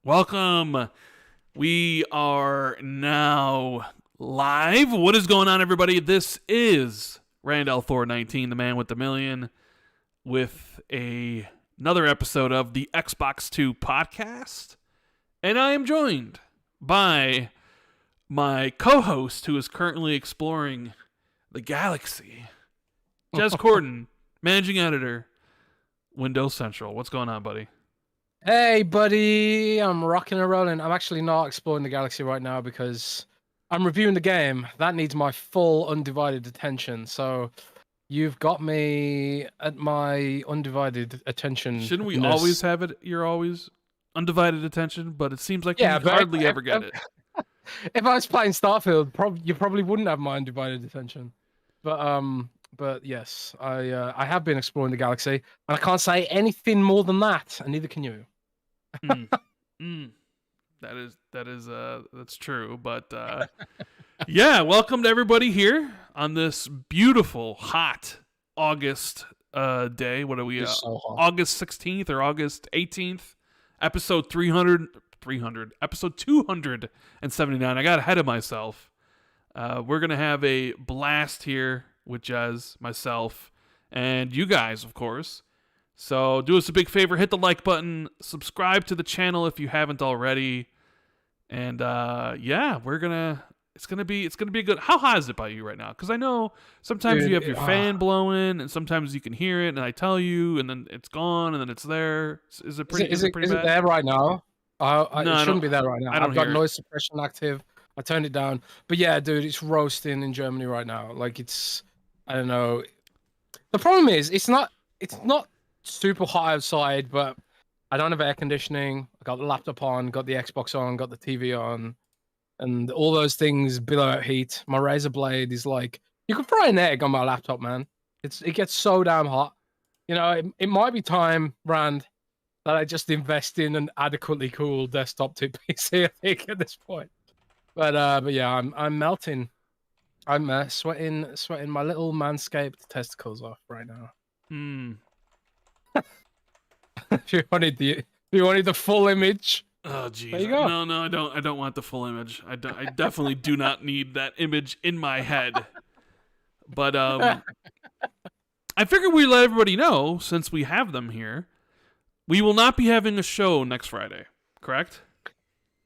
Welcome. We are now live. What is going on, everybody? This is Rand Thor 19, the man with the million, with another episode of the XB2 podcast. And I am joined by my co-host, who is currently exploring the galaxy, Jez Corden, managing editor, Windows Central. What's going on, buddy? Hey, buddy, I'm rocking and rolling. I'm actually not exploring the galaxy right now because I'm reviewing the game. That needs my full undivided attention. So you've got me at my undivided attention. Shouldn't we always have it? You're always undivided attention, but it seems like you hardly ever get it. If I was playing Starfield, you probably wouldn't have my undivided attention. But yes, I have been exploring the galaxy, and I can't say anything more than that, and neither can you. That's true. But yeah, welcome to everybody here on this beautiful, hot August day. What are we? So August 16th or August 18th, episode 300, episode 279. I got ahead of myself. We're gonna have a blast here with Jez, myself, and you guys, of course. So do us a big favor, hit the like button, subscribe to the channel if you haven't already, and yeah, it's gonna be a good. How hot is it by you right now? Because I know sometimes you have your fan blowing, and sometimes you can hear it, and I tell you, and then it's gone, and then it's there. Is it pretty? Is it there right now? No, it shouldn't be there right now. I've got noise suppression active. I turned it down, but yeah, dude, it's roasting in Germany right now. Like I don't know. The problem is, it's not super hot outside, but I don't have air conditioning. I got the laptop on, got the Xbox on, got the TV on, and all those things billow out heat. My Razer Blade is like, you can fry an egg on my laptop, man. It gets so damn hot. You know, it might be time, Rand, that I just invest in an adequately cool desktop to PC, I think, at this point. But yeah, I'm melting. I'm sweating my little manscaped testicles off right now. If you wanted the full image. Oh geez. There you go. No, I don't want the full image. I definitely do not need that image in my head. But I figured we'd let everybody know, since we have them here, we will not be having a show next Friday, correct?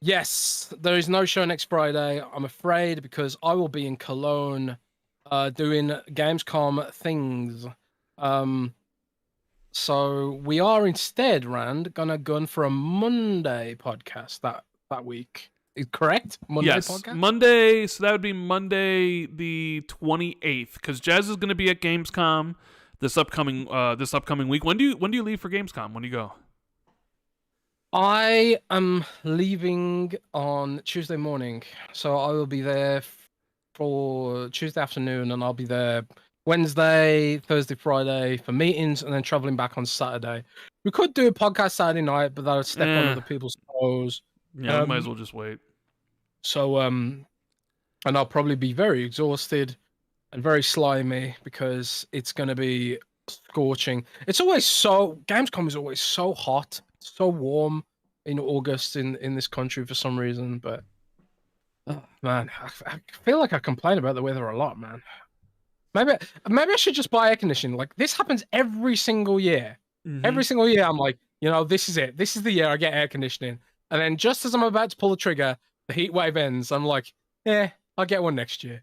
Yes, there is no show next Friday, I'm afraid, because I will be in Cologne doing Gamescom things. So we are instead, Rand, gonna gun for a Monday podcast that week. Correct? Monday podcast? Monday, so that would be Monday the 28th, because Jez is gonna be at Gamescom this upcoming week. When do you leave for Gamescom? When do you go? I am leaving on Tuesday morning, so I will be there for Tuesday afternoon, and I'll be there Wednesday, Thursday, Friday for meetings, and then traveling back on Saturday. We could do a podcast Saturday night, but that would step on other people's toes. Yeah, we might as well just wait. So, and I'll probably be very exhausted and very slimy because it's going to be scorching. Gamescom is always so hot. So warm in August in this country for some reason, but man, I feel like I complain about the weather a lot, man. Maybe I should just buy air conditioning. Like, this happens every single year. Mm-hmm. Every single year, I'm like, this is it. This is the year I get air conditioning. And then just as I'm about to pull the trigger, the heat wave ends. I'm like, I'll get one next year.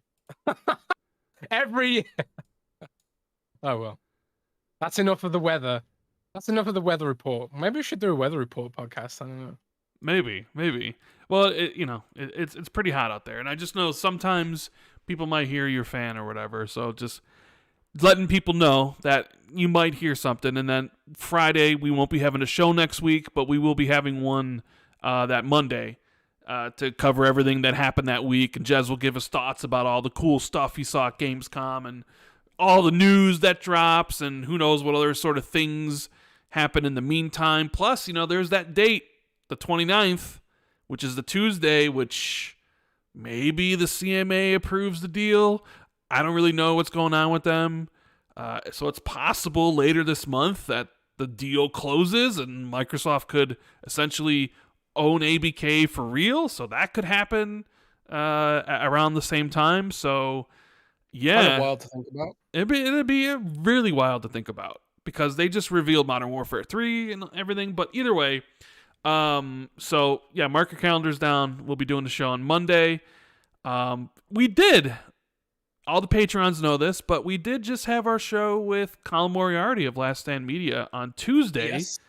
Every year. Oh well, that's enough of the weather. That's enough of the weather report. Maybe we should do a weather report podcast. I don't know. Maybe. Well, it's pretty hot out there, and I just know sometimes people might hear you're a fan or whatever. So just letting people know that you might hear something. And then Friday we won't be having a show next week, but we will be having one that Monday to cover everything that happened that week. And Jez will give us thoughts about all the cool stuff he saw at Gamescom and all the news that drops, and who knows what other sort of things happen in the meantime. Plus, there's that date, the 29th, which is the Tuesday, which maybe the CMA approves the deal. I don't really know what's going on with them. So it's possible later this month that the deal closes and Microsoft could essentially own ABK for real, so that could happen around the same time. So yeah, Kind of wild to think about. it'd be really wild to think about because they just revealed Modern Warfare 3 and everything. But either way, so yeah, mark your calendars down. We'll be doing the show on Monday. We did. All the patrons know this, but we did just have our show with Colin Moriarty of Last Stand Media on Tuesday. Yes,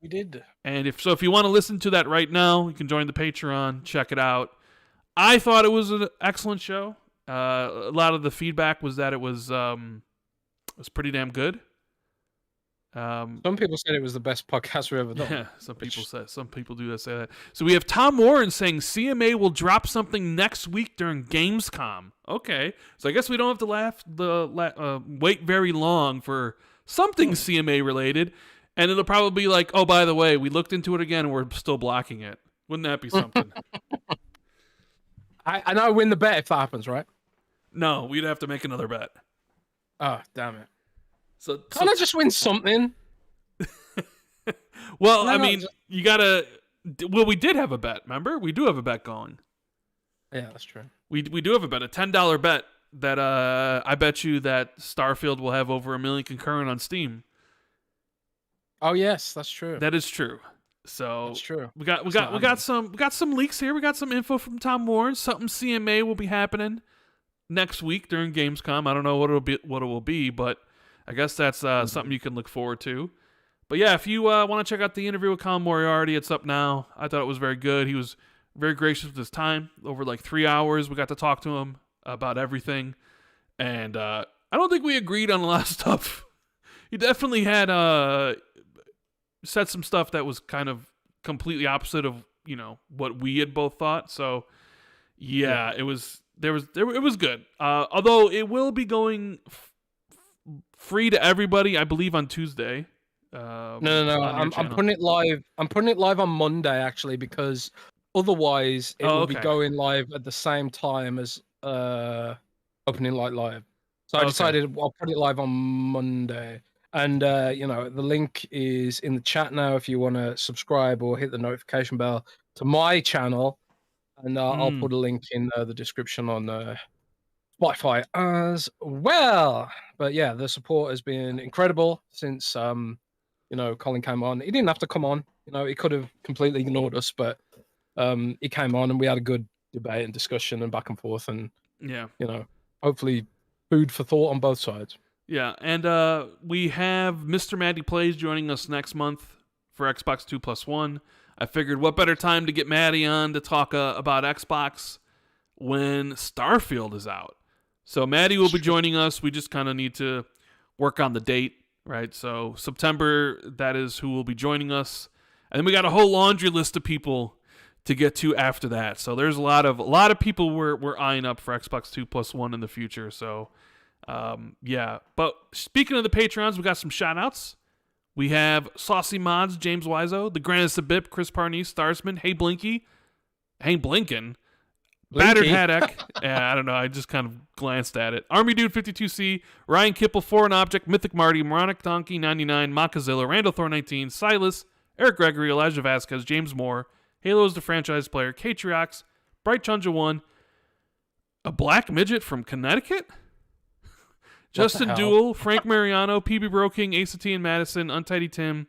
we did. And if you want to listen to that right now, you can join the Patreon, check it out. I thought it was an excellent show. A lot of the feedback was that it was pretty damn good. Some people said it was the best podcast we've ever done. Yeah, some people do say that. So we have Tom Warren saying CMA will drop something next week during Gamescom. Okay, so I guess we don't have to wait very long for something CMA related, and it'll probably be like, oh, by the way, we looked into it again and we're still blocking it. Wouldn't that be something? I know I win the bet if that happens, right? No, we'd have to make another bet. Oh, damn it. So Can't I just win something? Well, I mean, you gotta. Well, we did have a bet. Remember, we do have a bet going. Yeah, that's true. We do have a bet, a $10 bet that I bet you that Starfield will have over 1 million concurrent on Steam. Oh yes, that's true. That is true. So That's true. We got some leaks here. We got some info from Tom Warren. Something CMA will be happening next week during Gamescom. I don't know what it will be, but I guess that's something you can look forward to. But yeah, if you want to check out the interview with Colin Moriarty, it's up now. I thought it was very good. He was very gracious with his time. Over like 3 hours, we got to talk to him about everything. And I don't think we agreed on a lot of stuff. He definitely had said some stuff that was kind of completely opposite of, what we had both thought. So yeah. it was good. Although it will be going free to everybody, I believe, on Tuesday. No. I'm putting it live. I'm putting it live on Monday actually, because otherwise it will be going live at the same time as Opening Light Live. So I decided I'll put it live on Monday. And the link is in the chat now if you want to subscribe or hit the notification bell to my channel. And I'll put a link in the description on Spotify as well. But yeah, the support has been incredible since Colin came on. He didn't have to come on. He could have completely ignored us, but he came on and we had a good debate and discussion and back and forth, and hopefully food for thought on both sides. Yeah, and we have Mr. Maddie Plays joining us next month for Xbox 2+1. I figured what better time to get Maddie on to talk about Xbox when Starfield is out. So Maddie will be joining us. We just kind of need to work on the date, right? So September, that is who will be joining us. And then we got a whole laundry list of people to get to after that. So there's a lot of people we're eyeing up for Xbox 2+1 in the future. So yeah. But speaking of the Patrons, we got some shout-outs. We have Saucy Mods, James Wiseau, The Grandest of Bip, Chris Parnese, Starsman, Hey Blinky, Hey Blinkin', Battered Haddock. I don't know. I just kind of glanced at it. Army Dude 52C, Ryan Kipple, Foreign Object, Mythic Marty, Moronic Donkey 99, Mockazilla, Randall Thor 19, Silas, Eric Gregory, Elijah Vasquez, James Moore, Halo's the Franchise Player, Katriox, Bright Chunja 1, a Black Midget from Connecticut, Justin Duell, Frank Mariano, PB Bro King, Ace of T and Madison, Untidy Tim,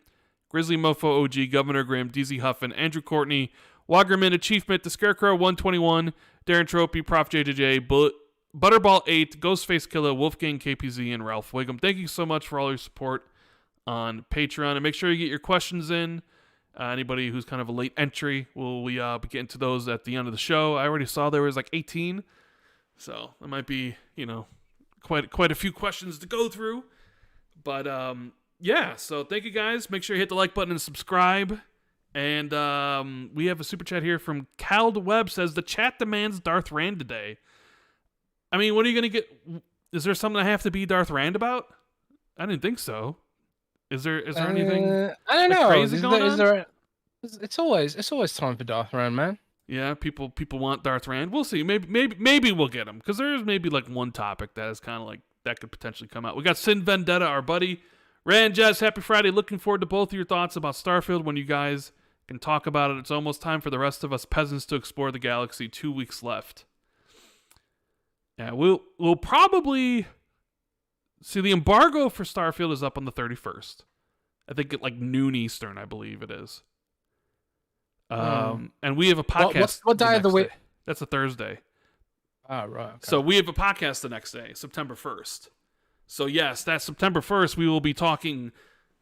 Grizzly Mofo OG, Governor Grimm, DZ Huffin, Andrew Courtney, Wagerman, Achievement, The Scarecrow 121, Darren Tropey, Prof JJJ, Butterball 8, Ghostface Killer, Wolfgang KPZ, and Ralph Wiggum. Thank you so much for all your support on Patreon, and make sure you get your questions in. Anybody who's kind of a late entry, we'll be getting to those at the end of the show. I already saw there was like 18, so that might be, quite a few questions to go through. But yeah, so thank you guys. Make sure you hit the like button and subscribe. And we have a super chat here from Cald Webb, says the chat demands Darth Rand today. I mean, what are you gonna get? Is there something I have to be Darth Rand about? I didn't think so. Is there anything? I don't know. Crazy going on? It's always time for Darth Rand, man. Yeah, people want Darth Rand. We'll see. Maybe we'll get him, because there's maybe like one topic that is kind of like that could potentially come out. We got Sin Vendetta, our buddy. Rand Jez, happy Friday. Looking forward to both of your thoughts about Starfield when you guys can talk about it. It's almost time for the rest of us peasants to explore the galaxy. 2 weeks left. Yeah, we'll probably see the embargo for Starfield is up on the 31st. I think at like noon Eastern, I believe it is. And we have a podcast. What day of the week? That's a Thursday. Oh, right. Okay. So we have a podcast the next day, September 1st. So yes, that September 1st, we will be talking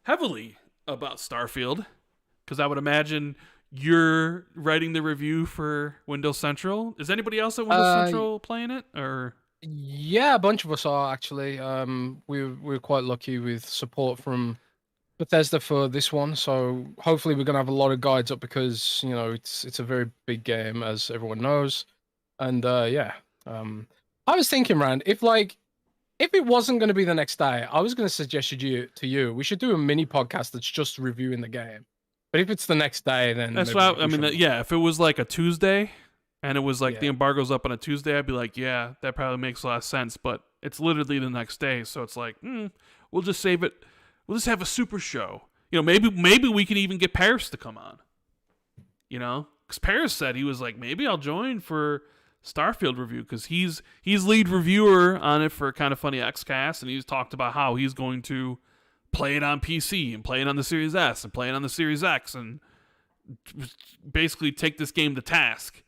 heavily about Starfield, because I would imagine you're writing the review for Windows Central. Is anybody else at Windows Central playing it? Or yeah, a bunch of us are actually. We're quite lucky with support from Bethesda for this one, so hopefully we're gonna have a lot of guides up, because it's a very big game, as everyone knows. And I was thinking, Rand, if it wasn't going to be the next day, I was going to suggest to you we should do a mini podcast that's just reviewing the game. But if it's the next day, then that's what I mean. If it was like a Tuesday and it was like the embargo's up on a Tuesday, I'd be like, yeah, that probably makes a lot of sense. But it's literally the next day, so it's like, we'll just save it. We'll just have a super show. Maybe we can even get Paris to come on. Because Paris said he was like, maybe I'll join for Starfield review, because he's lead reviewer on it for Kind of Funny XCast, and he's talked about how he's going to play it on PC and play it on the Series S and play it on the Series X and basically take this game to task.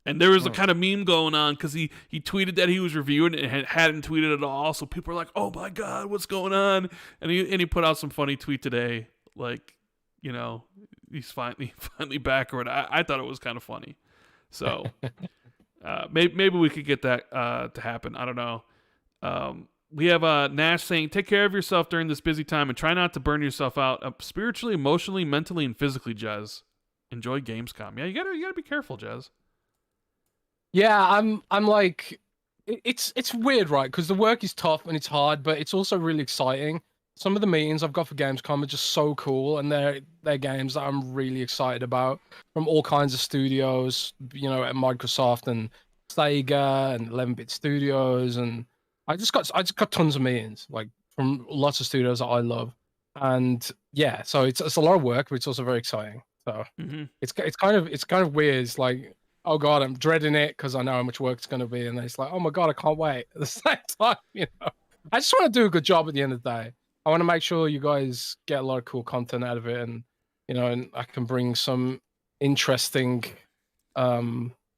And there was a kind of meme going on, because he tweeted that he was reviewing it and hadn't tweeted at all, so people are like, oh my god, what's going on? And he put out some funny tweet today, like, he's finally back or whatever. I thought it was kind of funny. So maybe we could get that to happen. I don't know. We have Nash saying, take care of yourself during this busy time and try not to burn yourself out spiritually, emotionally, mentally, and physically, Jez. Enjoy Gamescom. Yeah, you gotta be careful, Jez. Yeah, I'm like, it's weird, right? Because the work is tough and it's hard, but it's also really exciting. Some of the meetings I've got for Gamescom are just so cool, and they're games that I'm really excited about, from all kinds of studios, at Microsoft and Sega and 11-bit studios, and I just got tons of meetings, like, from lots of studios that I love, and yeah, so it's a lot of work, but it's also very exciting. So it's kind of weird. It's like, oh god, I'm dreading it because I know how much work it's going to be, and then it's like, oh my god, I can't wait. At the same time, I just want to do a good job at the end of the day. I want to make sure you guys get a lot of cool content out of it, and and I can bring some interesting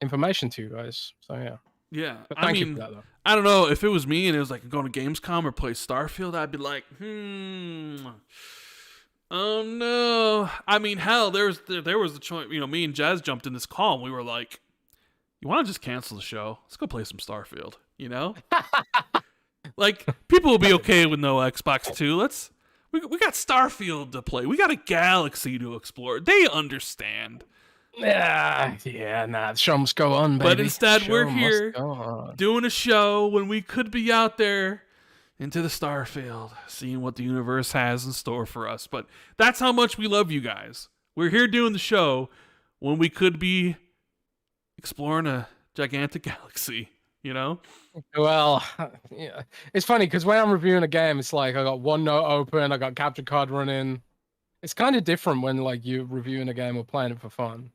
information to you guys. So yeah. Yeah, but thank you for that, though. I don't know, if it was me and it was like going to Gamescom or play Starfield, I'd be like, oh no. I mean, hell, there was the choice. Me and Jez jumped in this call, and we were like, you want to just cancel the show? Let's go play some Starfield. Like, people will be okay with no Xbox 2. We got Starfield to play. We got a galaxy to explore. They understand. Yeah, the show must go on, baby. But instead, we're here doing a show when we could be out there into the Starfield, seeing what the universe has in store for us. But that's how much we love you guys. We're here doing the show when we could be exploring a gigantic galaxy. Well, yeah, it's funny because when I'm reviewing a game, it's like I got OneNote open, I got capture card running. It's kind of different when like you're reviewing a game or playing it for fun,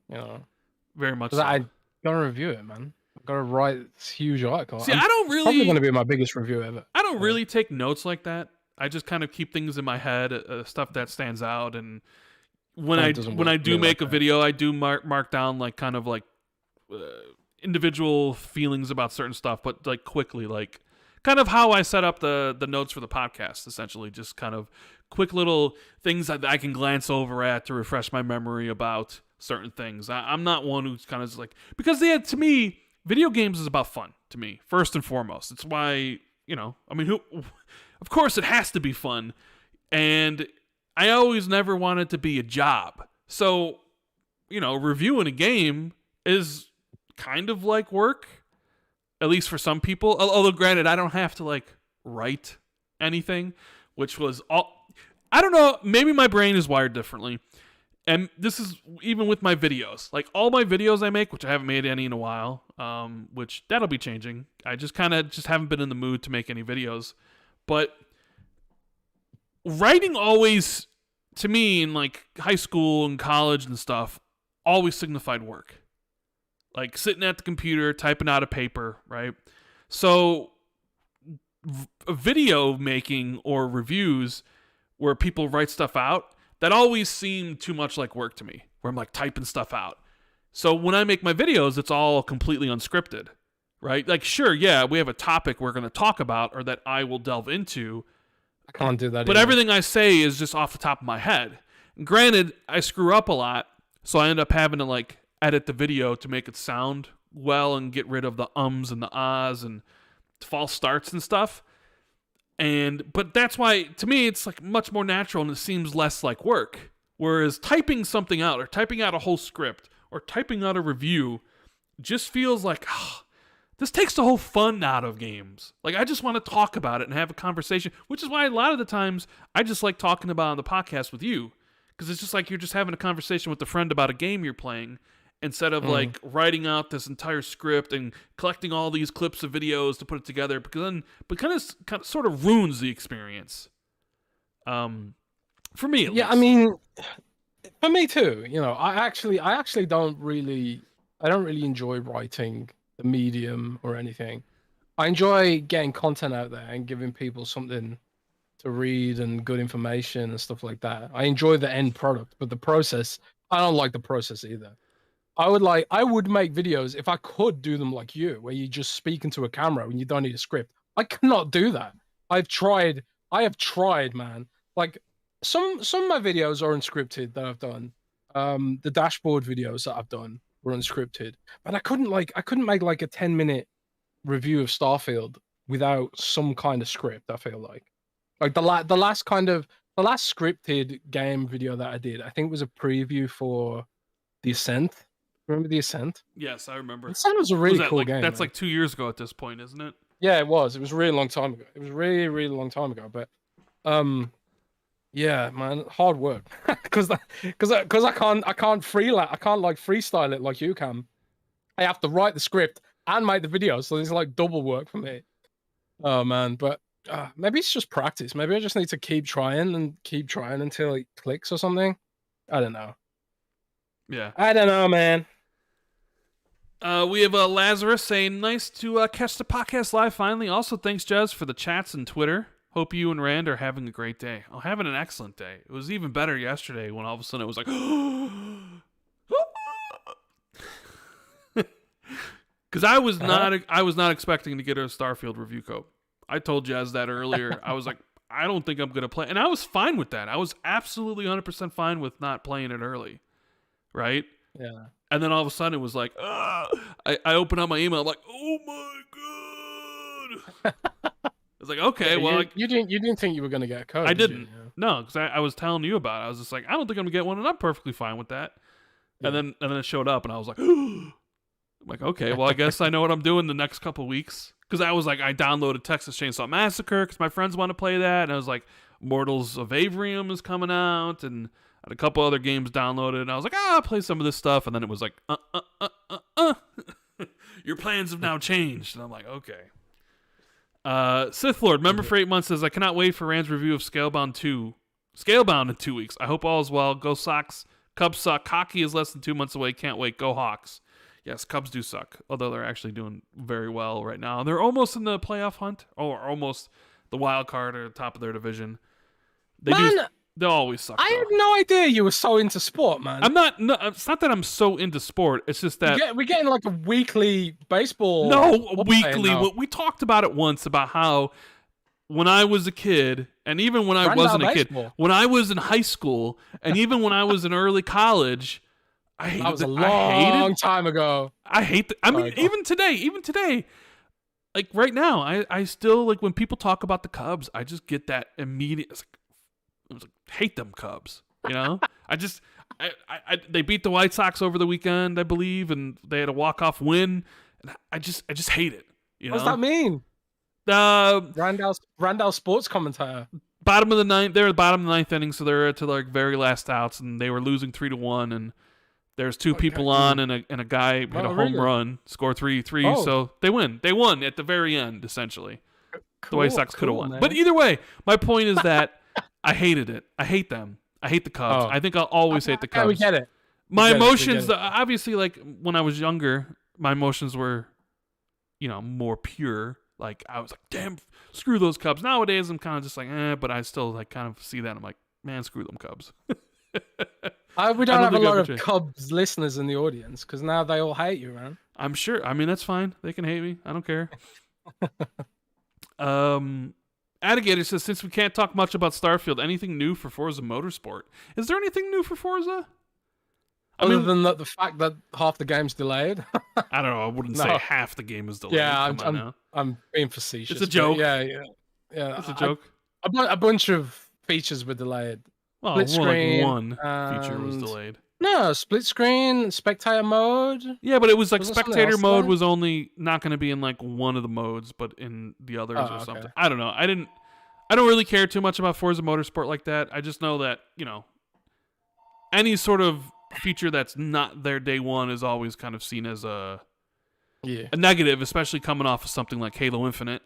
Very much so. I gotta review it, man. I've got to write this huge article. See, I don't really. Probably going to be my biggest review ever. I don't really take notes like that. I just kind of keep things in my head, stuff that stands out, and when I do make a video, I do mark down like kind of like individual feelings about certain stuff, but like quickly, like kind of how I set up the notes for the podcast, essentially, just kind of quick little things that I can glance over at to refresh my memory about certain things. I'm not one who's kind of like, because to me, video games is about fun to me, first and foremost. It's why, of course it has to be fun, and I always never wanted it to be a job. So, reviewing a game is kind of like work, at least for some people. Although, granted, I don't have to like write anything, which was all. I don't know. Maybe my brain is wired differently, and this is even with my videos. Like all my videos I make, which I haven't made any in a while, which that'll be changing. I just haven't been in the mood to make any videos, but writing always, to me, in like high school and college and stuff, always signified work. Like sitting at the computer, typing out a paper, right? So video making or reviews where people write stuff out, that always seemed too much like work to me, where I'm like typing stuff out. So when I make my videos, it's all completely unscripted, right? Like, sure, yeah, we have a topic we're going to talk about or that I will delve into. I can't do that But either. everything I say is just off the top of my head. And granted, I screw up a lot, so I end up having to like edit the video to make it sound well and get rid of the ums and the ahs and false starts and stuff. But that's why, to me, it's like much more natural and it seems less like work. Whereas typing something out or typing out a whole script or typing out a review just feels like, this takes the whole fun out of games. Like, I just want to talk about it and have a conversation, which is why a lot of the times I just like talking about on the podcast with you. Because it's just like you're just having a conversation with a friend about a game you're playing instead of like writing out this entire script and collecting all these clips of videos to put it together, because then kind of sort of ruins the experience. For me, at least. I mean, for me too. You know, I actually don't really enjoy writing the medium or anything. I enjoy getting content out there and giving people something to read and good information and stuff like that. I enjoy the end product, but the process, I don't like the process either. I would make videos if I could do them like you, where you just speak into a camera and you don't need a script. I cannot do that. I have tried, man. Like some of my videos are unscripted that I've done. The dashboard videos that I've done were unscripted, but I couldn't make like a 10-minute review of Starfield without some kind of script. I feel like the last scripted game video that I did, I think was a preview for The Ascent. Remember The Ascent? Yes, I remember. Ascent was a really cool game. That's man. like 2 years ago at this point, isn't it? Yeah, it was. It was a really long time ago. It was really, really long time ago. But, yeah, man, hard work. Because I can't like freestyle it like you can. I have to write the script and make the video, so it's like double work for me. Oh man, but maybe it's just practice. Maybe I just need to keep trying until it clicks or something. I don't know. Yeah, I don't know, man. We have Lazarus saying, nice to catch the podcast live finally. Also, thanks, Jez, for the chats and Twitter. Hope you and Rand are having a great day. Oh, having an excellent day. It was even better yesterday when all of a sudden it was like, because I was not expecting to get a Starfield review code. I told Jez that earlier. I was like, I don't think I'm gonna play, and I was fine with that. I was absolutely 100% fine with not playing it early, right? Yeah. And then all of a sudden it was like, I open up my email, I'm like, oh my god. I was like, okay, well, you didn't think you were gonna get a code. I didn't. Yeah. No, because I was telling you about it. I was just like, I don't think I'm gonna get one, and I'm perfectly fine with that. Yeah. And then it showed up, and I was like, I'm like, okay, well, I guess I know what I'm doing the next couple weeks. Because I was like, I downloaded Texas Chainsaw Massacre because my friends want to play that, and I was like, Mortals of Avrium is coming out, and I had a couple other games downloaded, and I was like, I'll play some of this stuff, and then it was like, your plans have now changed, and I'm like, okay. Sith Lord, member for 8 months, says, I cannot wait for Rand's review of Scalebound 2. Scalebound in 2 weeks. I hope all is well. Go Sox. Cubs suck. Hockey is less than 2 months away. Can't wait. Go Hawks. Yes, Cubs do suck, although they're actually doing very well right now. They're almost in the playoff hunt, or almost the wild card or top of their division. They'll always suck. I had no idea you were so into sport, man. I'm not. No, it's not that I'm so into sport. It's just that we're getting like a weekly baseball. No, weekly. We talked about it once about how when I was a kid, and even when I wasn't a kid, when I was in high school, and even when I was in early college. That was a long time ago. I hate I mean, even today, like right now, I still, like, when people talk about the Cubs, I just get that immediate, I was like, hate them Cubs, you know? They beat the White Sox over the weekend, I believe, and they had a walk-off win, and I just hate it, you know? What does that mean? Randall sports commentator. Bottom of the ninth, they're at the bottom of the ninth inning, so they're to like very last outs, and they were losing 3-1, and there's two people on, and a guy hit a home run, score 3-3, so they win. They won at the very end, essentially. The White Sox could have won. Man. But either way, my point is that I hated it. I hate them. I hate the Cubs. I think I'll always hate the Cubs. We get it. My Get it, emotions, obviously, like when I was younger, my emotions were, more pure. Like I was like, damn, screw those Cubs. Nowadays, I'm kind of just like, but I still like kind of see that. I'm like, man, screw them Cubs. We I don't don't have a think lot I've of changed. Cubs listeners in the audience because now they all hate you, man. I'm sure. I mean, that's fine. They can hate me. I don't care. Um, Alligator says, since we can't talk much about Starfield, anything new for Forza Motorsport? Is there anything new for Forza? Other than the fact that half the game's delayed. I don't know. I wouldn't say No. half the game is delayed. Yeah, Come on now. I'm being facetious. It's a joke. Yeah. It's a joke. A bunch of features were delayed. Well, Split more like screen one feature was delayed. No, split screen, spectator mode. Yeah, but it was like Wasn't something spectator else mode delayed? was only not going to be in like one of the modes, but in the others or Okay. something. I don't know. I don't really care too much about Forza Motorsport like that. I just know that, any sort of feature that's not there day one is always kind of seen as a negative, especially coming off of something like Halo Infinite,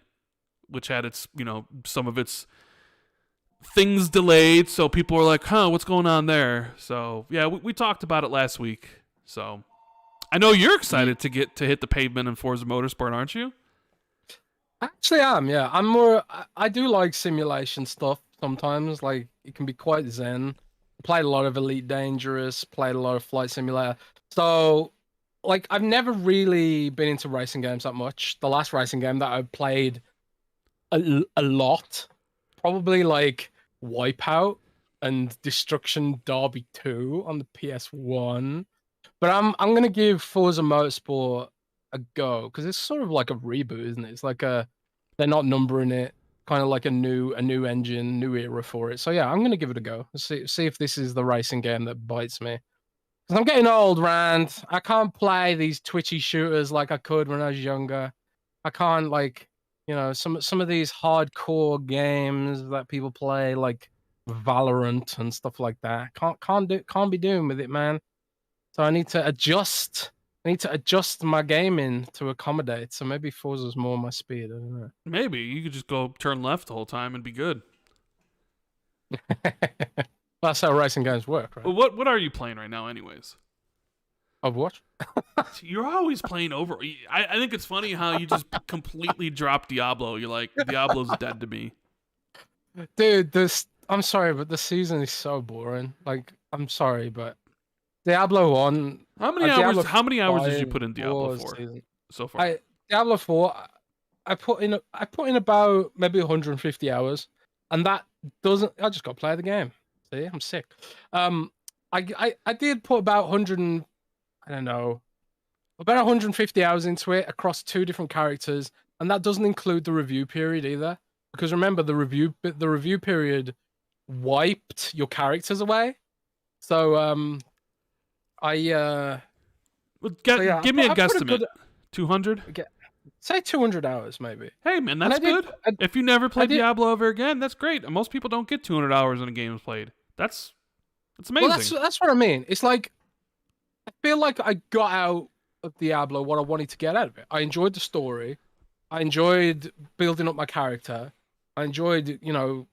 which had its, some of its things delayed. So people were like, what's going on there? So yeah, we talked about it last week. So I know you're excited to hit the pavement in Forza Motorsport, aren't you? Actually, yeah. I'm more. I do like simulation stuff sometimes. Like it can be quite zen. Played a lot of Elite Dangerous. Played a lot of Flight Simulator. So, like, I've never really been into racing games that much. The last racing game that I played a lot, probably like Wipeout and Destruction Derby 2 on the PS1. But I'm gonna give Forza Motorsport a go because it's sort of like a reboot, isn't it? It's like they're not numbering it, kind of like a new engine, new era for it. So yeah, I'm gonna give it a go. See if this is the racing game that bites me. Because I'm getting old, Rand. I can't play these twitchy shooters like I could when I was younger. I can't like some of these hardcore games that people play like Valorant and stuff like that. Can't be doing with it, man. So I need to adjust. I need to adjust my gaming to accommodate. So maybe Forza's more my speed. I don't know. Maybe you could just go turn left the whole time and be good. That's how racing games work, right? Well, what are you playing right now, anyways? Overwatch? You're always playing over. I think it's funny how you just completely drop Diablo. You're like, Diablo's dead to me. Dude, I'm sorry, but the season is so boring. Like, I'm sorry, but Diablo 1. How many hours did you put in Diablo 4 so far? Diablo 4, I put in about maybe 150 hours, and that doesn't. I just got to play the game. See, I'm sick. I did put about 100. I don't know, about 150 hours into it across 2 different characters, and that doesn't include the review period either. Because remember, the review period wiped your characters away. So give me a guesstimate. 200? Say 200 hours, maybe. Hey, man, that's good. If you never play Diablo ever again, that's great. Most people don't get 200 hours in a game played. That's amazing. Well, that's what I mean. It's like, I feel like I got out of Diablo what I wanted to get out of it. I enjoyed the story. I enjoyed building up my character. I enjoyed,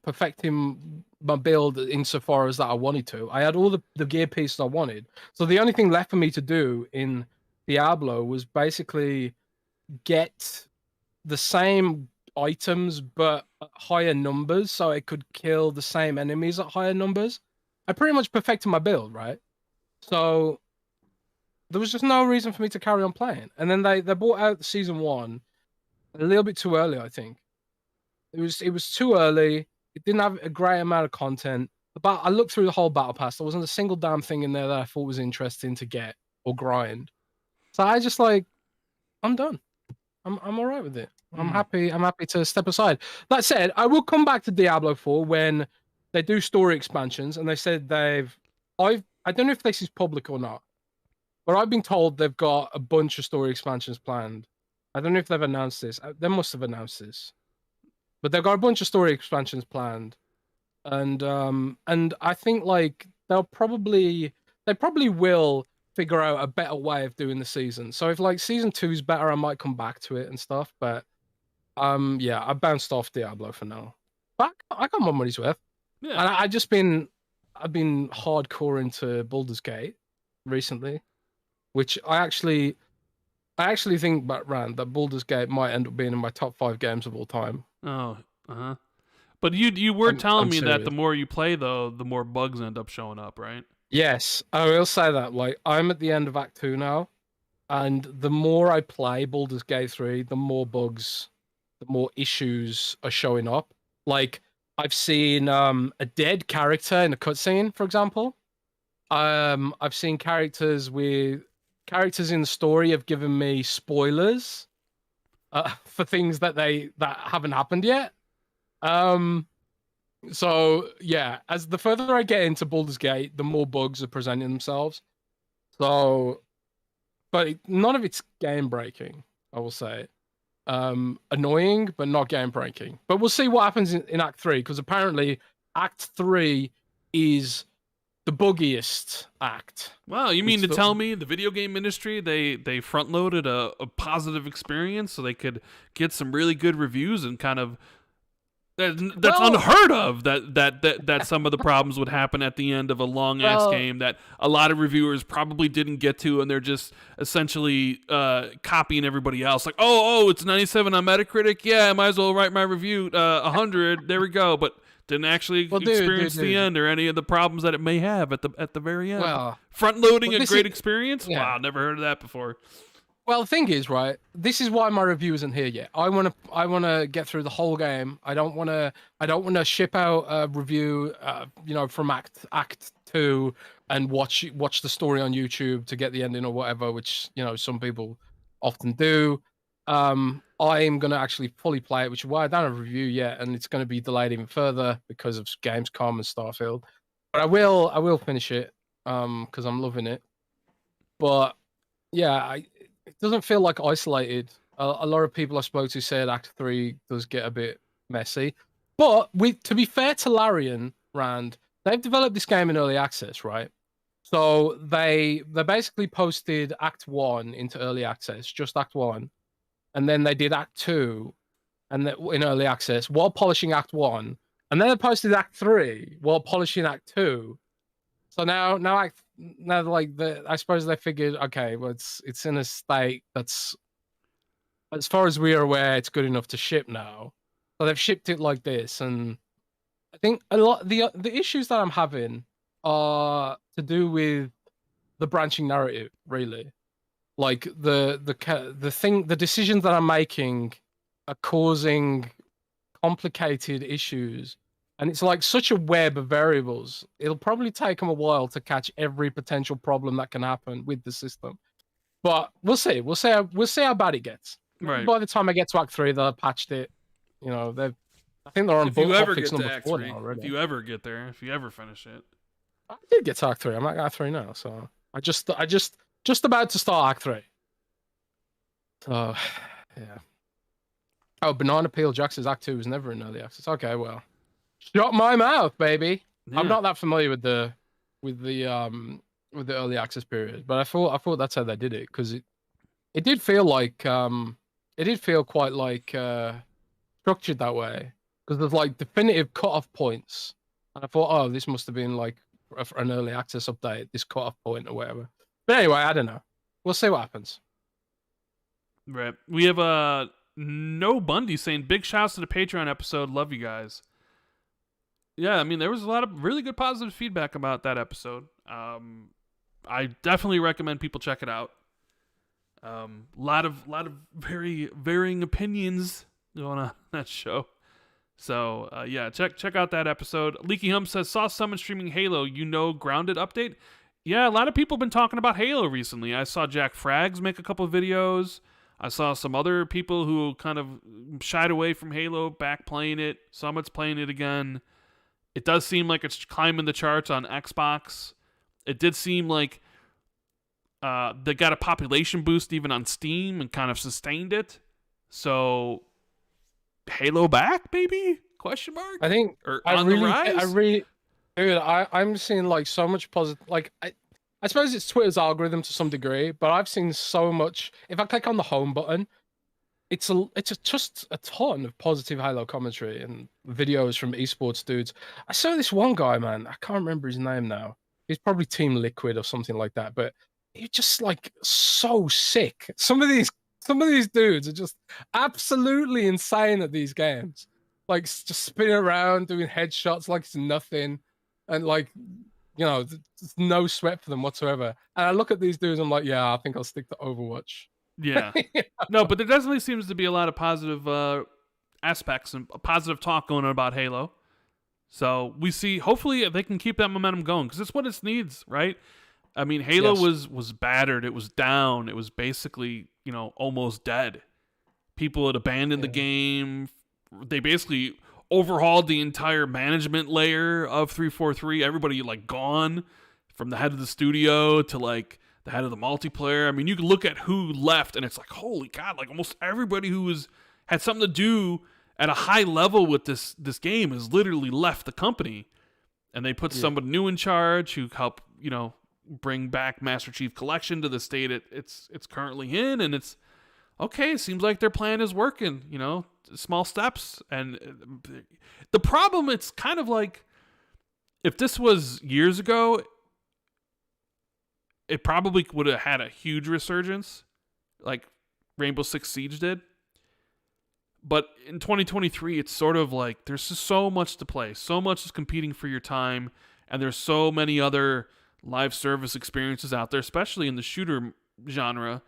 perfecting my build insofar as that I wanted to. I had all the gear pieces I wanted. So the only thing left for me to do in Diablo was basically get the same items but at higher numbers so I could kill the same enemies at higher numbers. I pretty much perfected my build, right? So there was just no reason for me to carry on playing. And then they brought out season 1 a little bit too early, I think. It was too early. It didn't have a great amount of content. But I looked through the whole battle pass. There wasn't a single damn thing in there that I thought was interesting to get or grind. So I just I'm done. I'm all right with it. I'm happy to step aside. That said, I will come back to Diablo 4 when they do story expansions, and they said I don't know if this is public or not, but I've been told they've got a bunch of story expansions planned. I don't know if they've announced this. They must have announced this. But they've got a bunch of story expansions planned. And I think they probably will figure out a better way of doing the season. So if season 2 is better, I might come back to it and stuff. But yeah, I bounced off Diablo for now. But I got my money's worth. Yeah. And I've been hardcore into Baldur's Gate recently, which I actually think that Baldur's Gate might end up being in my top 5 games of all time. Oh, uh-huh. But you were telling I'm me that the serious. more you play, though, the more bugs end up showing up, right? Yes, I will say that. Like, I'm at the end of Act 2 now, and the more I play Baldur's Gate 3, the more bugs, the more issues are showing up. Like, I've seen a dead character in a cutscene, for example. I've seen characters in the story have given me spoilers for things that haven't happened yet. So yeah, as the further I get into Baldur's Gate, the more bugs are presenting themselves. So, but none of it's game breaking, I will say. Annoying, but not game breaking. But we'll see what happens in Act 3, because apparently Act 3 is the buggiest act. Wow, you mean to tell me the video game industry they front loaded a positive experience so they could get some really good reviews and kind of that's unheard of that some of the problems would happen at the end of a long ass game that a lot of reviewers probably didn't get to, and they're just essentially copying everybody else. Like, oh, it's 97 on Metacritic. Yeah, I might as well write my review 100. There we go. But didn't actually experience the end or any of the problems that it may have at the very end. Front loading a great experience. Yeah. Wow, never heard of that before. Well, the thing is, right, this is why my review isn't here yet. I want to get through the whole game. I don't want to ship out a review, from Act 2 and watch the story on YouTube to get the ending or whatever, which, some people often do. I'm going to actually fully play it, which is why I don't have a review yet, and it's going to be delayed even further because of Gamescom and Starfield. But I will finish it because I'm loving it. But yeah, it doesn't feel like isolated. A lot of people I spoke to said Act 3 does get a bit messy. But to be fair to Larian, Rand, they've developed this game in early access, right? So they basically posted Act 1 into early access, just Act 1. And then they did Act 2 and in early access while polishing Act 1. And then they posted Act 3 while polishing Act 2. So now I suppose they figured, okay, well, it's in a state that's, as far as we are aware, it's good enough to ship now. So they've shipped it like this, and I think a lot the issues that I'm having are to do with the branching narrative, really. Like the decisions that I'm making are causing complicated issues. And it's like such a web of variables. It'll probably take them a while to catch every potential problem that can happen with the system. But we'll see. We'll see how bad it gets. Right. By the time I get to Act 3, they'll have patched it. I think they're on hotfix number 4 now already. If you ever get there, if you ever finish it. I did get to Act 3. I'm at Act 3 now, so I just about to start Act 3. So yeah. Oh, Banana Peel Jackson's Act 2 was never in early access. Okay, well. Shut my mouth, baby. Yeah. I'm not that familiar with the early access period, but I thought that's how they did it, because it did feel like quite like structured that way, because there's like definitive cutoff points, and I thought, oh, this must have been like an early access update, this cutoff point or whatever. But anyway, I don't know. We'll see what happens. Right. We have No Bundy saying big shouts to the Patreon episode. Love you guys. Yeah, I mean, there was a lot of really good positive feedback about that episode. I definitely recommend people check it out. Lot of very varying opinions going on that show. So yeah, check out that episode. Leaky Hum says, saw someone streaming Halo. Grounded update. Yeah, a lot of people have been talking about Halo recently. I saw Jack Frags make a couple of videos. I saw some other people who kind of shied away from Halo back playing it. Summit's playing it again. It does seem like it's climbing the charts on Xbox. It did seem like they got a population boost even on Steam and kind of sustained it. So, Halo back, baby? Question mark? I think or on the rise? Dude, I'm seeing like so much positive. Like I suppose it's Twitter's algorithm to some degree, but I've seen so much. If I click on the home button, it's just a ton of positive Halo commentary and videos from esports dudes. I saw this one guy, man. I can't remember his name now. He's probably Team Liquid or something like that. But he's just like so sick. Some of these dudes are just absolutely insane at these games. Like just spinning around, doing headshots like it's nothing, and like there's no sweat for them whatsoever. And I look at these dudes, I'm like, yeah, I think I'll stick to Overwatch. Yeah. No, but there definitely seems to be a lot of positive aspects and positive talk going on about Halo. So we see, hopefully they can keep that momentum going, because it's what it needs, right? I mean, Halo was battered. It was down. It was basically, almost dead. People had abandoned the game. They basically overhauled the entire management layer of 343. Everybody like gone, from the head of the studio to like the head of the multiplayer. I mean, you can look at who left, and it's like, holy God, like almost everybody who had something to do at a high level with this game has literally left the company. And they put somebody new in charge who helped, bring back Master Chief Collection to the state it's currently in, and it's okay. It seems like their plan is working, small steps. And the problem, it's kind of like, if this was years ago, it probably would have had a huge resurgence like Rainbow Six Siege did. But in 2023, it's sort of like there's just so much to play. So much is competing for your time, and there's so many other live service experiences out there, especially in the shooter genre,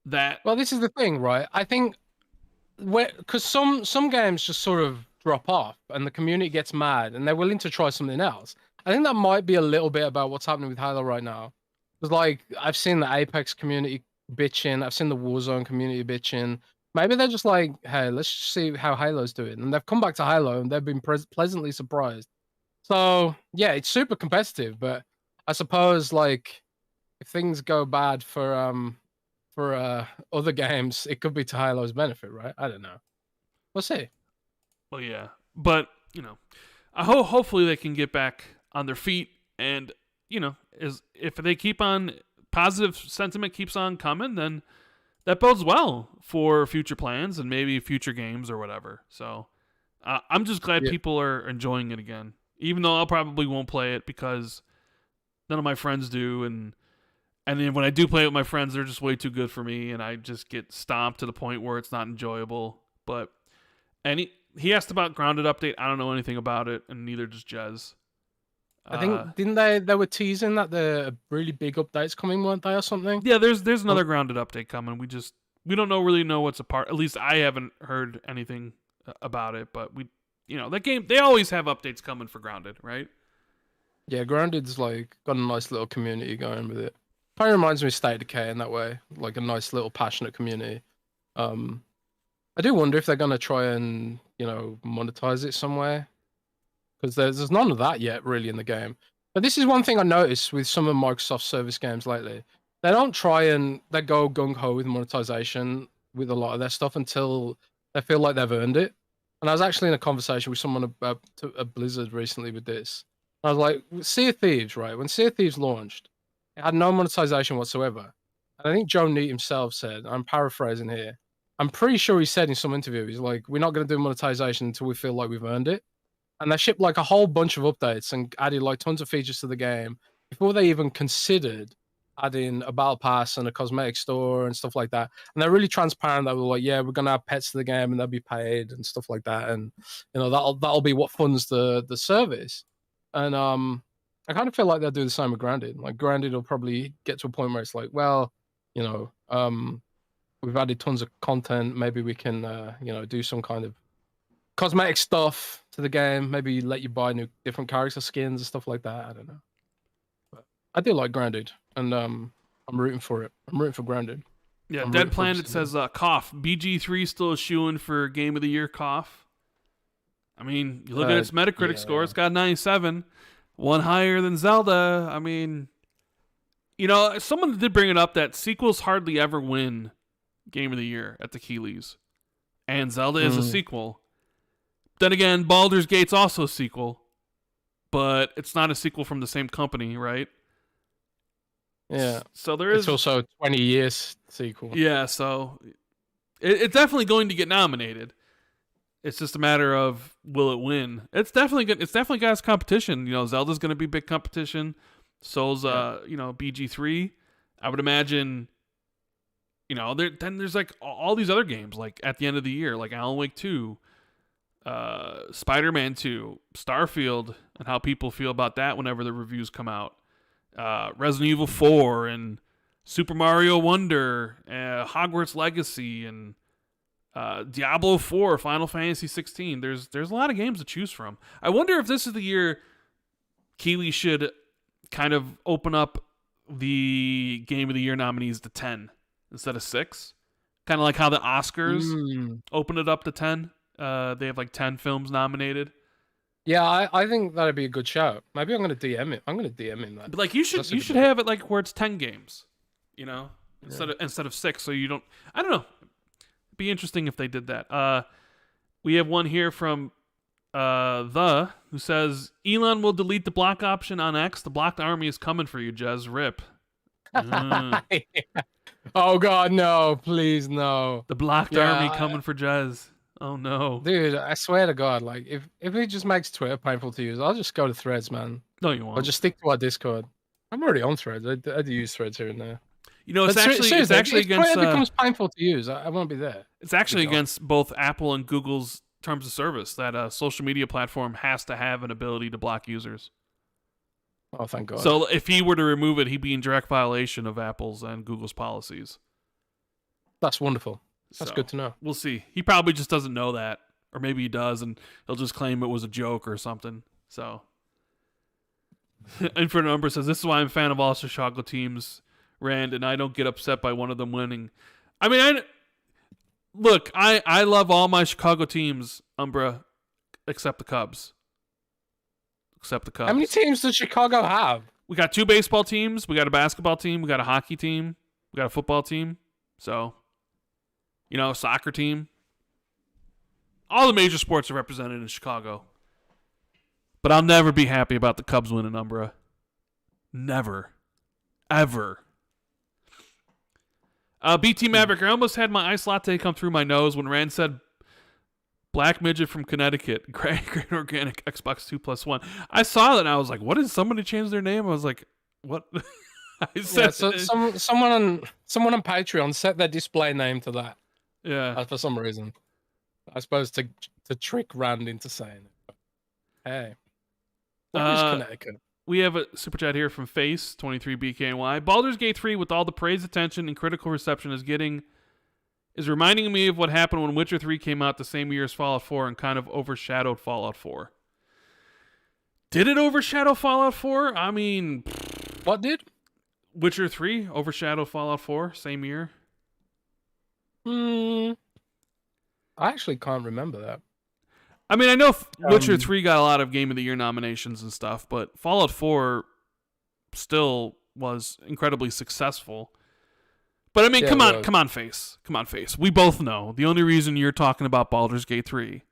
that... Well, this is the thing, right? I think because some games just sort of drop off and the community gets mad and they're willing to try something else. I think that might be a little bit about what's happening with Halo right now. Because like I've seen the Apex community bitching, I've seen the Warzone community bitching. Maybe they're just like, hey, let's see how Halo's doing. And they've come back to Halo and they've been pleasantly surprised. So yeah, it's super competitive, but I suppose like if things go bad for other games, it could be to Halo's benefit, right? I don't know. We'll see. Well, yeah, but hopefully they can get back on their feet, and if they keep on, positive sentiment keeps on coming, then that bodes well for future plans and maybe future games or whatever. So I'm just glad people are enjoying it again, even though I probably won't play it because none of my friends do, and then when I do play it with my friends, they're just way too good for me, and I just get stomped to the point where it's not enjoyable. But he asked about Grounded update. I don't know anything about it, and neither does Jez. I think didn't they were teasing that the really big updates coming, weren't they, or something? Yeah, there's another Grounded update coming. We don't really know what's a part. At least I haven't heard anything about it. But that game, they always have updates coming for Grounded, right? Yeah, Grounded's like got a nice little community going with it. Kind of reminds me of State of Decay in that way, like a nice little passionate community. I do wonder if they're gonna try and monetize it some way, because there's none of that yet really in the game. But this is one thing I noticed with some of Microsoft service games lately. They don't try and they go gung ho with monetization with a lot of their stuff until they feel like they've earned it. And I was actually in a conversation with someone about a Blizzard recently with this. I was like, Sea of Thieves, right? When Sea of Thieves launched, it had no monetization whatsoever. And I think Joe Neat himself said, I'm paraphrasing here, I'm pretty sure he said in some interview, he's like, we're not going to do monetization until we feel like we've earned it. And they shipped like a whole bunch of updates and added like tons of features to the game before they even considered adding a battle pass and a cosmetic store and stuff like that. And they're really transparent. They were like, yeah, we're going to add pets to the game and they'll be paid and stuff like that. And, that'll be what funds the service. And I kind of feel like they'll do the same with Grounded. Like Grounded will probably get to a point where it's like, well, we've added tons of content. Maybe we can, do some kind of cosmetic stuff to the game. Maybe let you buy different character skins and stuff like that. I don't know. But I do like Grounded, and I'm rooting for it. I'm rooting for Grounded. Yeah, Dead Planet says, cough. BG3 still a shoo-in for Game of the Year, cough. I mean, you look at its Metacritic score, it's got 97. One higher than Zelda. I mean, someone did bring it up that sequels hardly ever win Game of the Year at the Keeleys. And Zelda is a sequel. Then again, Baldur's Gate's also a sequel. But it's not a sequel from the same company, right? Yeah. So there is... It's also 20 years sequel. Yeah, so... It's definitely going to get nominated. It's just a matter of, will it win? It's definitely got its competition. Zelda's going to be big competition. So's, BG3. I would imagine, then there's like all these other games like at the end of the year, like Alan Wake 2, Spider-Man 2, Starfield, and how people feel about that whenever the reviews come out. Resident Evil 4 and Super Mario Wonder, Hogwarts Legacy, and Diablo 4, Final Fantasy 16. There's a lot of games to choose from. I wonder if this is the year Keighley should kind of open up the Game of the Year nominees to 10 instead of 6. Kind of like how the Oscars open it up to 10. They have like 10 films nominated. Yeah, I think that'd be a good shout. Maybe I'm gonna DM it. I'm gonna DM him that. But like you should have it like where it's 10 games, instead of 6. So you don't. I don't know. It'd be interesting if they did that. We have one here from who says Elon will delete the block option on X. The blocked army is coming for you, Jez. Rip. Oh God, no! Please, no. The blocked army coming for Jez. Oh no, dude! I swear to God, like if it just makes Twitter painful to use, I'll just go to Threads, man. No, you won't. I'll just stick to our Discord. I'm already on Threads. I do use Threads here and there. It's actually against. If Twitter becomes painful to use, I won't be there. It's actually against both Apple and Google's terms of service that a social media platform has to have an ability to block users. Oh, thank God. So if he were to remove it, he'd be in direct violation of Apple's and Google's policies. That's wonderful. That's good to know. We'll see. He probably just doesn't know that. Or maybe he does, and he'll just claim it was a joke or something. So, Infinite Number says, this is why I'm a fan of all Chicago teams, Rand, and I don't get upset by one of them winning. I mean, I love all my Chicago teams, Umbra, except the Cubs. How many teams does Chicago have? We got 2 baseball teams. We got a basketball team. We got a hockey team. We got a football team. So, a soccer team. All the major sports are represented in Chicago. But I'll never be happy about the Cubs winning, Umbra. Never. Ever. BT Maverick, I almost had my iced latte come through my nose when Rand said Black Midget from Connecticut, great organic Xbox 2+1. I saw that and I was like, what, did somebody change their name? I was like, what? I said, someone on Patreon set their display name to that. Yeah. For some reason. I suppose to trick Rand into saying it. Hey. What is Connecticut? We have a super chat here from Face 23BKNY. Baldur's Gate 3, with all the praise, attention, and critical reception is reminding me of what happened when Witcher 3 came out the same year as Fallout 4 and kind of overshadowed Fallout 4. Did it overshadow Fallout 4? I mean, what did? Witcher 3 overshadowed Fallout 4 same year. I actually can't remember that. I mean, I know Witcher 3 got a lot of Game of the Year nominations and stuff, but Fallout 4 still was incredibly successful. But I mean, come on, Face. We both know the only reason you're talking about Baldur's Gate 3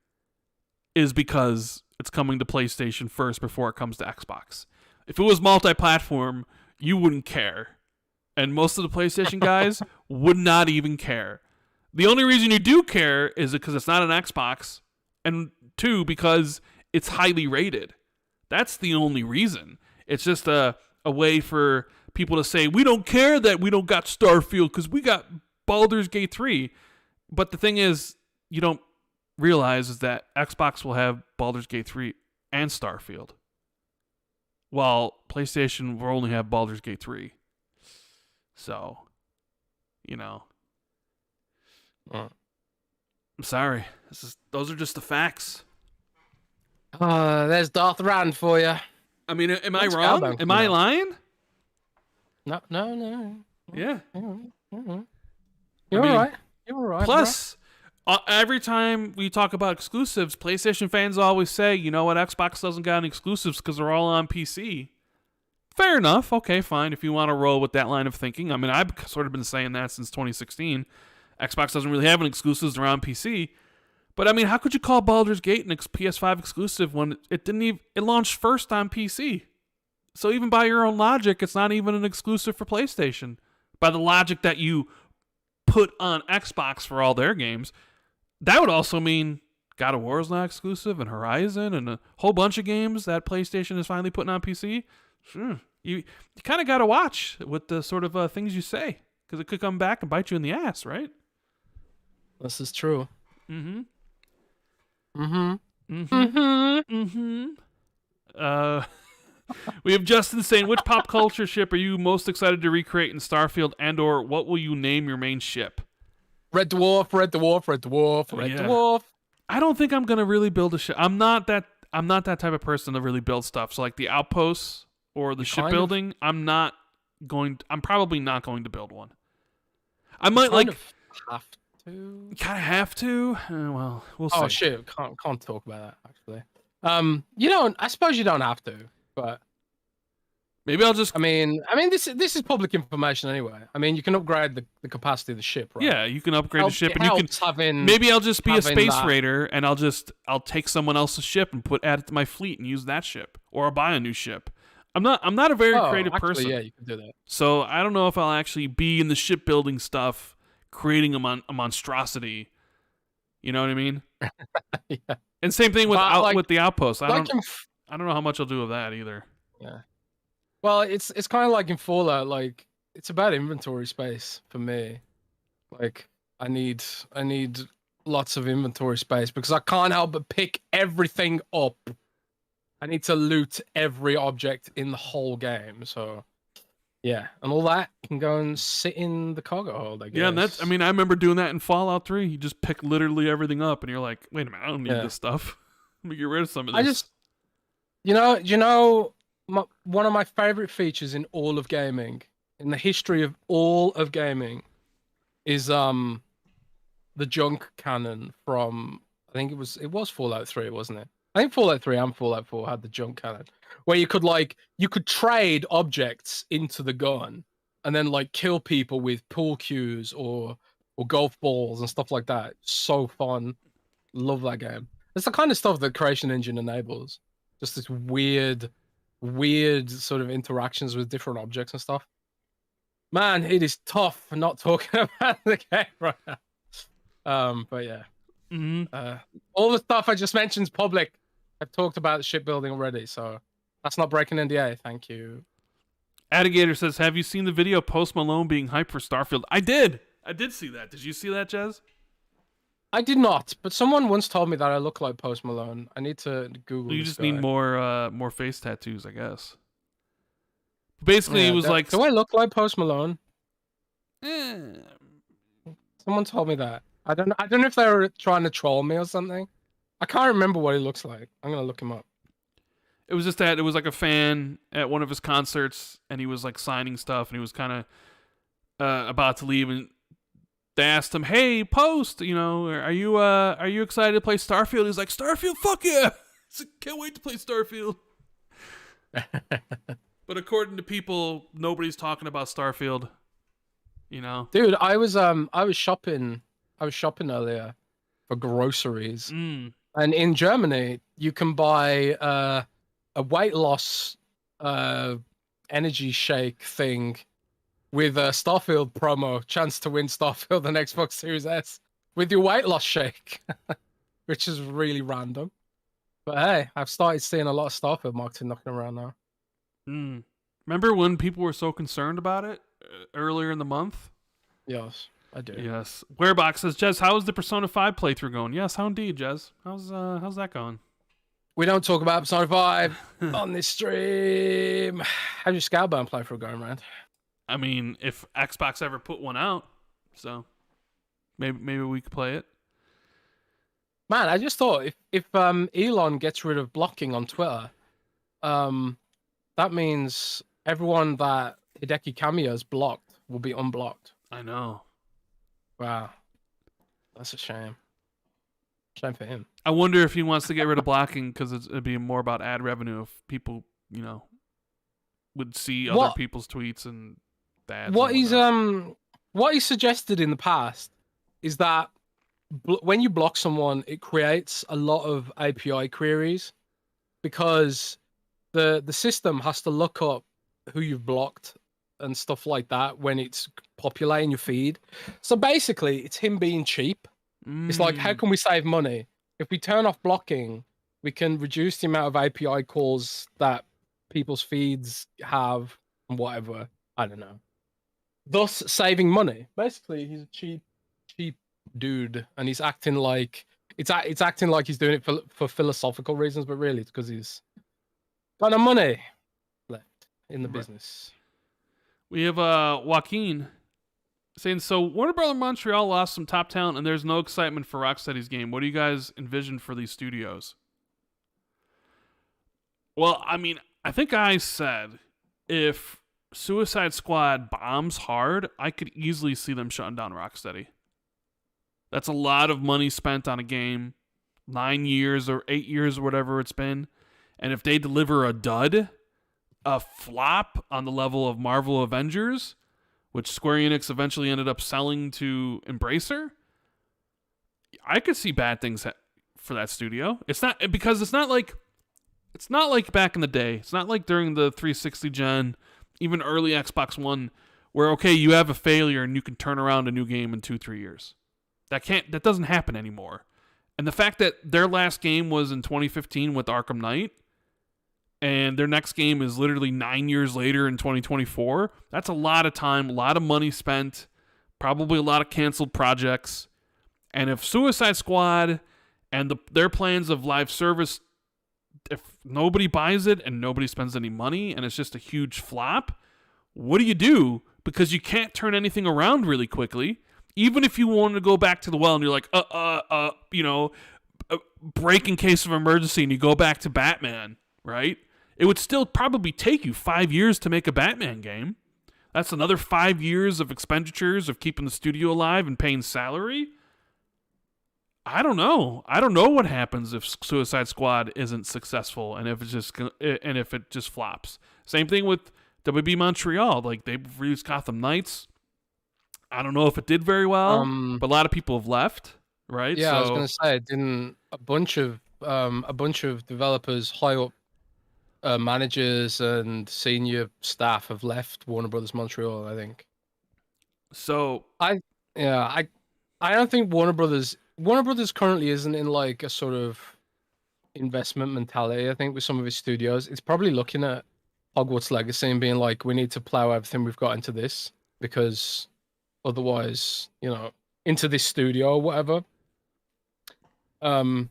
is because it's coming to PlayStation first before it comes to Xbox. If it was multi-platform, you wouldn't care. And most of the PlayStation guys would not even care. The only reason you do care is because it's not an Xbox, and 2, because it's highly rated. That's the only reason. It's just a way for people to say, we don't care that we don't got Starfield because we got Baldur's Gate 3. But the thing is, you don't realize is that Xbox will have Baldur's Gate 3 and Starfield, while PlayStation will only have Baldur's Gate 3. So, I'm sorry. Those are just the facts. There's Darth Rand for you. I mean, am I wrong? Am I lying? No. Yeah. You're all right. Plus, every time we talk about exclusives, PlayStation fans always say, you know what, Xbox doesn't got any exclusives because they're all on PC. Fair enough. Okay, fine. If you want to roll with that line of thinking. I mean, I've sort of been saying that since 2016. Xbox doesn't really have any exclusives around PC. But I mean, how could you call Baldur's Gate an PS5 exclusive when it launched first on PC? So even by your own logic, it's not even an exclusive for PlayStation. By the logic that you put on Xbox for all their games, that would also mean God of War is not exclusive, and Horizon, and a whole bunch of games that PlayStation is finally putting on PC. Sure. You kind of got to watch with the sort of things you say, because it could come back and bite you in the ass, right? This is true. Mm-hmm. Mm-hmm. Mm-hmm. Mm-hmm. We have Justin saying, which pop culture ship are you most excited to recreate in Starfield, and/or what will you name your main ship? Red Dwarf, Red Dwarf, Red Dwarf, Red Dwarf. I don't think I'm gonna really build a ship. I'm not that type of person to really build stuff. So like the outposts or the shipbuilding, I'm probably not going to build one. I might have to. Kind of have to. Well, we'll see. Oh shit! Can't talk about that actually. You don't. I suppose you don't have to, but maybe I'll just. I mean, this is public information anyway. I mean, you can upgrade the capacity of the ship, right? Yeah, you can upgrade the ship, and you can. Maybe I'll just be a space raider, and I'll take someone else's ship and add it to my fleet and use that ship, or I'll buy a new ship. I'm not a very creative person. Yeah, you can do that. So I don't know if I'll actually be in the shipbuilding stuff, creating a monstrosity. You know what I mean? Yeah. And same thing with the outpost. I don't know how much I'll do of that either. Yeah. Well, it's kind of like in Fallout. Like it's about inventory space for me. Like I need lots of inventory space because I can't help but pick everything up. I need to loot every object in the whole game. So yeah, and all that can go and sit in the cargo hold, I guess. Yeah, and I remember doing that in Fallout 3. You just pick literally everything up, and you're like, wait a minute, I don't need this stuff. Let me get rid of some of this. One of my favorite features in all of gaming, in the history of all of gaming, is the junk cannon from, I think it was Fallout 3, wasn't it? I think Fallout 3 and Fallout 4 had the junk cannon, where you could trade objects into the gun and then like kill people with pool cues or golf balls and stuff like that. So fun. Love that game. It's the kind of stuff that Creation Engine enables. Just this weird sort of interactions with different objects and stuff. Man, it is tough not talking about the game right now. But yeah. Mm-hmm. All the stuff I just mentioned is public. I've talked about shipbuilding already, so that's not breaking NDA. Thank you. Addigator says, have you seen the video Post Malone being hyped for Starfield? I did see that. Did you see that, Jez? I did not, but someone once told me that I look like Post Malone. I need to Google. You just need more face tattoos, I guess. Basically, it was like, do I look like Post Malone? Someone told me that. I don't know if they were trying to troll me or something. I can't remember what he looks like. I'm gonna look him up. It was just that it was like a fan at one of his concerts, and he was like signing stuff, and he was kind of about to leave, and they asked him, "Hey, Post, are you excited to play Starfield?" He's like, "Starfield, fuck yeah! Can't wait to play Starfield." But according to people, nobody's talking about Starfield. Dude, I was shopping earlier for groceries, and in Germany, you can buy a weight loss energy shake thing with a Starfield promo, chance to win Starfield and Xbox Series S with your weight loss shake, which is really random. But hey, I've started seeing a lot of Starfield marketing knocking around now. Remember when people were so concerned about it earlier in the month? Yes, I do. Yes. Warebox says, Jez, how is the Persona 5 playthrough going? Yes, how indeed, Jez? How's that going? We don't talk about Persona 5 on this stream. How's your Scalebound playthrough going, Rand? I mean, if Xbox ever put one out, so maybe we could play it. Man, I just thought if Elon gets rid of blocking on Twitter, that means everyone that Hideki Kamiya's blocked will be unblocked. I know. Wow. That's a shame. Shame for him. I wonder if he wants to get rid of blocking because it'd be more about ad revenue if people, would see other people's tweets and ads. What he's suggested in the past is that when you block someone, it creates a lot of API queries because the system has to look up who you've blocked and stuff like that when it's populating your feed. So basically, it's him being cheap. It's like, how can we save money? If we turn off blocking, we can reduce the amount of API calls that people's feeds have and whatever. I don't know. Thus saving money. Basically, he's a cheap dude, and he's acting like it's acting like he's doing it for philosophical reasons, but really it's because he's got no money left in the business. We have Joaquin saying, so Warner Bros. Montreal lost some top talent and there's no excitement for Rocksteady's game. What do you guys envision for these studios? Well, I mean, I think I said if Suicide Squad bombs hard, I could easily see them shutting down Rocksteady. That's a lot of money spent on a game, 9 years or 8 years or whatever it's been. And if they deliver a dud, a flop on the level of Marvel Avengers, which Square Enix eventually ended up selling to Embracer, I could see bad things for that studio. It's not like back in the day. It's not like during the 360 gen, even early Xbox One, where okay, you have a failure and you can turn around a new game in 2-3 years. That doesn't happen anymore. And the fact that their last game was in 2015 with Arkham Knight, and their next game is literally 9 years later in 2024, that's a lot of time, a lot of money spent, probably a lot of canceled projects. And if Suicide Squad and their plans of live service, if nobody buys it and nobody spends any money and it's just a huge flop, what do you do? Because you can't turn anything around really quickly. Even if you want to go back to the well and you're like, break in case of emergency, and you go back to Batman, right? It would still probably take you 5 years to make a Batman game. That's another 5 years of expenditures of keeping the studio alive and paying salary. I don't know. I don't know what happens if Suicide Squad isn't successful and if it just flops. Same thing with WB Montreal. Like, they released Gotham Knights. I don't know if it did very well, but a lot of people have left, right? Yeah, I was gonna say, didn't a bunch of developers, high up managers and senior staff have left Warner Brothers Montreal, I think. So I don't think Warner Brothers currently isn't in like a sort of investment mentality. I think with some of his studios, it's probably looking at Hogwarts Legacy and being like, we need to plow everything we've got into this because otherwise, into this studio or whatever. And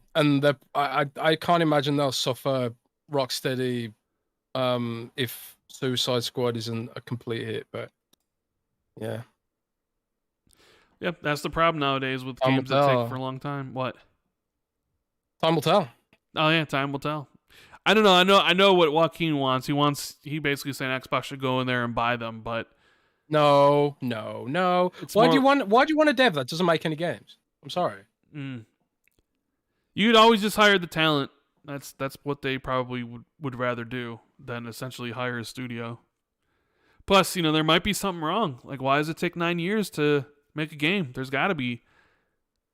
I can't imagine they'll suffer Rocksteady if Suicide Squad isn't a complete hit. But yeah. Yep, that's the problem nowadays with games that take for a long time. What? Time will tell. Oh yeah, time will tell. I don't know. I know what Joaquin wants. He basically saying Xbox should go in there and buy them, but no. Why do you want a dev that doesn't make any games? I'm sorry. You'd always just hire the talent. That's what they probably would rather do than essentially hire a studio. Plus, there might be something wrong. Like, why does it take 9 years to make a game? There's got to be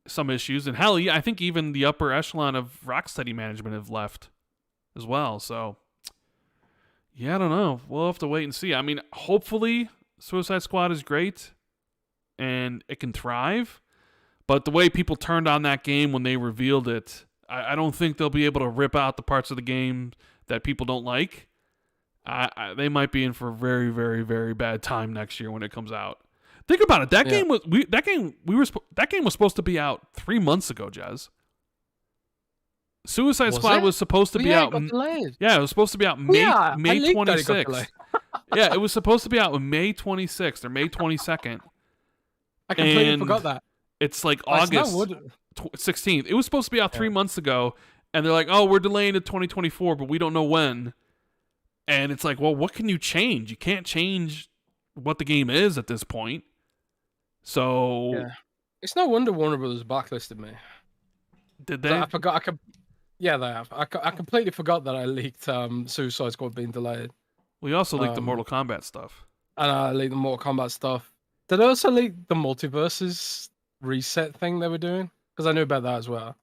some issues. And hell, I think even the upper echelon of Rocksteady management have left as well. So, yeah, I don't know. We'll have to wait and see. I mean, hopefully Suicide Squad is great and it can thrive. But the way people turned on that game when they revealed it, I don't think they'll be able to rip out the parts of the game that people don't like. They might be in for a very, very, very bad time next year when it comes out. Think about it. That game was supposed to be out 3 months ago, Jez. Suicide Squad was supposed to be out. Yeah, it was supposed to be out May 26th. Yeah, it was supposed to be out on May 26th or May 22nd. I completely forgot that. It's like August 16th. It was supposed to be out 3 months ago, and they're like, "Oh, we're delaying it to 2024, but we don't know when." And it's like, well, what can you change? You can't change what the game is at this point. So it's no wonder Warner Brothers blacklisted me. Did they? I forgot. Yeah, they have. I completely forgot that I leaked Suicide Squad being delayed. We also leaked the Mortal Kombat stuff. And I leaked the Mortal Kombat stuff. Did I also leak the multiverses reset thing they were doing? Because I knew about that as well.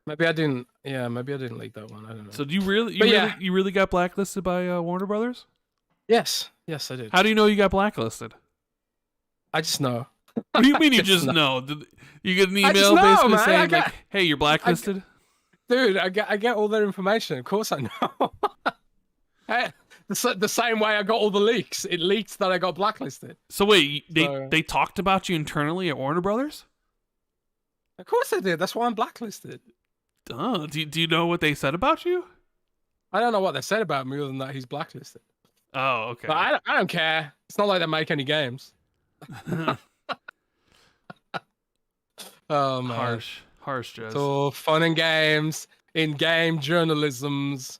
Maybe I didn't. Yeah, maybe I didn't leak that one. I don't know. So do you really got blacklisted by Warner Brothers? Yes, I did. How do you know you got blacklisted? I just know. What do you mean you just know? Did you get an email basically saying like, "Hey, you're blacklisted"? Dude, I get all their information. Of course I know. The same way I got all the leaks. It leaked that I got blacklisted. So wait, they talked about you internally at Warner Brothers? Of course they did. That's why I'm blacklisted. Do you know what they said about you? I don't know what they said about me other than that he's blacklisted. Oh, okay. But I don't care. It's not like they make any games. Oh man. Harsh, Jez. So fun and games, in-game journalisms.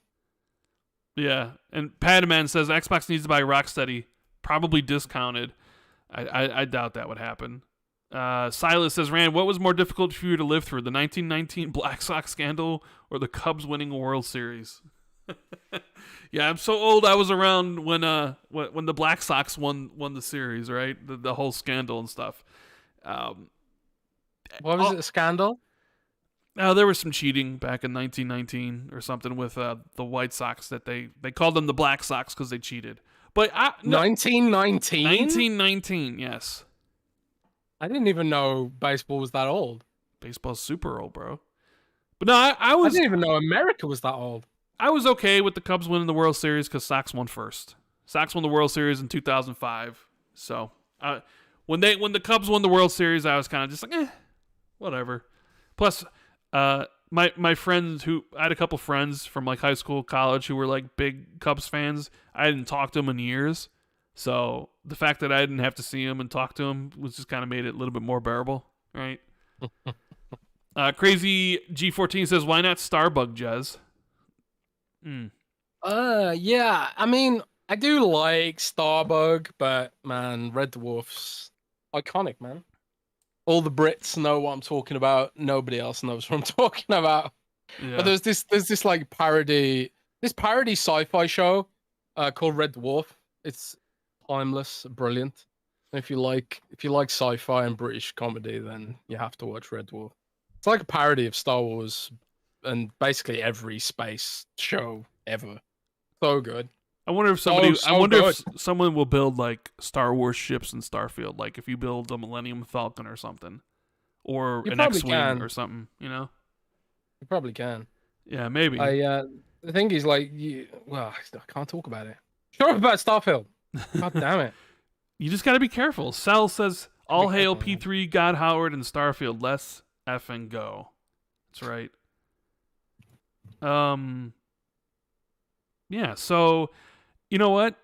Yeah, and Padaman says Xbox needs to buy Rocksteady, probably discounted. I doubt that would happen. Silas says, Rand, what was more difficult for you to live through, the 1919 Black Sox scandal or the Cubs winning a World Series? Yeah, I'm so old. I was around when the Black Sox won the series, right? The whole scandal and stuff. What was it, a scandal? There was some cheating back in 1919 or something with the White Sox that they called them the Black Sox because they cheated. But 1919? 1919, yes. I didn't even know baseball was that old. Baseball's super old, bro. But no, I didn't even know America was that old. I was okay with the Cubs winning the World Series because Sox won first. Sox won the World Series in 2005. So when the Cubs won the World Series, I was kind of just like, whatever. Plus, my friends I had a couple friends from like high school, college who were like big Cubs fans. I hadn't talked to them in years. So the fact that I didn't have to see them and talk to them was just kind of made it a little bit more bearable, right? Crazy G14 says, why not Starbug, Jez? Yeah. I mean, I do like Starbug, but man, Red Dwarf's iconic, man. All the Brits know what I'm talking about. Nobody else knows what I'm talking about. Yeah. But there's this like parody sci-fi show called Red Dwarf. It's timeless, brilliant. And if you like sci-fi and British comedy, then you have to watch Red Dwarf. It's like a parody of Star Wars and basically every space show ever. So good. I wonder if if someone will build like Star Wars ships in Starfield, like if you build a Millennium Falcon or something, or an X-wing or something, you know. You probably can. Yeah, maybe. The thing is, like, I can't talk about it. Shut up about Starfield. God damn it. You just got to be careful. Cell says, all hail P3, God Howard, and Starfield. Let's effing go. That's right. Yeah, so you know what?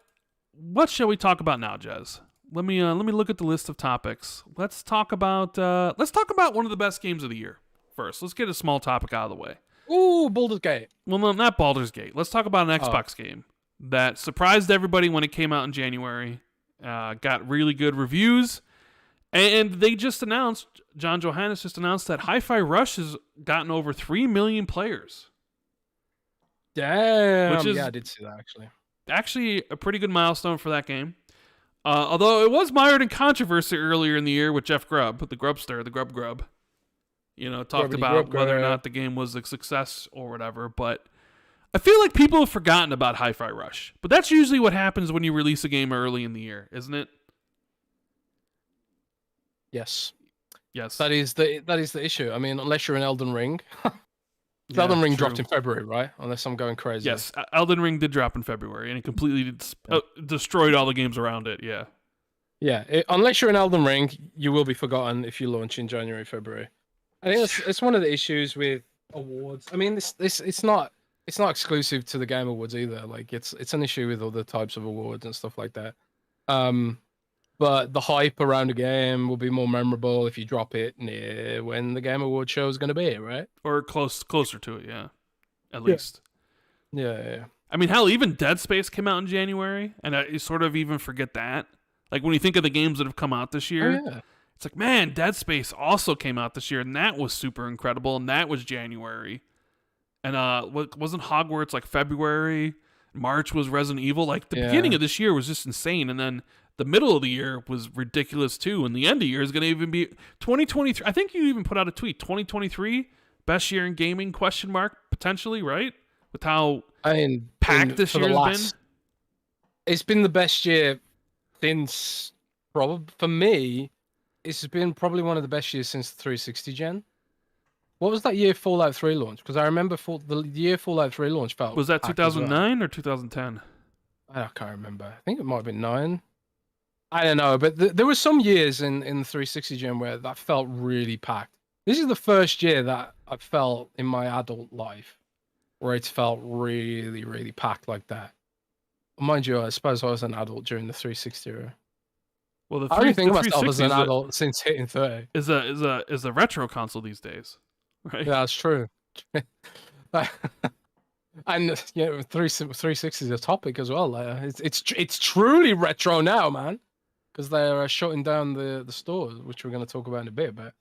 What shall we talk about now, Jez? Let me look at the list of topics. Let's talk about one of the best games of the year first. Let's get a small topic out of the way. Ooh, Baldur's Gate. Well, no, not Baldur's Gate. Let's talk about an Xbox game that surprised everybody when it came out in January. Got really good reviews, and they just announced. John Johannes just announced that Hi-Fi Rush has gotten over 3 million players. Damn. Yeah, I did see that actually. Actually, a pretty good milestone for that game. Although it was mired in controversy earlier in the year with Jeff Grubb, the Grubster, the Grub. You know, talked about whether or not the game was a success or whatever. But I feel like people have forgotten about Hi-Fi Rush. But that's usually what happens when you release a game early in the year, isn't it? Yes. Yes. That is the issue. I mean, unless you're in Elden Ring. Elden Ring dropped in February, right? Unless I'm going crazy. Yes, Elden Ring did drop in February, and it completely destroyed all the games around it, yeah. Yeah, unless you're in Elden Ring, you will be forgotten if you launch in January, February. I think it's one of the issues with awards. I mean, it's not exclusive to the Game Awards either. Like, it's an issue with other types of awards and stuff like that. But the hype around the game will be more memorable if you drop it near when the Game Awards show is going to be, right? Or closer to it, yeah. At least. Yeah. I mean, hell, even Dead Space came out in January, and I sort of even forget that. Like, when you think of the games that have come out this year, it's like, man, Dead Space also came out this year, and that was super incredible, and that was January. And wasn't Hogwarts like February? March was Resident Evil. Like, the beginning of this year was just insane, and then the middle of the year was ridiculous too, and the end of the year is going to even be 2023. I think you even put out a tweet, 2023 best year in gaming ? Potentially, right? With how packed this year has been. It's been the best year since for me. It's been probably one of the best years since the 360 gen. What was that year Fallout 3 launch? Because I remember the year Fallout 3 launch felt. Was that 2009 or 2010? I can't remember. I think it might have been 9. I don't know, but there were some years in the 360 gen where that felt really packed. This is the first year that I felt in my adult life where it's felt really, really packed like that. Mind you, I suppose I was an adult during the 360 era. Well, I only think the of myself as 360 an adult since hitting 30. is a retro console these days, right? Yeah, that's true. And yeah, 360 is a topic as well. It's truly retro now, man, because they're shutting down the stores, which we're going to talk about in a bit. But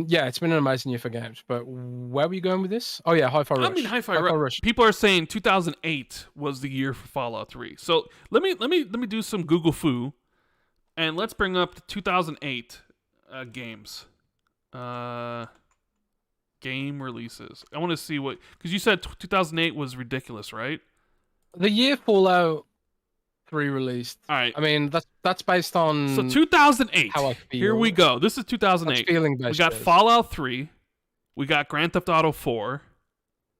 yeah, it's been an amazing year for games. But where were you going with this? Oh yeah, Hi-Fi Rush. I mean, Hi-Fi Rush. People are saying 2008 was the year for Fallout 3. So let me do some Google foo, and let's bring up the 2008 games. Game releases. I want to see what, because you said 2008 was ridiculous, right? The year Fallout 3 released. All right. I mean, that's based on. So 2008. How I feel. Here we go. This is 2008. Feeling based. We got Fallout 3. We got Grand Theft Auto 4.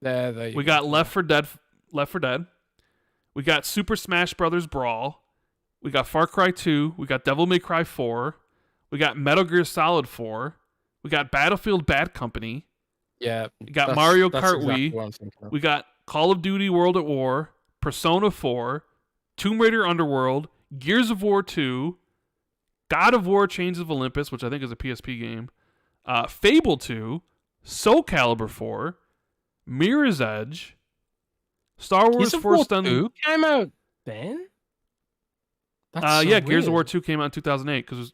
There we got Left 4 Dead. We got Super Smash Brothers Brawl. We got Far Cry 2. We got Devil May Cry 4. We got Metal Gear Solid 4. We got Battlefield Bad Company. Yeah. We got Mario Kart exactly Wii. We got Call of Duty World at War. Persona 4. Tomb Raider Underworld. Gears of War 2. God of War Chains of Olympus, which I think is a PSP game. Fable 2. Soul Calibur 4. Mirror's Edge. Star Wars Force Unleashed came out then? Yeah, Gears of War 2 came out in 2008 because it was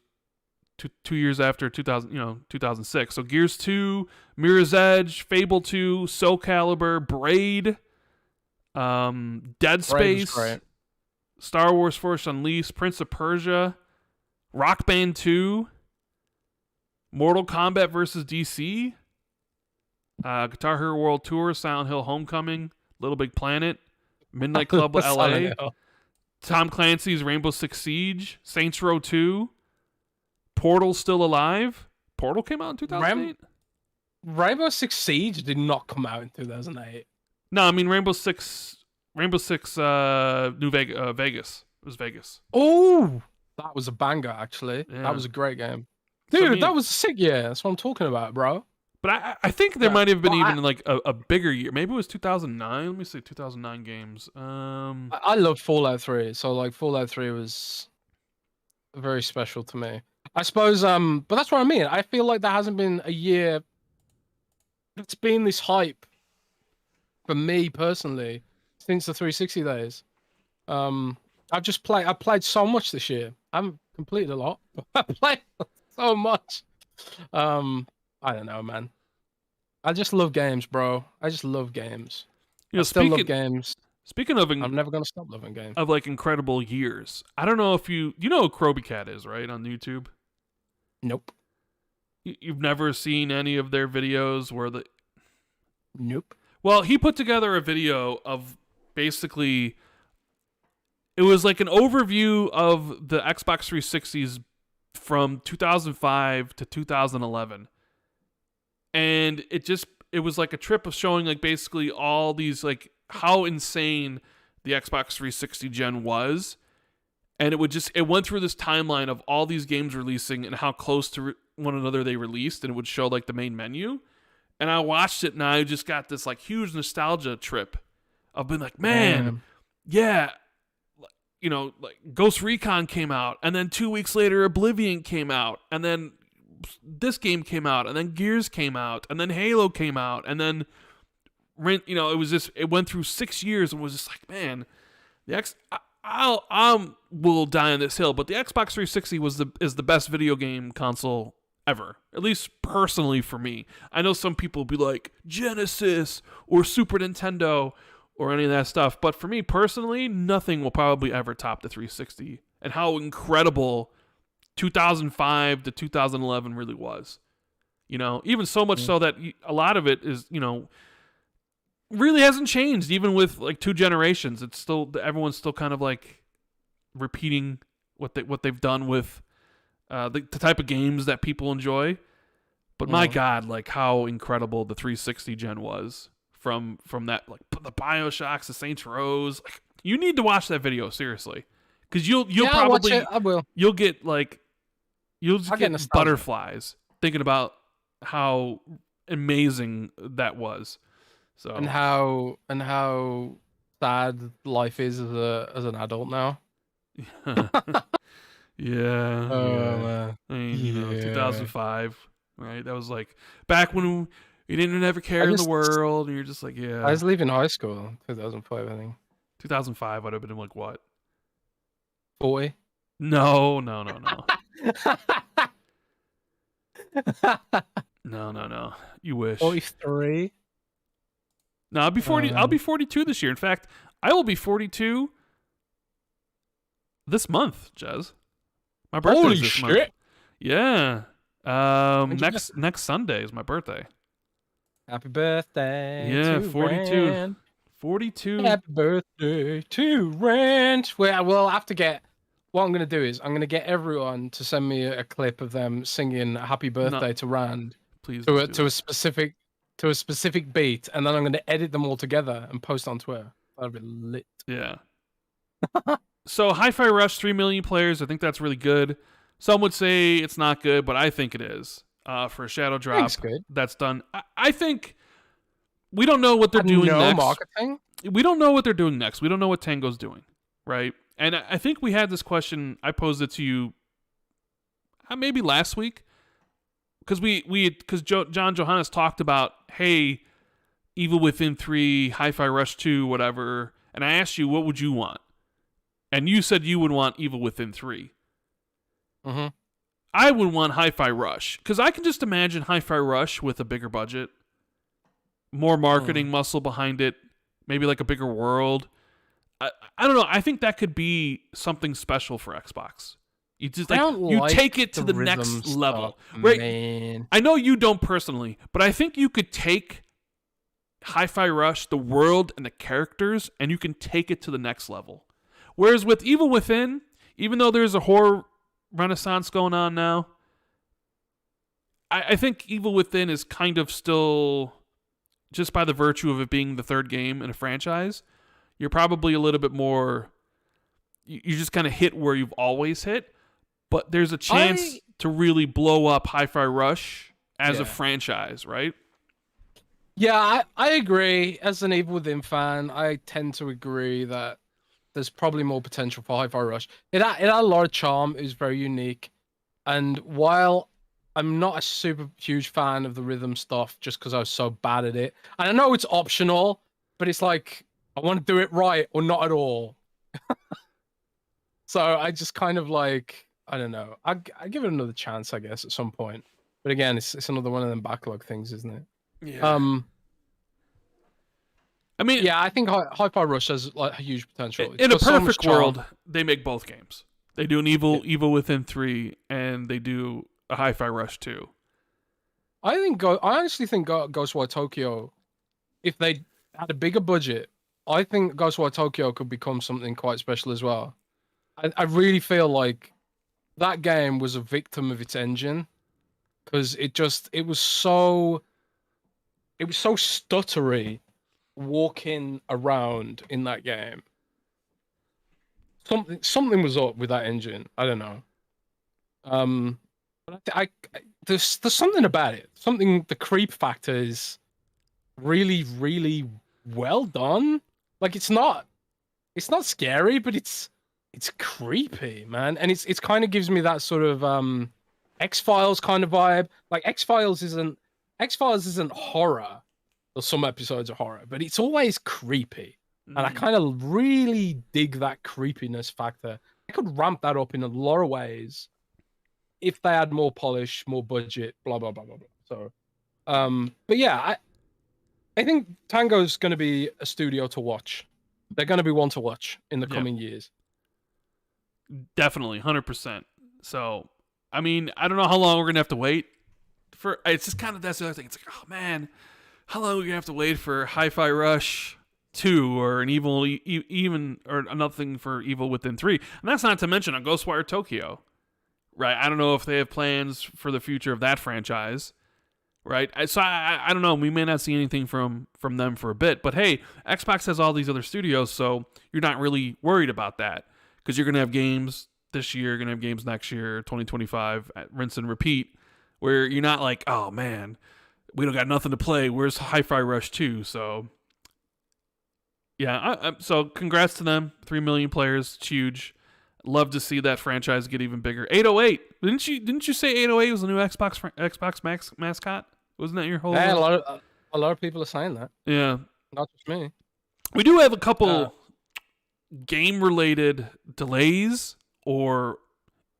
two years after 2006. So Gears 2, Mirror's Edge, Fable 2, Soul Calibur, Braid, Dead Space, Star Wars Force Unleashed, Prince of Persia, Rock Band 2, Mortal Kombat vs. DC, Guitar Hero World Tour, Silent Hill Homecoming, Little Big Planet, Midnight Club LA, Tom Clancy's Rainbow Six Siege, Saints Row 2, Portal Still Alive. Portal came out in 2008? Rainbow Six Siege did not come out in 2008. No, I mean Rainbow Six New Vegas. It was Vegas. Oh, that was a banger, actually. Yeah. That was a great game. Dude, that was a sick year. That's what I'm talking about, bro. But I think there might have been like a bigger year. Maybe it was 2009. Let me see, 2009 games. I love Fallout 3. So like Fallout 3 was very special to me. I suppose, but that's what I mean. I feel like there hasn't been a year that's been this hype for me personally since the 360 days. I played so much this year. I haven't completed a lot, but I played so much. I don't know, man. I just love games, bro. I just love games. I still love games. Speaking of, I'm never gonna stop loving games. Of like incredible years. I don't know if you know who Kroby Cat is, right, on YouTube. Nope. You've never seen any of their videos where the. Nope. Well, he put together a video of basically. It was like an overview of the Xbox 360s from 2005 to 2011. And it was like a trip of showing like basically all these like how insane the Xbox 360 gen was. And it went through this timeline of all these games releasing and how close to one another they released, and it would show like the main menu. And I watched it and I just got this like huge nostalgia trip of being like, man, yeah, like Ghost Recon came out, and then 2 weeks later Oblivion came out, and then this game came out, and then Gears came out, and then Halo came out, and then it went through 6 years and was just like, man, I will die on this hill, but the Xbox 360 is the best video game console ever, at least personally for me. I know some people will be like Genesis or Super Nintendo or any of that stuff, but for me personally, nothing will probably ever top the 360 and how incredible 2005 to 2011 really was. Even so much so that a lot of it is, really hasn't changed even with like 2 generations. It's still, everyone's still kind of like repeating what they've done with the type of games that people enjoy. But my God, like how incredible the 360 gen was from that, like the BioShocks, the Saints Rows, like You need to watch that video seriously, because you'll I'll watch probably it. I will. you'll get you'll just I'll get get nostalgia. butterflies thinking about how amazing that was. So And how sad life is as an adult now. yeah. Man. I mean, 2005, right? That was like back when you didn't have a care in the world, and you're just like, yeah. I was leaving high school in 2005, I think. 2005 would have been like what? 40. No. No. You wish. 43. No, I'll be 40. I'll be 42 this year. In fact, I will be 42 this month, Jez. My birthday Holy is this shit. month. Yeah. When's your Next Sunday is my birthday. Happy birthday. Yeah, to 42. Rand. 42. Happy birthday to Rand. Well, we'll have to get. What I'm going to do is I'm going to get everyone to send me a clip of them singing "Happy Birthday" to Rand Please to a specific beat, and then I'm going to edit them all together and post on Twitter. That'll be lit. Yeah. So Hi-Fi Rush, 3 million players. I think that's really good. Some would say it's not good, but I think it is. For a shadow drop Good. that's done. I think we don't know what they're doing next. Marketing. We don't know what they're doing next. We don't know what Tango's doing, right? And I think we had this question. I posed it to you maybe last week, because John Johannes talked about, hey, Evil Within 3, Hi-Fi Rush 2, whatever, and I asked you, what would you want? And you said you would want Evil Within 3. Mm-hmm. I would want Hi-Fi Rush, because I can just imagine Hi-Fi Rush with a bigger budget, more marketing muscle behind it, maybe like a bigger world. I don't know. I think that could be something special for Xbox. You just you take it to the next level, right? Man. I know you don't personally, but I think you could take Hi-Fi Rush, the world and the characters, and you can take it to the next level. Whereas with Evil Within, even though there's a horror renaissance going on now, I think Evil Within is kind of still, just by the virtue of it being the third game in a franchise, you're probably a little bit more, you just kind of hit where you've always hit, but there's a chance to really blow up Hi-Fi Rush as a franchise, right? Yeah, I agree. As an Evil Within fan, I tend to agree that there's probably more potential for Hi-Fi Rush. It had a lot of charm. It was very unique. And while I'm not a super huge fan of the rhythm stuff just because I was so bad at it, and I know it's optional, but it's like, I want to do it right or not at all. So I just kind of like, I don't know. I give it another chance, I guess, at some point. But again, it's another one of them backlog things, isn't it? Yeah. I mean, yeah, I think Hi-Fi Rush has like a huge potential. In a perfect world, they make both games. They do an Evil Within 3, and they do a Hi-Fi Rush 2. I honestly think Ghostwire Tokyo, if they had a bigger budget, I think Ghostwire Tokyo could become something quite special as well. I really feel like that game was a victim of its engine, because it was so stuttery walking around in that game. Something was up with that engine. I don't know. But there's something about it. The creep factor is really, really well done. Like, it's not scary, but it's creepy, man. And it's kind of gives me that sort of X-Files kind of vibe. Like, X-Files isn't horror. Well, some episodes are horror, but it's always creepy. And I kind of really dig that creepiness factor. I could ramp that up in a lot of ways if they had more polish, more budget, blah blah blah blah blah. So, but yeah, I think Tango's going to be a studio to watch. They're going to be one to watch in the coming years. Definitely, 100%. So, I mean, I don't know how long we're going to have to wait for. It's just kind of that's the other thing. It's like, oh man, how long are we going to have to wait for Hi-Fi Rush 2 or an or another thing for Evil Within 3? And that's not to mention a Ghostwire Tokyo, right? I don't know if they have plans for the future of that franchise, right? So I don't know. We may not see anything from them for a bit. But hey, Xbox has all these other studios, so you're not really worried about that because you're going to have games this year, you're going to have games next year, 2025, rinse and repeat, where you're not like, oh man, we don't got nothing to play. Where's Hi-Fi Rush 2? So yeah, so congrats to them. 3 million players, it's huge. Love to see that franchise get even bigger. 808, didn't you say 808 was the new Xbox mascot? Wasn't that your whole? Yeah, a lot of people are saying that. Yeah, Not just me. we do have a couple game-related delays or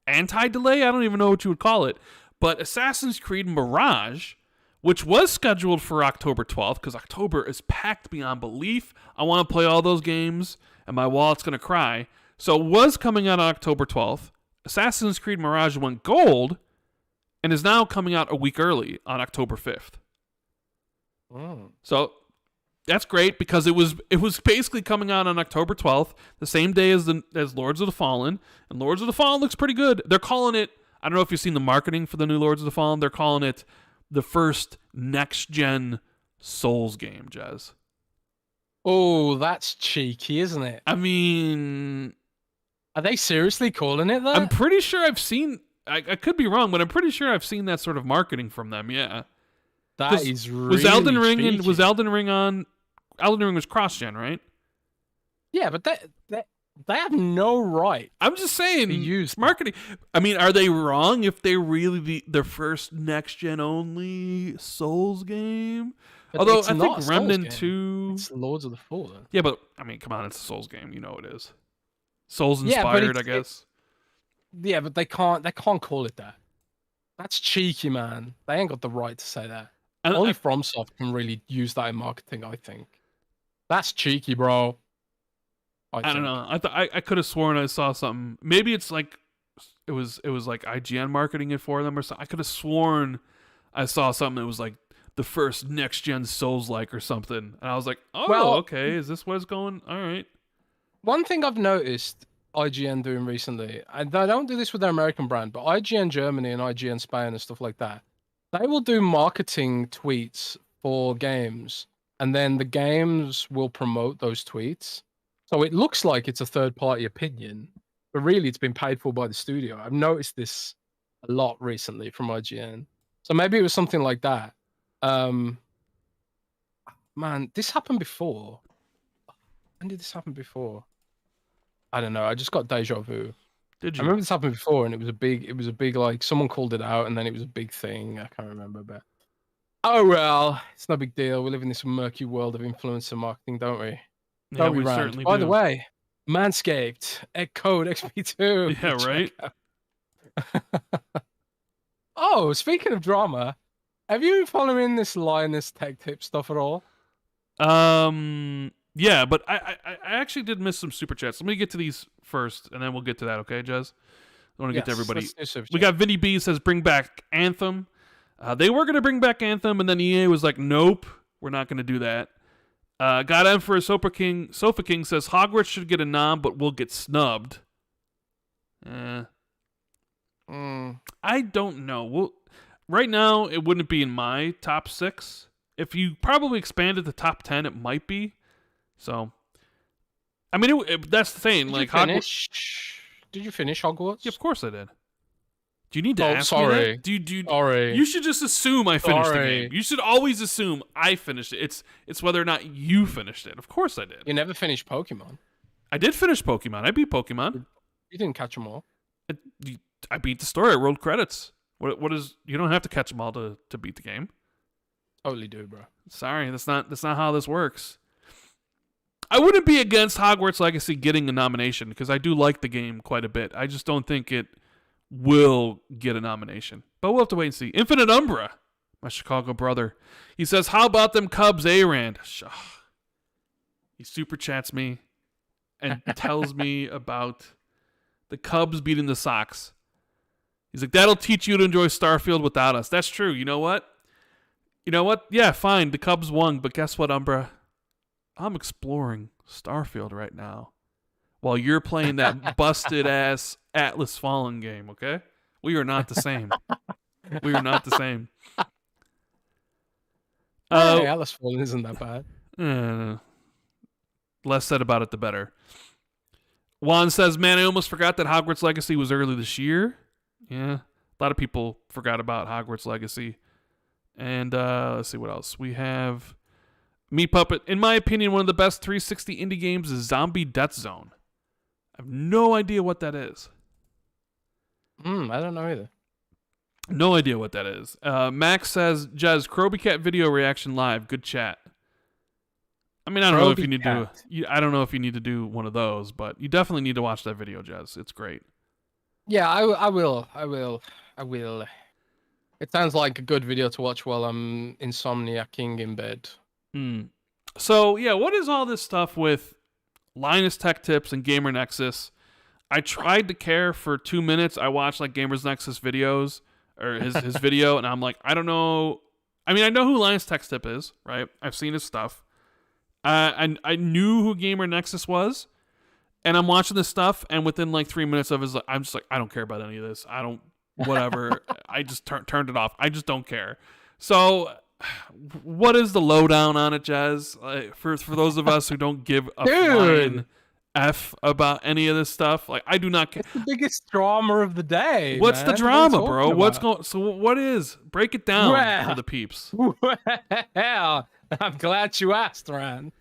anti-delay. I don't even know what you would call it. But Assassin's Creed Mirage, which was scheduled for October 12th, because October is packed beyond belief. I want to play all those games, and my wallet's going to cry. So it was coming out on October 12th. Assassin's Creed Mirage went gold, and is now coming out a week early on October 5th. So that's great because it was basically coming out on October 12th, the same day as Lords of the Fallen, and Lords of the Fallen looks pretty good. They're calling it, I don't know if you've seen the marketing for the new Lords of the Fallen, they're calling it the first next-gen Souls game, Jez. Oh, that's cheeky, isn't it? I mean, are they seriously calling it that? I'm pretty sure I've seen, I could be wrong, but I'm pretty sure I've seen that sort of marketing from them, yeah. That is really was Elden Ring cheeky. and was Elden Ring on? Elden Ring was cross-gen, right? Yeah, but they have no right. I'm just saying, to use marketing. I mean, are they wrong if they really the first next-gen only Souls game? But Although it's I not think a Remnant Souls 2. It's Lords of the Fallen. Yeah, but I mean, come on, it's a Souls game. You know it is. Souls inspired, I guess. Yeah, but they can't call it that. That's cheeky, man. They ain't got the right to say that. Only FromSoft can really use that in marketing, I think. That's cheeky, bro. I don't know. I could have sworn I saw something. Maybe it's like it was like IGN marketing it for them or something. I could have sworn I saw something that was like the first next gen Souls like or something. And I was like, oh, well, okay, is this what's going? All right. One thing I've noticed IGN doing recently, and they don't do this with their American brand, but IGN Germany and IGN Spain and stuff like that, they will do marketing tweets for games, and then the games will promote those tweets. So it looks like it's a third-party opinion, but really it's been paid for by the studio. I've noticed this a lot recently from IGN. So maybe it was something like that. Man, this happened before. When did this happen before? I don't know. I just got deja vu. Did you? I remember this happened before, and it was a big like someone called it out, and then it was a big thing. I can't remember, but oh well, it's no big deal. We live in this murky world of influencer marketing, don't we? Yeah, Don't we Rand? certainly By do. the way, Manscaped, code XB2. Yeah, right. Oh, speaking of drama, have you been following this Linus Tech tip stuff at all? Yeah, but I actually did miss some super chats. Let me get to these first, and then we'll get to that, okay, Jez? I want to get to everybody. We got Vinny B says, bring back Anthem. They were going to bring back Anthem, and then EA was like, nope, we're not going to do that. God Emperor Sofa King says, Hogwarts should get a nom, but we'll get snubbed. I don't know. Well, right now, it wouldn't be in my top 6. If you probably expanded the top 10, it might be. So, I mean, that's the thing. Did like, Did you finish Hogwarts? Yeah, of course I did. Do you need to ask sorry. me that? Do you, Sorry. You should just assume I finished the game. You should always assume I finished it. It's whether or not you finished it. Of course I did. You never finished Pokemon. I did finish Pokemon. I beat Pokemon. You didn't catch them all. I beat the story. I rolled credits. What is? You don't have to catch them all to beat the game. Totally do, bro. Sorry, that's not how this works. I wouldn't be against Hogwarts Legacy getting a nomination because I do like the game quite a bit. I just don't think it will get a nomination. But we'll have to wait and see. Infinite Umbra, my Chicago brother. He says, how about them Cubs, Rand? He super chats me and tells me about the Cubs beating the Sox. He's like, that'll teach you to enjoy Starfield without us. That's true. You know what? Yeah, fine. The Cubs won, but guess what, Umbra? I'm exploring Starfield right now while you're playing that busted-ass Atlas Fallen game, okay? We are not the same. We are not the same. Hey, Alice Fallen isn't that bad. Less said about it, the better. Juan says, man, I almost forgot that Hogwarts Legacy was early this year. Yeah, a lot of people forgot about Hogwarts Legacy. And let's see what else. We have Meat Puppet. In my opinion, one of the best 360 indie games is Zombie Death Zone. I have no idea what that is. I don't know either. No idea what that is. Max says, Jez, Kroby Cat video reaction live. Good chat. I mean, I don't know if you need to. I don't know if you need to do one of those, but you definitely need to watch that video, Jez. It's great. Yeah, I will. It sounds like a good video to watch while I'm insomniacing in bed. So yeah, what is all this stuff with Linus Tech Tips and Gamer Nexus? I tried to care for 2 minutes. I watched like Gamers Nexus videos or his video, and I'm like, I don't know. I mean, I know who Linus Tech Tip is, right? I've seen his stuff. I knew who Gamer Nexus was, and I'm watching this stuff, and within like 3 minutes of his, I'm just like, I don't care about any of this. I don't, whatever. I just turned it off. I just don't care. So, what is the lowdown on it, Jez? For those of us who don't give a flying F about any of this stuff, like I do not care. It's the biggest drama of the day. What's the drama, bro? What's going? So what is? Break it down for the peeps. Well, I'm glad you asked, Rand.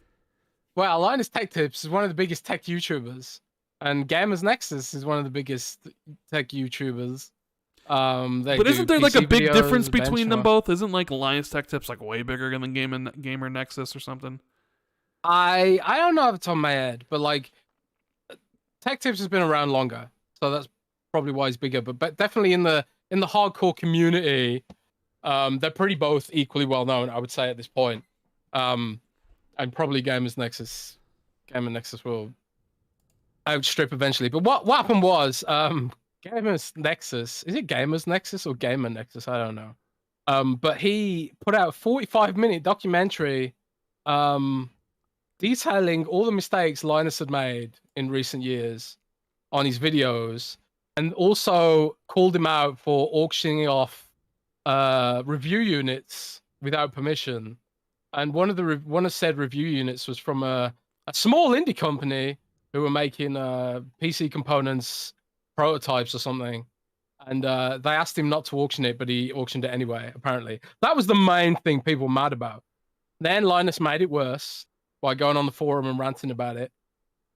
Well, Linus Tech Tips is one of the biggest tech YouTubers, and Gamers Nexus is one of the biggest tech YouTubers. But isn't there like a big difference between them both? Isn't like Linus Tech Tips like way bigger than Gamer Nexus or something? I don't know off the top of my head, but like Tech Tips has been around longer, so that's probably why he's bigger. But definitely in the hardcore community, they're pretty both equally well known, I would say at this point. And probably Gamer Nexus will outstrip eventually. But what happened was, Gamers Nexus, is it Gamers Nexus or Gamer Nexus? I don't know. But he put out a 45-minute documentary detailing all the mistakes Linus had made in recent years on his videos, and also called him out for auctioning off review units without permission. And one of said review units was from a small indie company who were making PC components, prototypes or something, and they asked him not to auction it, but he auctioned it anyway. Apparently, that was the main thing people were mad about. Then Linus made it worse by going on the forum and ranting about it,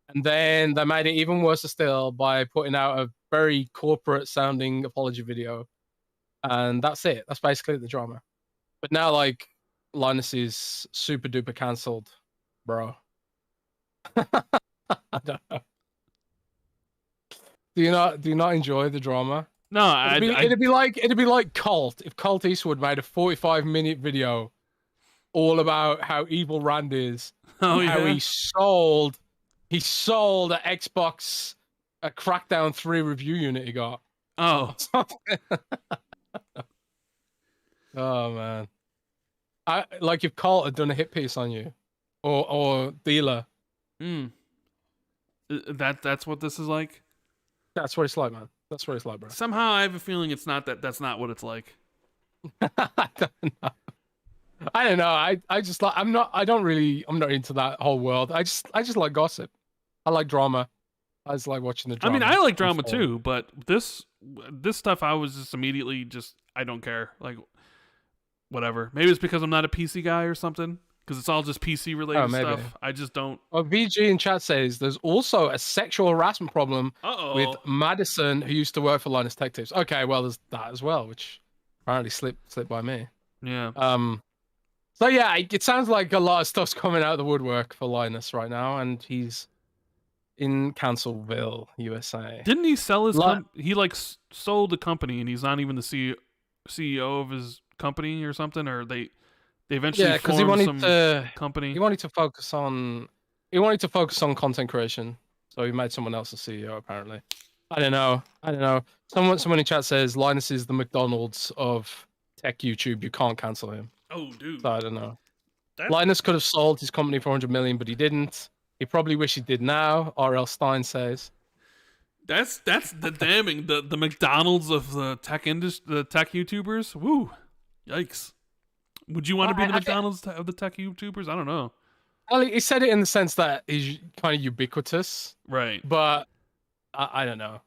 and then they made it even worse still by putting out a very corporate-sounding apology video, and that's it. That's basically the drama. But now, like, Linus is super duper cancelled, bro. I don't know. Do you not enjoy the drama? No, it'd be like Colt if Colt Eastwood made a 45-minute video all about how evil Rand is, how he sold a Xbox a Crackdown 3 review unit he got. Oh. Oh man. I like if Colt had done a hit piece on you, or Dealer. That's what this is like. That's what it's like, man. That's what it's like, bro. Somehow I have a feeling it's not that. That's not what it's like. I don't know. I just like. I'm not into that whole world. I just like gossip. I like drama. I just like watching the drama. I mean, I like drama too, but this stuff I was just immediately I don't care. Like, whatever. Maybe it's because I'm not a PC guy or something. Because it's all just PC related stuff. I just don't. Well, VG in chat says there's also a sexual harassment problem with Madison, who used to work for Linus Tech Tips. Okay, well, there's that as well, which apparently slipped by me. Yeah. So yeah, it sounds like a lot of stuff's coming out of the woodwork for Linus right now, and he's in Cancelville, USA. Didn't he sell his? He sold the company, and he's not even the CEO of his company or something, or they eventually because he wanted to company. He wanted to focus on content creation, so he made someone else a CEO. Apparently, I don't know. Someone in chat says Linus is the McDonald's of tech YouTube. You can't cancel him. Oh, dude. So I don't know. Linus could have sold his company for 100 million, but he didn't. He probably wish he did now. R.L. Stein says. That's the damning. The McDonald's of the tech industry, the tech YouTubers. Woo, yikes. Would you want to be the I think McDonald's of the tech YouTubers? I don't know. well, he said it in the sense that he's kind of ubiquitous, Right. but I don't know.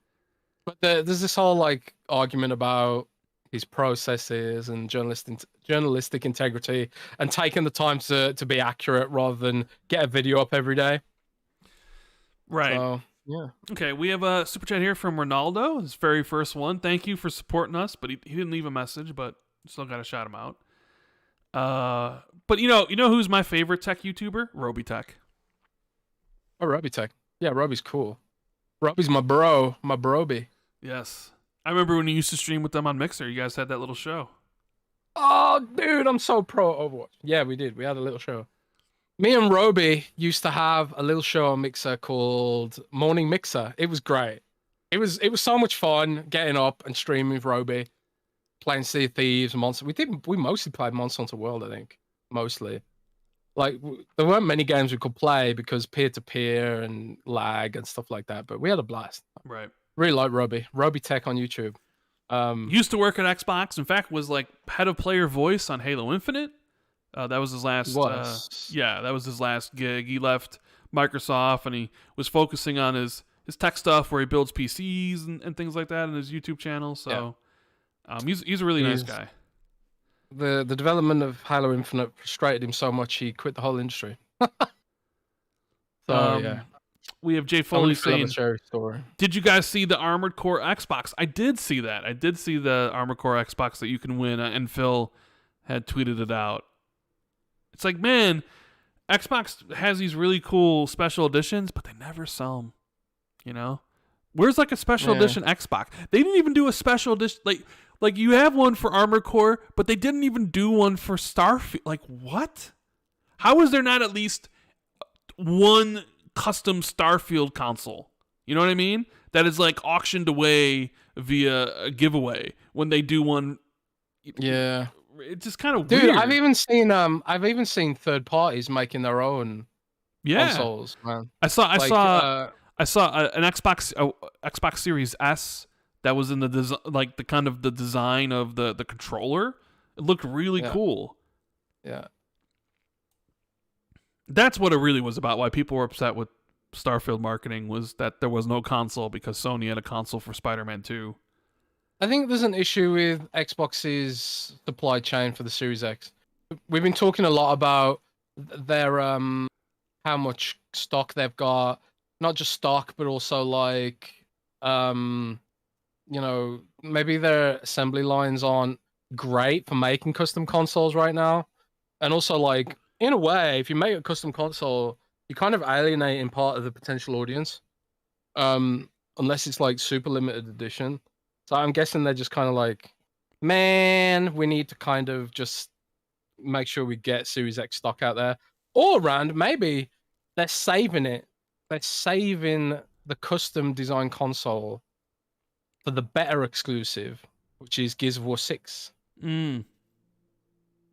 But there's this whole like argument about his processes and journalistic integrity and taking the time to be accurate rather than get a video up every day. Right. So yeah. Okay, we have a super chat here from Ronaldo, his very first one. Thank you for supporting us, but he didn't leave a message, but still got to shout him out. But you know who's my favorite tech YouTuber? Roby Tech. Oh, Roby Tech. Yeah, Roby's cool. Roby's my bro, my broby. Yes. I remember when you used to stream with them on Mixer. You guys had that little show. Oh, dude, I'm so pro Overwatch. Yeah, we did. We had a little show. Me and Roby used to have a little show on Mixer called Morning Mixer. It was great. It was so much fun getting up and streaming with Roby, playing Sea of Thieves and Monster. We mostly played Monster Hunter World, I think. Mostly. Like there weren't many games we could play because peer-to-peer and lag and stuff like that, but we had a blast. Right. Really like Roby. Roby Tech on YouTube. Used to work at Xbox. In fact, was like head of player voice on Halo Infinite. That was his last. That was his last gig. He left Microsoft and he was focusing on his tech stuff, where he builds PCs and things like that, in his YouTube channel. So, he's a really nice guy. The development of Halo Infinite frustrated him so much he quit the whole industry. Yeah. We have Jay Foley saying, story. "Did you guys see the Armored Core Xbox?" I did see that. I did see the Armored Core Xbox that you can win, and Phil had tweeted it out. It's like, man, Xbox has these really cool special editions, but they never sell them. You know, where's like a special edition Xbox? They didn't even do a special edition. Like you have one for Armored Core, but they didn't even do one for Starfield. Like what? How is there not at least one custom Starfield console? You know what I mean? That is like auctioned away via a giveaway when they do one. Yeah. It's just kind of weird. Dude, I've even seen third parties making their own consoles, man. I saw an Xbox Series S that was in the the design of the controller. It looked really cool. Yeah. That's what it really was about. Why people were upset with Starfield marketing was that there was no console, because Sony had a console for Spider-Man 2. I think there's an issue with Xbox's supply chain for the Series X. We've been talking a lot about their how much stock they've got, not just stock, but also like maybe their assembly lines aren't great for making custom consoles right now. And also, like, in a way, if you make a custom console, you kind of alienating part of the potential audience, unless it's like super limited edition. So I'm guessing they're just kind of like, man, we need to kind of just make sure we get Series X stock out there. Or, Rand, maybe they're saving it. They're saving the custom design console for the better exclusive, which is Gears of War 6.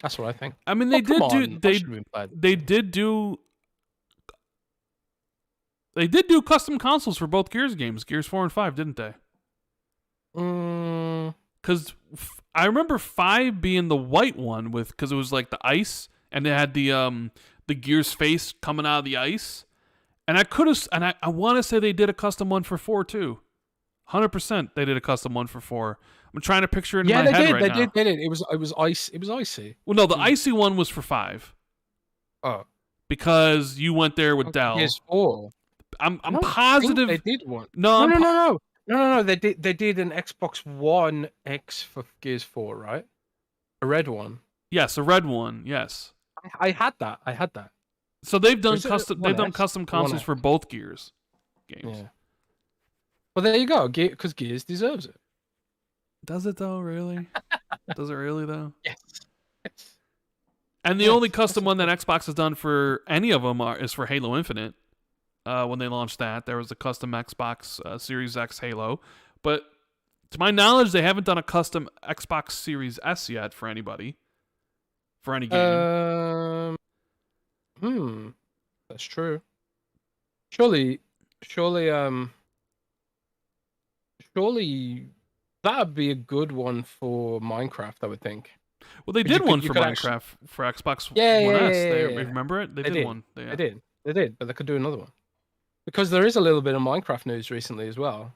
That's what I think. I mean, they did do custom consoles for both Gears games, Gears 4 and 5, didn't they? Because I remember 5 being the white one because it was like the ice, and it had the Gears face coming out of the ice. And I want to say they did a custom one for 4 too. 100% they did a custom one for 4. I'm trying to picture it in my head right now. They did. It was ice. It was icy. Well, no, the icy one was for 5. Oh, because you went there with Dell. Gears 4. I'm positive they did one. No. No. They did an Xbox One X for Gears 4, right? A red one. Yes, a red one. Yes. I had that. So they've done custom consoles for both Gears games. Yeah. Well, there you go. Because Gears deserves it. Does it though? Really? Does it really though? Yes. And the only custom one that Xbox has done for any of them is for Halo Infinite. When they launched that, there was a custom Xbox Series X Halo, but to my knowledge, they haven't done a custom Xbox Series S yet for anybody, for any game. That's true. Surely, that'd be a good one for Minecraft, I would think. Well, they 'Cause did one you for could Minecraft for Xbox Yeah, One yeah, yeah, S. yeah, They yeah. remember it? They They did did. one. Yeah. They did, but they could do another one because there is a little bit of Minecraft news recently as well.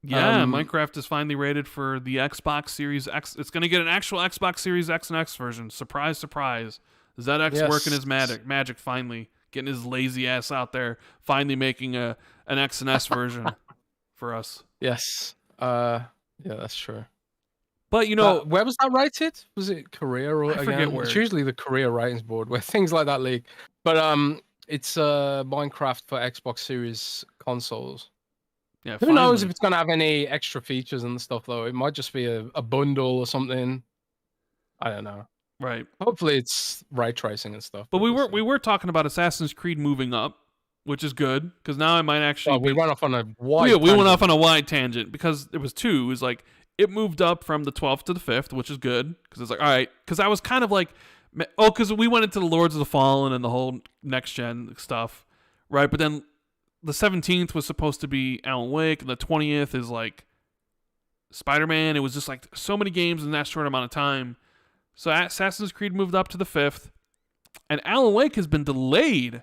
Yeah, Minecraft is finally rated for the Xbox Series X. It's going to get an actual Xbox Series X and X version. Surprise, surprise. ZX working his magic finally. Getting his lazy ass out there. Finally making an X and S version for us. Yes. Yeah, that's true. But, where was that rated? Was it Korea or I forget where. It's usually the Korea ratings board where things like that leak. But it's Minecraft for Xbox Series consoles. Yeah, Who knows if it's gonna have any extra features and stuff though? It might just be a bundle or something. I don't know. Right. Hopefully it's ray tracing and stuff. But we were talking about Assassin's Creed moving up, which is good because now I might actually. We went off on a wide. We went off on a wide tangent because there was two. It was like it moved up from the 12th to the 5th, which is good because it's like all right. Because I was kind of like, because we went into the Lords of the Fallen and the whole next gen stuff, right? But then the 17th was supposed to be Alan Wake, and the 20th is like Spider-Man. It was just like so many games in that short amount of time. So Assassin's Creed moved up to the 5th, and Alan Wake has been delayed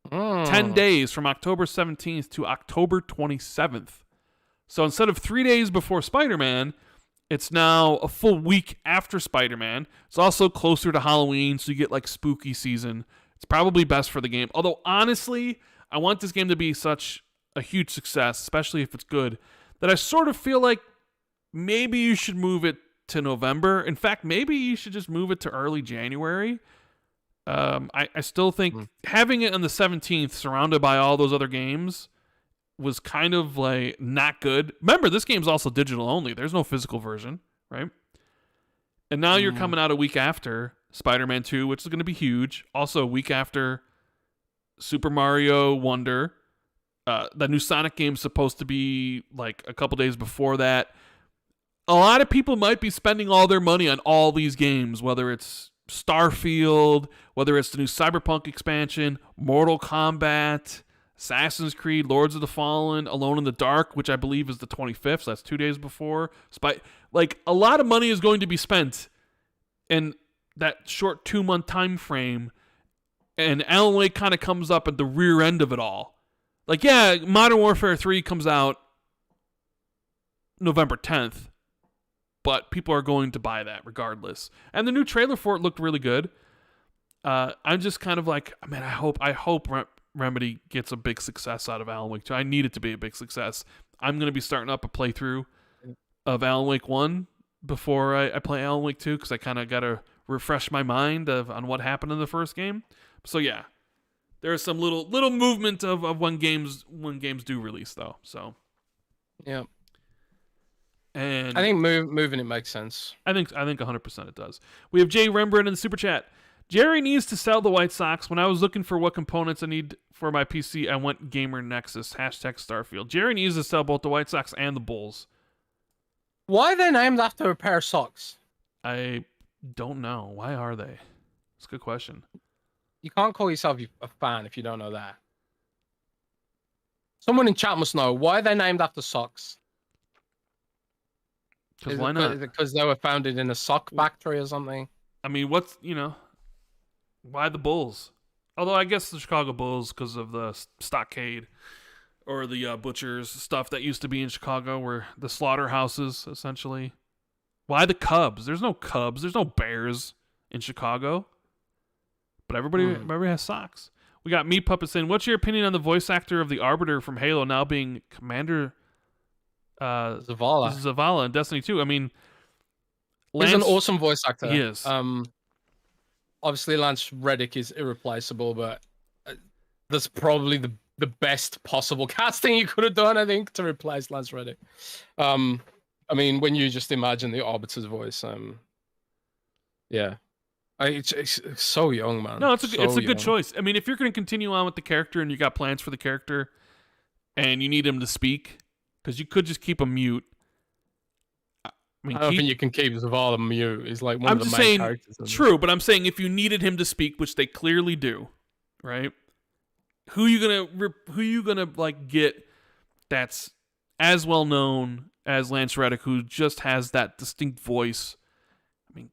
10 days from October 17th to October 27th. So instead of 3 days before Spider-Man, it's now a full week after Spider-Man. It's also closer to Halloween, so you get like spooky season. It's probably best for the game. Although, honestly, I want this game to be such a huge success, especially if it's good, that I sort of feel like maybe you should move it to November. In fact, maybe you should just move it to early January. I still think having it on the 17th surrounded by all those other games was kind of like not good. Remember, this game's also digital only. There's no physical version, right? And now you're coming out a week after Spider-Man 2, which is going to be huge. Also a week after Super Mario Wonder. The new Sonic game's supposed to be like a couple days before that. A lot of people might be spending all their money on all these games, whether it's Starfield, whether it's the new Cyberpunk expansion, Mortal Kombat, Assassin's Creed, Lords of the Fallen, Alone in the Dark, which I believe is the 25th, so that's 2 days before. Like, a lot of money is going to be spent in that short 2-month time frame, and Alan Wake kind of comes up at the rear end of it all. Like, yeah, Modern Warfare 3 comes out November 10th, but people are going to buy that regardless. And the new trailer for it looked really good. I'm just kind of like, man, I hope Remedy gets a big success out of Alan Wake 2. I need it to be a big success. I'm going to be starting up a playthrough of Alan Wake 1 before I play Alan Wake 2 because I kind of got to refresh my mind on what happened in the first game. So yeah, there's some little movement of when games do release though. So yeah. And I think moving it makes sense. I think 100% it does. We have Jay Rembrandt in the super chat. Jerry needs to sell the White Sox. When I was looking for what components I need for my PC, I went Gamer Nexus, #Starfield. Jerry needs to sell both the White Sox and the Bulls. Why are they named after a pair of socks? I don't know. Why are they? It's a good question. You can't call yourself a fan if you don't know that. Someone in chat must know. Why are they named after socks? Because why not? Because they were founded in a sock factory or something? I mean, why the Bulls? Although I guess the Chicago Bulls because of the stockade or the butchers stuff that used to be in Chicago were the slaughterhouses, essentially. Why the Cubs? There's no Cubs. There's no Bears in Chicago. But everybody has socks. We got Meat Puppet saying, what's your opinion on the voice actor of the Arbiter from Halo now being Commander Zavala in Destiny 2? I mean, he's an awesome voice actor. He is. Obviously, Lance Reddick is irreplaceable, but that's probably the best possible casting you could have done, I think, to replace Lance Reddick. I mean, when you just imagine the Arbiter's voice, yeah. It's so young, man. No, it's a good choice. I mean, if you're going to continue on with the character and you got plans for the character and you need him to speak, because you could just keep him mute. I don't think you can keep Zavala mute. He's like one of the main characters. True, but I'm saying if you needed him to speak, which they clearly do, right? Who you gonna like get that's as well known as Lance Reddick, who just has that distinct voice? I mean,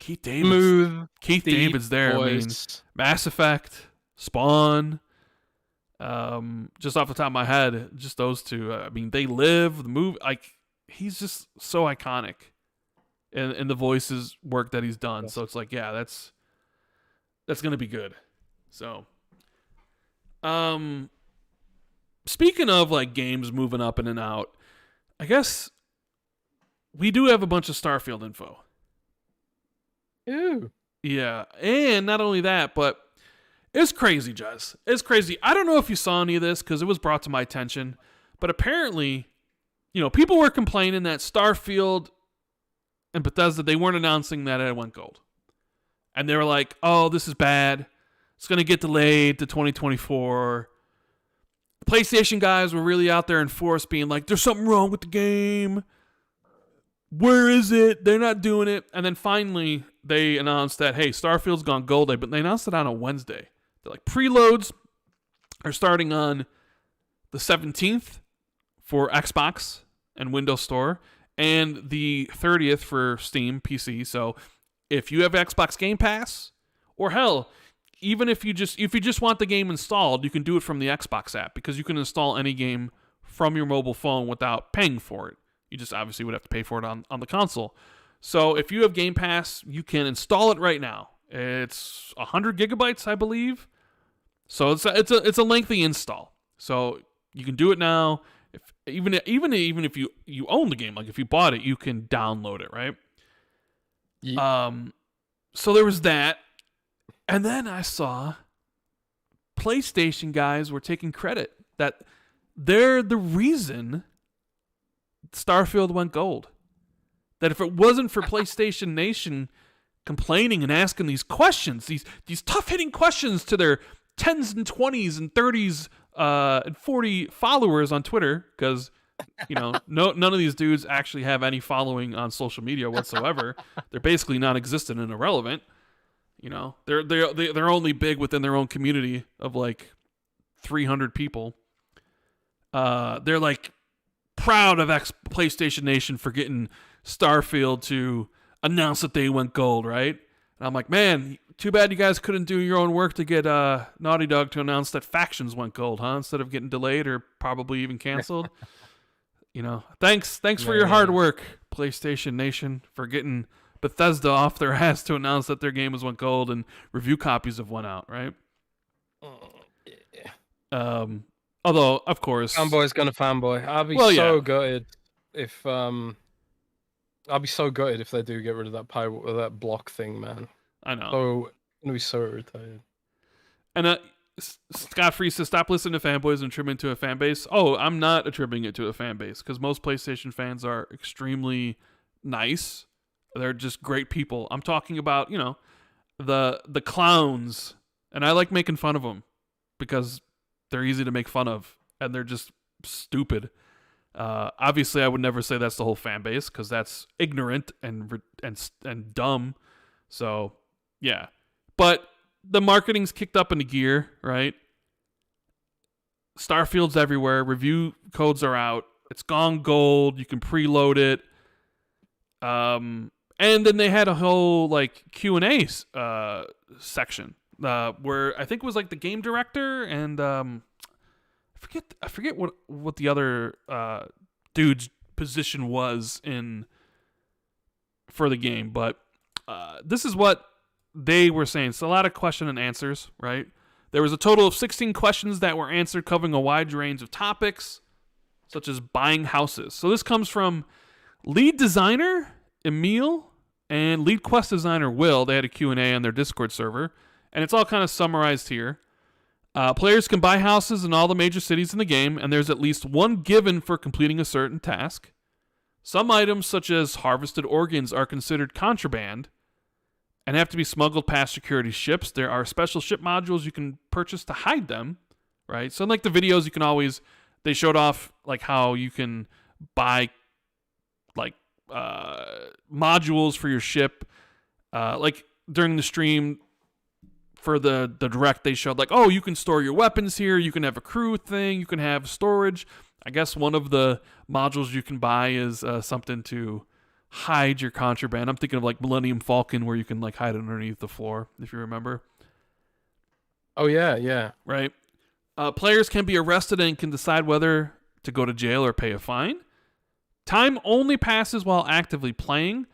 smooth, Keith deep David's there. voice. I mean, Mass Effect, Spawn. Just off the top of my head, just those two. I mean, They Live, the movie. Like, he's just so iconic in the voices work that he's done. Yes. So it's like, yeah, that's gonna be good. So, speaking of like games moving up and out, I guess we do have a bunch of Starfield info. Ooh. Yeah, and not only that, but it's crazy, Jez. It's crazy. I don't know if you saw any of this because it was brought to my attention, but apparently, people were complaining that Starfield and Bethesda, they weren't announcing that it went gold. And they were like, oh, this is bad. It's going to get delayed to 2024. The PlayStation guys were really out there in force being like, there's something wrong with the game. Where is it? They're not doing it. And then finally, they announced that, hey, Starfield's gone gold. But they announced it on a Wednesday. They're like, preloads are starting on the 17th for Xbox and Windows Store, and the 30th for Steam PC. So if you have Xbox Game Pass, or hell, even if you just want the game installed, you can do it from the Xbox app because you can install any game from your mobile phone without paying for it. You just obviously would have to pay for it on the console. So if you have Game Pass, you can install it right now. It's 100 gigabytes, I believe. So it's a lengthy install. So you can do it now. Even if you own the game, like if you bought it, you can download it, right? Yeah. So there was that. And then I saw PlayStation guys were taking credit that they're the reason Starfield went gold. That if it wasn't for PlayStation Nation complaining and asking these questions, these tough-hitting questions to their 10s and 20s and 30s and 40 followers on Twitter, because none of these dudes actually have any following on social media whatsoever. They're basically non-existent and irrelevant. They're only big within their own community of like 300 people. They're like proud of PlayStation Nation for getting Starfield to announce that they went gold, right? And I'm like, man, too bad you guys couldn't do your own work to get Naughty Dog to announce that Factions went gold, huh? Instead of getting delayed or probably even canceled. Thanks for your hard work, PlayStation Nation, for getting Bethesda off their ass to announce that their game has went gold and review copies have went out, right? Yeah. Although, of course, Fanboy's gonna fanboy. I'll be gutted if I'll be so gutted if they do get rid of that block thing, man. I know. So I'm gonna be so irritated. And Scott Free says, stop listening to fanboys and attributing to a fan base. Oh, I'm not attributing it to a fan base because most PlayStation fans are extremely nice. They're just great people. I'm talking about, the clowns, and I like making fun of them because they're easy to make fun of and they're just stupid. Obviously, I would never say that's the whole fan base because that's ignorant and dumb. So, yeah. But the marketing's kicked up into gear, right? Starfield's everywhere. Review codes are out. It's gone gold. You can preload it. And then they had a whole like Q&A section where I think it was like the game director and I forget what the other dude's position was for the game, but this is what they were saying. It's a lot of question and answers, right? There was a total of 16 questions that were answered covering a wide range of topics, such as buying houses. So this comes from lead designer Emil and lead quest designer Will. They had a Q&A on their Discord server, and it's all kind of summarized here. Players can buy houses in all the major cities in the game, and there's at least one given for completing a certain task. Some items, such as harvested organs, are considered contraband and have to be smuggled past security ships. There are special ship modules you can purchase to hide them, right? So in like the videos, you can always, they showed off like how you can buy like modules for your ship. Like during the stream for the direct, they showed like, oh, you can store your weapons here. You can have a crew thing. You can have storage. I guess one of the modules you can buy is something to hide your contraband. I'm thinking of like Millennium Falcon, where you can like hide underneath the floor, if you remember. Oh yeah, yeah. Right? Players can be arrested and can decide whether to go to jail or pay a fine. Time only passes while actively playing.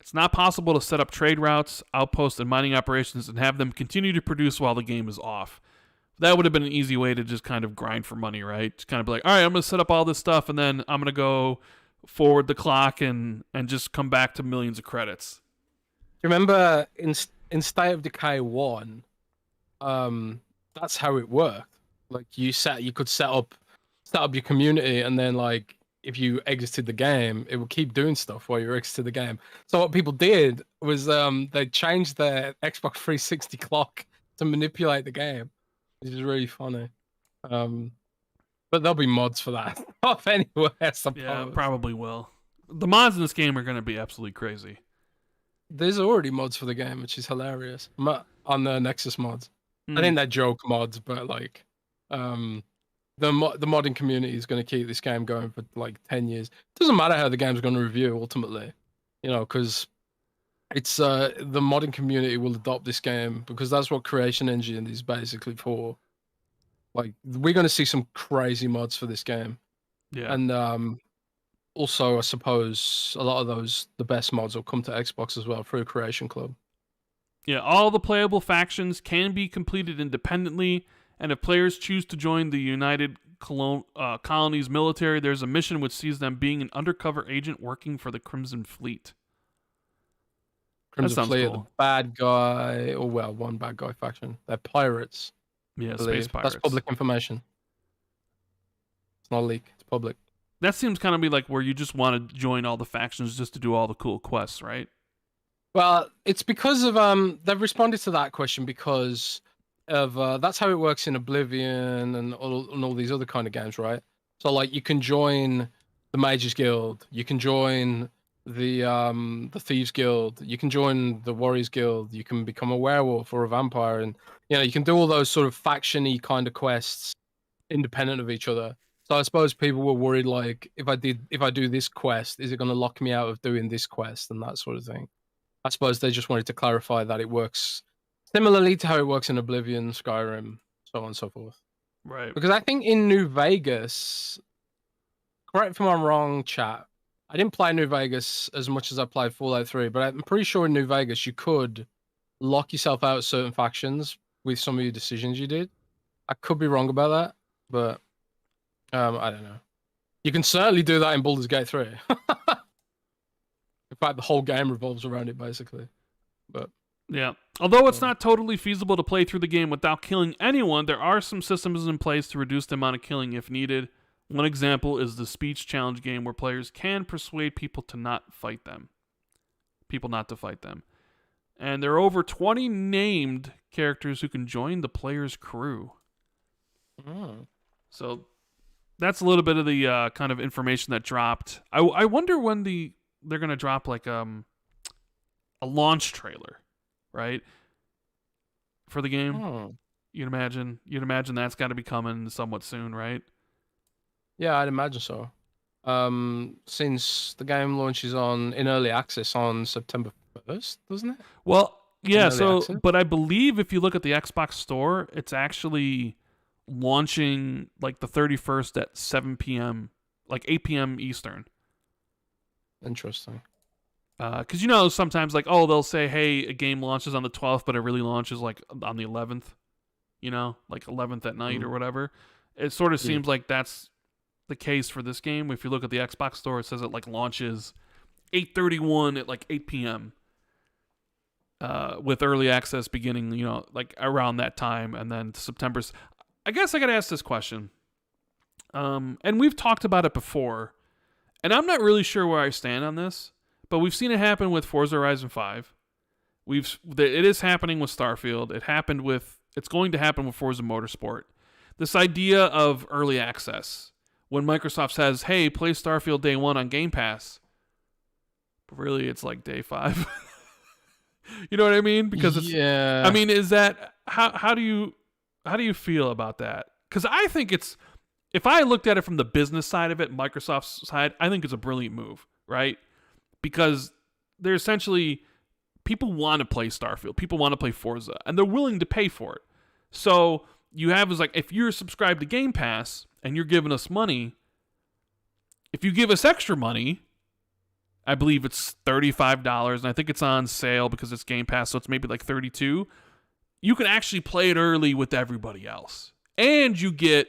It's not possible to set up trade routes, outposts, and mining operations and have them continue to produce while the game is off. That would have been an easy way to just kind of grind for money, right? Just kind of be like, all right, I'm going to set up all this stuff, and then I'm going to go forward the clock and just come back to millions of credits. Do you remember in State of Decay 1, that's how it worked. Like you could set up your community, and then like if you exited the game, it would keep doing stuff while you exited the game. So what people did was they changed their Xbox 360 clock to manipulate the game, which is really funny. But there'll be mods for that off anywhere, I suppose. Yeah, probably will. The mods in this game are going to be absolutely crazy. There's already mods for the game, which is hilarious. On the Nexus mods. I think they're joke mods, but like, the modding community is going to keep this game going for like 10 years. It doesn't matter how the game's going to review ultimately, because it's the modding community will adopt this game because that's what Creation Engine is basically for. Like, we're going to see some crazy mods for this game. Yeah. And also, I suppose a lot of the best mods will come to Xbox as well through Creation Club. Yeah, all the playable factions can be completed independently, and if players choose to join the United Colonies military, there's a mission which sees them being an undercover agent working for the Crimson Fleet. Crimson Fleet, cool. The bad guy, or well, one bad guy faction. They're pirates. Yeah, space pirates. That's public information. It's not a leak. It's public. That seems kind of be like where you just want to join all the factions just to do all the cool quests, right? Well, it's because of they've responded to that question because of that's how it works in Oblivion and all these other kind of games, right? So like you can join the Mages Guild, you can join the Thieves Guild, you can join the Warriors Guild, you can become a werewolf or a vampire, and you can do all those sort of faction-y kind of quests independent of each other. So I suppose people were worried, like, if I do this quest, is it going to lock me out of doing this quest and that sort of thing. I suppose they just wanted to clarify that it works similarly to how it works in Oblivion, Skyrim, so on and so forth. Right. Because I think in New Vegas, correct me if I'm wrong, chat, I didn't play New Vegas as much as I played Fallout 3, but I'm pretty sure in New Vegas you could lock yourself out of certain factions with some of your decisions you did. I could be wrong about that, but I don't know. You can certainly do that in Baldur's Gate 3. In fact, the whole game revolves around it, basically. But yeah. Although it's not totally feasible to play through the game without killing anyone, there are some systems in place to reduce the amount of killing if needed. One example is the speech challenge game where players can persuade people not to fight them. And there are over 20 named characters who can join the player's crew. So that's a little bit of the kind of information that dropped. I wonder when they're going to drop like a launch trailer, right? For the game. You'd imagine that's got to be coming somewhat soon, right? Yeah, I'd imagine so. Since the game launches in early access on September 1st, doesn't it? Well, yeah, but I believe if you look at the Xbox store, it's actually launching like the 31st at 7 p.m., like 8 p.m. Eastern. Interesting. Because sometimes like, they'll say, hey, a game launches on the 12th, but it really launches like on the 11th, like 11th at night or whatever. It sort of seems like that's the case for this game. If you look at the Xbox store, it says it like launches 8:31 at like 8 p.m. With early access beginning, like around that time, and then September's. I guess I got to ask this question. And we've talked about it before, and I'm not really sure where I stand on this, but we've seen it happen with Forza Horizon 5. It is happening with Starfield. It's going to happen with Forza Motorsport. This idea of early access. When Microsoft says, hey, play Starfield day 1 on Game Pass, but really it's like day 5. You know what I mean? Because it's, yeah. I mean, is that how do you feel about that? Because I think if I looked at it from the business side of it, Microsoft's side, I think it's a brilliant move, right? because they're essentially, people want to play Starfield, people want to play Forza, and they're willing to pay for it. So you have is like, if you're subscribed to Game Pass and you're giving us money, if you give us extra money, I believe it's $35, and I think it's on sale because it's Game Pass, so it's maybe like $32. You can actually play it early with everybody else. And you get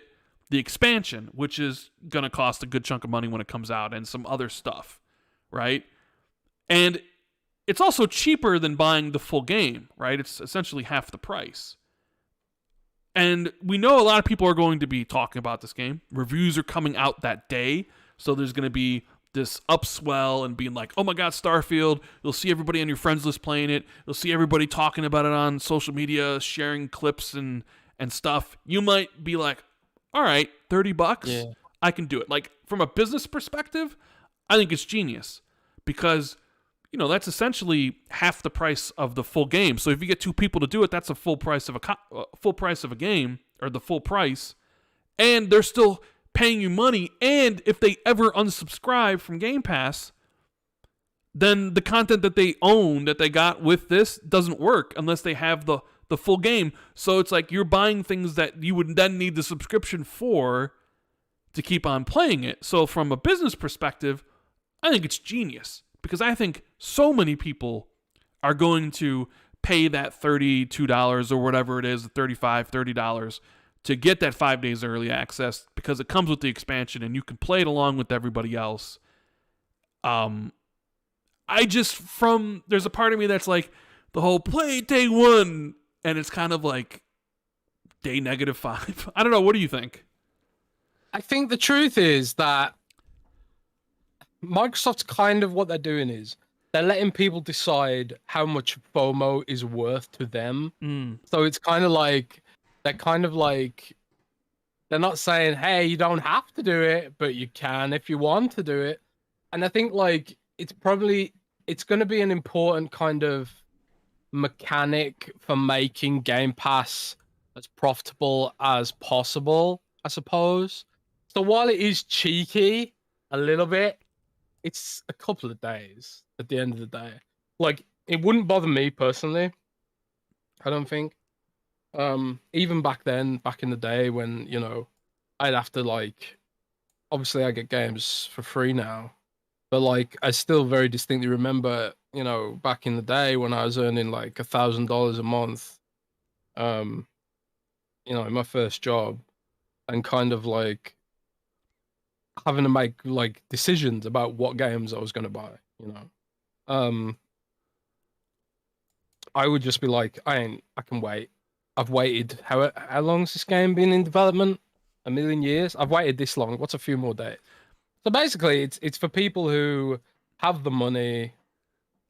the expansion, which is going to cost a good chunk of money when it comes out, and some other stuff, right? And it's also cheaper than buying the full game, right? It's essentially half the price. And we know a lot of people are going to be talking about this game. Reviews are coming out that day, so there's going to be this upswell and being like, oh my god, Starfield. You'll see everybody on your friends list playing it. You'll see everybody talking about it on social media, sharing clips and stuff. You might be like, all right, $30, yeah, I can do it. Like, from a business perspective, I think it's genius, because that's essentially half the price of the full game. So if you get two people to do it, that's a full price of a game, or the full price, and they're still paying you money. And if they ever unsubscribe from Game Pass, then the content that they own, that they got with this, doesn't work unless they have the full game. So it's like you're buying things that you would then need the subscription for to keep on playing it. So from a business perspective, I think it's genius, because I think so many people are going to pay that $32 or whatever it is, $35, $30, to get that 5 days early access, because it comes with the expansion and you can play it along with everybody else. There's a part of me that's like, the whole play day one, and it's kind of like day -5. I don't know. What do you think? I think the truth is that Microsoft's kind of, what they're doing is they're letting people decide how much FOMO is worth to them. So it's kind of like, they're not saying, hey, you don't have to do it, but you can if you want to do it. And I think like it's going to be an important kind of mechanic for making Game Pass as profitable as possible, I suppose. So while it is cheeky a little bit, it's a couple of days at the end of the day. Like, it wouldn't bother me personally, I don't think. Even back then, back in the day when, I'd have to, like, obviously I get games for free now, but like I still very distinctly remember, back in the day when I was earning like $1,000 a month, in my first job, and kind of like having to make like decisions about what games I was going to buy, I would just be like, I can wait. I've waited. How long's this game been in development? 1 million years? I've waited this long. What's a few more days? So basically, it's for people who have the money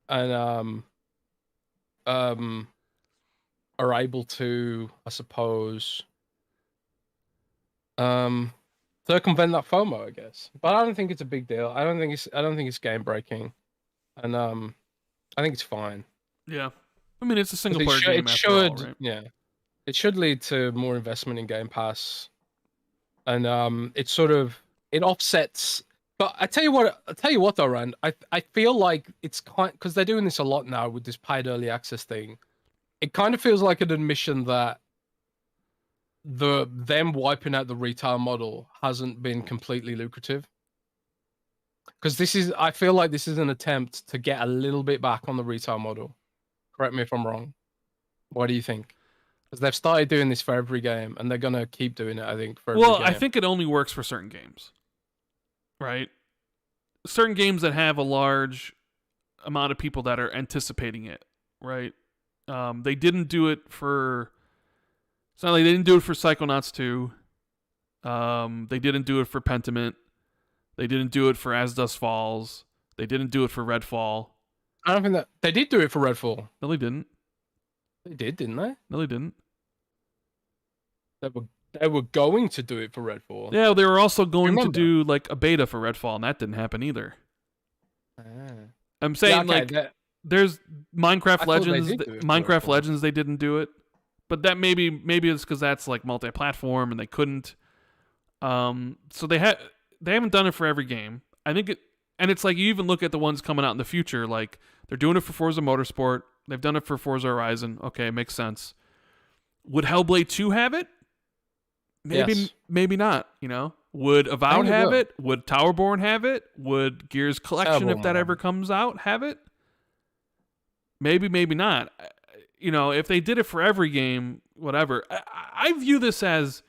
and are able to, I suppose, circumvent that FOMO, I guess. But I don't think it's a big deal. I don't think it's game breaking, and I think it's fine. Yeah, I mean, it's a single player game. It should, right? Yeah, it should lead to more investment in Game Pass, and it offsets. But I tell you what though, Rand, I feel like it's because they're doing this a lot now with this paid early access thing. It kind of feels like an admission that them wiping out the retail model hasn't been completely lucrative. Because I feel like this is an attempt to get a little bit back on the retail model. Correct me if I'm wrong. What do you think? Because they've started doing this for every game, and they're gonna keep doing it, I think, for every game. I think it only works for certain games. Right? Certain games that have a large amount of people that are anticipating it, right? They didn't do it for... It's not like they didn't do it for Psychonauts 2. They didn't do it for Pentiment. They didn't do it for As Dusk Falls. They didn't do it for Redfall. I don't think that... They did do it for Redfall. No, they didn't. They did, didn't they? No, they didn't. They were going to do it for Redfall. Yeah, they were also going to do like a beta for Redfall, and that didn't happen either. I'm saying there's Minecraft Legends. Minecraft Legends, they didn't do it, but that maybe it's because that's like multi-platform and they couldn't. So they haven't done it for every game. I think And it's like you even look at the ones coming out in the future, like they're doing it for Forza Motorsport. They've done it for Forza Horizon. Okay, makes sense. Would Hellblade 2 have it? Maybe, Yes. maybe not. You know, would Avowed have it? Would Towerborn have it? Would Gears Collection, if that ever comes out, have it? Maybe, maybe not. You know, if they did it for every game, whatever. I view this as,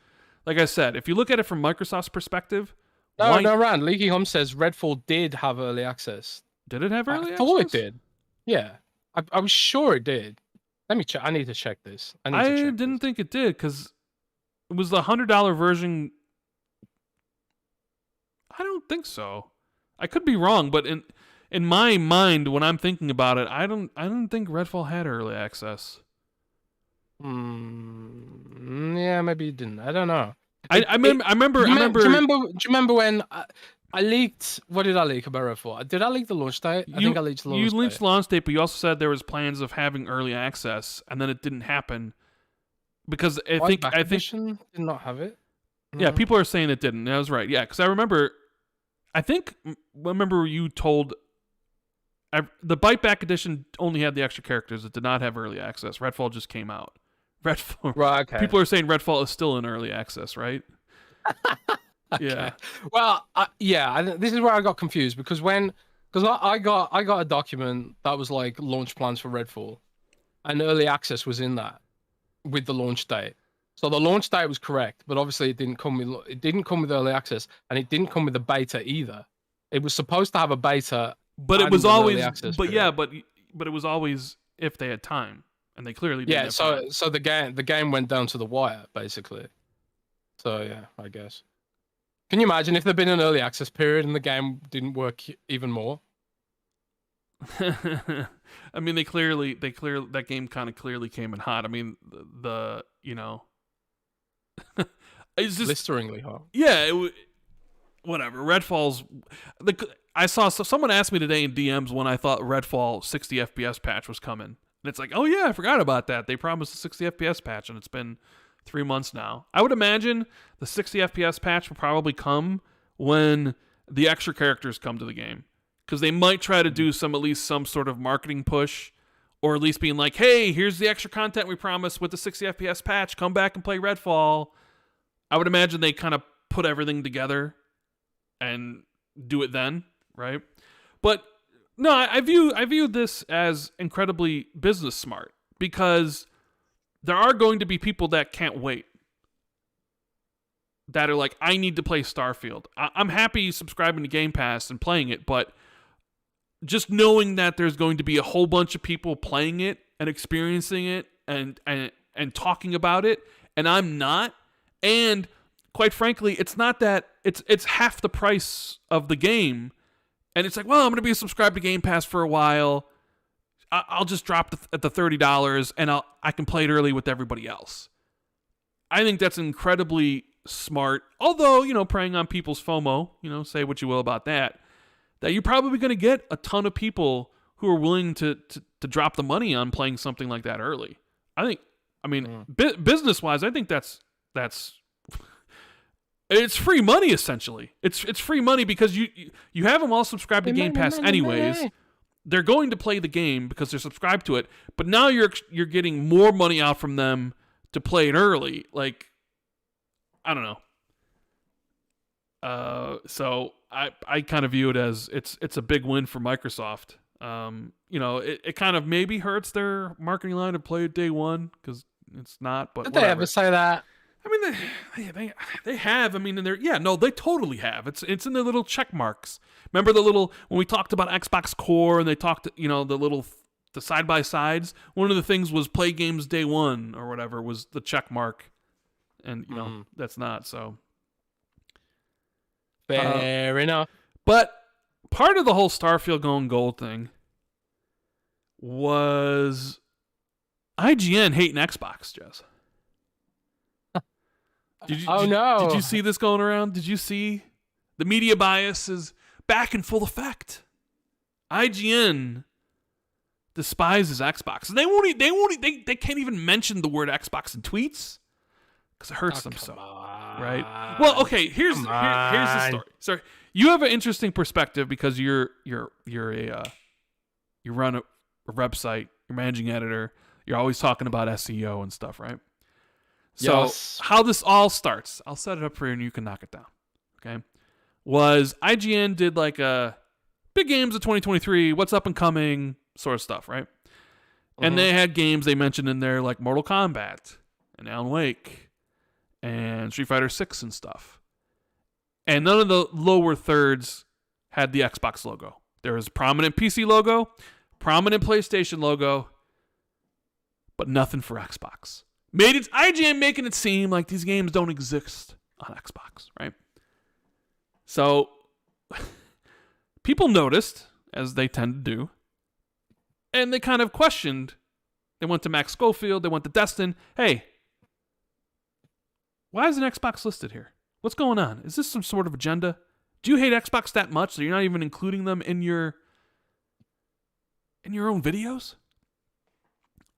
like I said, if you look at it from Microsoft's perspective. No, Rand. Leaky Hum says Redfall did have early access. Did it have early access? I thought it did. Yeah, I was sure it did. Let me check. I need to check this. I didn't think it did because it was the $100 version. I don't think so. I could be wrong, but in my mind, when I'm thinking about it, I don't think Redfall had early access. Yeah, maybe it didn't. I don't know. I remember. Do you remember when I leaked? What did I leak about Redfall? Did I leak the launch date? I think I leaked the launch date. You leaked the launch date, but you also said there was plans of having early access, and then it didn't happen because I think did not have it. Yeah, people are saying it didn't. That was right. Yeah, because I remember. I remember you told. The Bite Back edition only had the extra characters. It did not have early access. Redfall just came out. Redfall. Right. Okay. People are saying Redfall is still in early access, right? Okay. Yeah. Well, this is where I got confused because I got a document that was like launch plans for Redfall, and early access was in that with the launch date. So the launch date was correct, but obviously it didn't come with early access, and it didn't come with a beta either. It was supposed to have a beta, but it was always, but it was always if they had time, and they clearly didn't. Yeah. So the game went down to the wire basically. So yeah, I guess. Can you imagine if there'd been an early access period and the game didn't work even more? I mean, that game kind of clearly came in hot. I mean, the you know, it's just blisteringly hot. Yeah, whatever. Redfall's I saw someone asked me today in DMs when I thought Redfall 60 FPS patch was coming, and it's like, oh yeah, I forgot about that. They promised a 60 FPS patch, and it's been 3 months now. I would imagine the 60 FPS patch will probably come when the extra characters come to the game, because they might try to do at least some sort of marketing push, or at least being like, hey, here's the extra content we promised with the 60 FPS patch. Come back and play Redfall. I would imagine they kind of put everything together and do it then, right? But no, I view this as incredibly business smart, because there are going to be people that can't wait, that are like, I need to play Starfield. I'm happy subscribing to Game Pass and playing it, but just knowing that there's going to be a whole bunch of people playing it and experiencing it and talking about it, and I'm not. And quite frankly, it's not that it's half the price of the game, and it's like, well, I'm going to be subscribed to Game Pass for a while. I'll just drop at the $30 and I can play it early with everybody else. I think that's incredibly smart. Although, you know, preying on people's FOMO, you know, say what you will about that you're probably going to get a ton of people who are willing to drop the money on playing something like that early. Business-wise, I think that's it's free money essentially. It's free money because you have them all subscribed to Game Pass anyways. They're going to play the game because they're subscribed to it, but now you're getting more money out from them to play it early. Like, I don't know. So I kind of view it as it's a big win for Microsoft. You know, it kind of maybe hurts their marketing line to play it day one, because it's not. But did they ever say that? I mean, they have. I mean, they totally have. It's in their little check marks. Remember when we talked about Xbox Core and they talked, you know, the side by sides. One of the things was play games day one or whatever was the check mark, and you know that's not so. Fair enough. But part of the whole Starfield going gold thing was IGN hating Xbox, Jez. Did you see this going around? Did you see the media bias is back in full effect? IGN despises Xbox, and they can't even mention the word Xbox in tweets because it hurts them so. right? Well, okay, here's the story. Sorry, you have an interesting perspective because you run a website, you're managing editor, you're always talking about SEO and stuff, right? So Yes. how this all starts, I'll set it up for you and you can knock it down. Okay, was IGN did like a big games of 2023, what's up and coming sort of stuff, right? And they had games they mentioned in there like Mortal Kombat and Alan Wake and Street Fighter 6 and stuff. And none of the lower thirds had the Xbox logo. There was a prominent PC logo, prominent PlayStation logo, but nothing for Xbox. IGN making it seem like these games don't exist on Xbox, right? So people noticed, as they tend to do, and they kind of questioned. They went to Max Schofield, they went to Destin. Hey, why isn't Xbox listed here? What's going on? Is this some sort of agenda? Do you hate Xbox that much that you're not even including them in your own videos?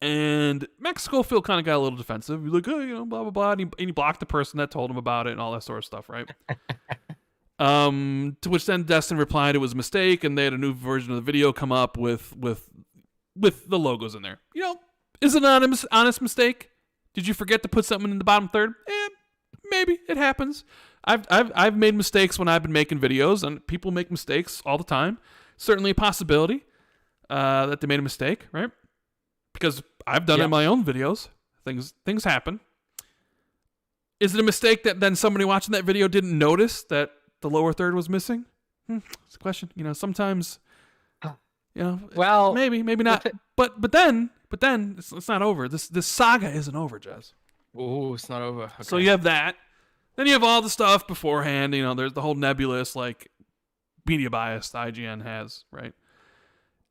And Max Schofield kind of got a little defensive. He's like, oh, blah, blah, blah. And he blocked the person that told him about it and all that sort of stuff, right? To which then Destin replied it was a mistake, and they had a new version of the video come up with the logos in there. Is it an honest mistake? Did you forget to put something in the bottom third? Maybe it happens. I've made mistakes when I've been making videos, and people make mistakes all the time. Certainly a possibility that they made a mistake, right? Because I've done it in my own videos. Things happen. Is it a mistake that then somebody watching that video didn't notice that the lower third was missing? It's a question. Sometimes. Well, maybe not. But then it's not over. This saga isn't over, Jez. Oh, it's not over. Okay. So you have that. Then you have all the stuff beforehand. There's the whole nebulous media bias the IGN has, right?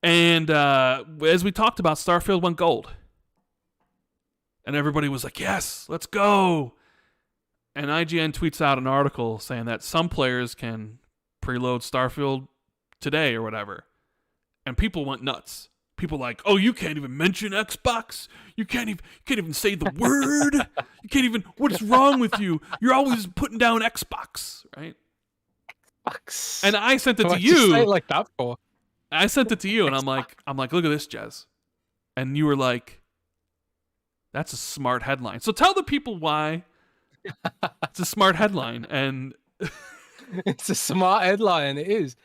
And as we talked about, Starfield went gold. And everybody was like, yes, let's go. And IGN tweets out an article saying that some players can preload Starfield today or whatever. And people went nuts. People like, oh, you can't even mention Xbox. You can't even say the word. You can't even. What's wrong with you? You're always putting down Xbox, right? Xbox. And I sent it to What'd you. you say it like that for? I sent it to you, and I'm like, look at this, Jez. And you were like, that's a smart headline. So tell the people why it's a smart headline. And it's a smart headline. It is.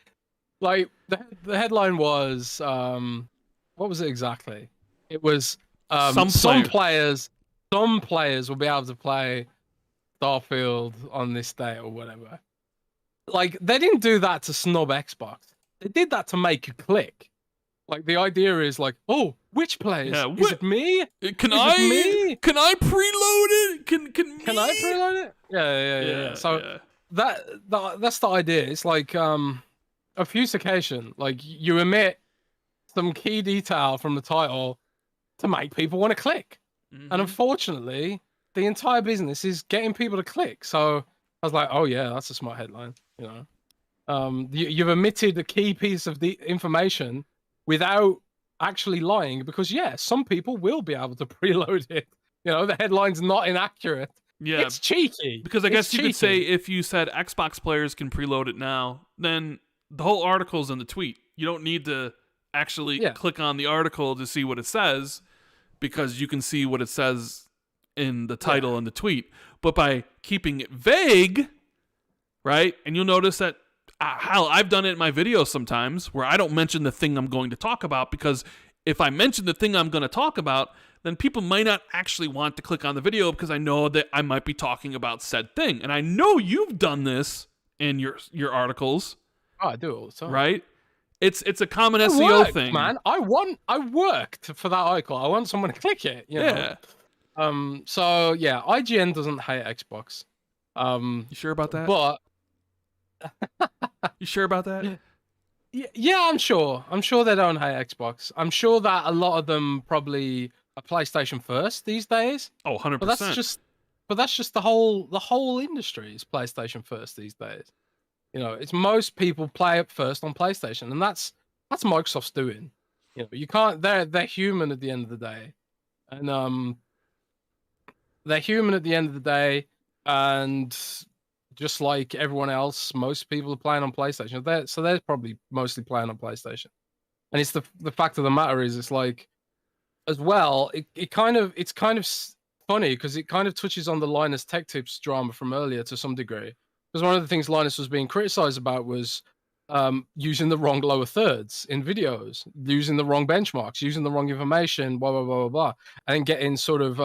Like the headline was, what was it exactly? It was some players will be able to play Starfield on this day or whatever. Like, they didn't do that to snub Xbox. They did that to make you click. Like, the idea is like, oh, which players? Yeah, is it me? Can I preload it? Can I preload it? Yeah. So that's the idea. It's like obfuscation. Like, you omit some key detail from the title to make people want to click. Mm-hmm. And unfortunately, the entire business is getting people to click. So I was like, oh yeah, that's a smart headline. You've omitted a key piece of the information without actually lying, because some people will be able to preload it. The headline's not inaccurate. Yeah, it's cheeky. Because I guess you could say if you said Xbox players can preload it now, then the whole article's in the tweet. You don't need to actually click on the article to see what it says, because you can see what it says in the title and the tweet. But by keeping it vague, right? And you'll notice that I've done it in my videos sometimes where I don't mention the thing I'm going to talk about, because if I mention the thing I'm going to talk about, then people might not actually want to click on the video, because I know that I might be talking about said thing. And I know you've done this in your articles. Oh, I do it all the time. Right? It's a common SEO thing. Man, I worked for that article. I want someone to click it. Yeah. So IGN doesn't hate Xbox. You sure about that? But you sure about that? Yeah, I'm sure. I'm sure they don't hate Xbox. I'm sure that a lot of them probably are PlayStation first these days. Oh, 100%. But that's just the whole industry is PlayStation first these days. It's most people play it first on PlayStation, and that's Microsoft's doing. You can't. They're human at the end of the day, and they're human at the end of the day. and just like everyone else, most people are playing on PlayStation. They're probably mostly playing on PlayStation. And it's the fact of the matter is, it's like, as well, it's kind of funny because it kind of touches on the Linus Tech Tips drama from earlier to some degree. Because one of the things Linus was being criticized about was using the wrong lower thirds in videos, using the wrong benchmarks, using the wrong information, blah blah blah blah blah, and getting sort of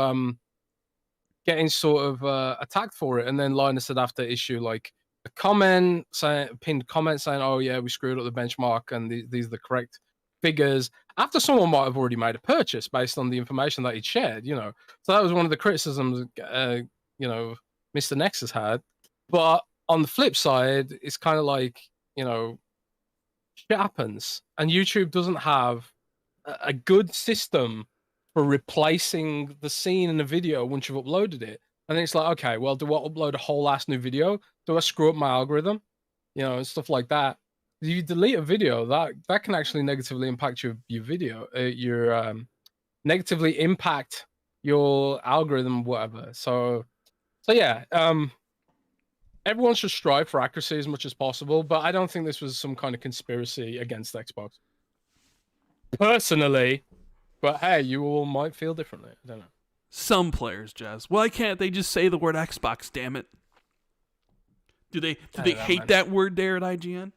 attacked for it. And then Linus would have to issue like a pinned comment saying, "Oh yeah, we screwed up the benchmark, and these are the correct figures," after someone might have already made a purchase based on the information that he'd shared, So that was one of the criticisms, Mr. Nexus had. But on the flip side, it's kind of like, shit happens. And YouTube doesn't have a good system for replacing the scene in a video once you've uploaded it. And then it's like, okay, well, do I upload a whole ass new video? Do I screw up my algorithm? And stuff like that. If you delete a video, that can actually negatively impact your video, negatively impact your algorithm, whatever. So yeah, everyone should strive for accuracy as much as possible, but I don't think this was some kind of conspiracy against Xbox, personally. But hey, you all might feel differently. I don't know. Some players, Jez. Why can't they just say the word Xbox? Damn it! Do they hate that word there at IGN?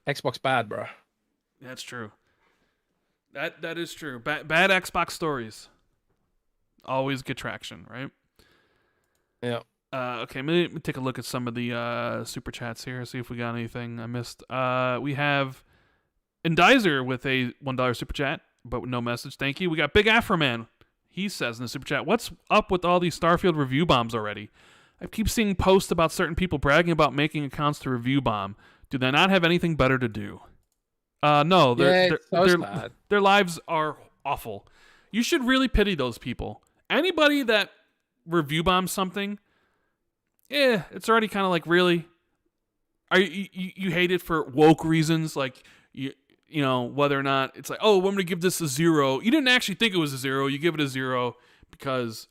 Xbox bad, bro. That's true. That is true. Bad Xbox stories always get traction, right? Yeah. Okay, let me take a look at some of the super chats here. See if we got anything I missed. We have Indizer with a $1 super chat, but no message. Thank you. We got Big Afro Man. He says in the super chat, "What's up with all these Starfield review bombs already? I keep seeing posts about certain people bragging about making accounts to review bomb. Do they not have anything better to do?" No, their lives are awful. You should really pity those people. Anybody that review bombs something, it's already kind of like, really? Are you hate it for woke reasons? Like, whether or not it's like, oh, I'm going to give this a 0. You didn't actually think it was a 0. You give it a 0 because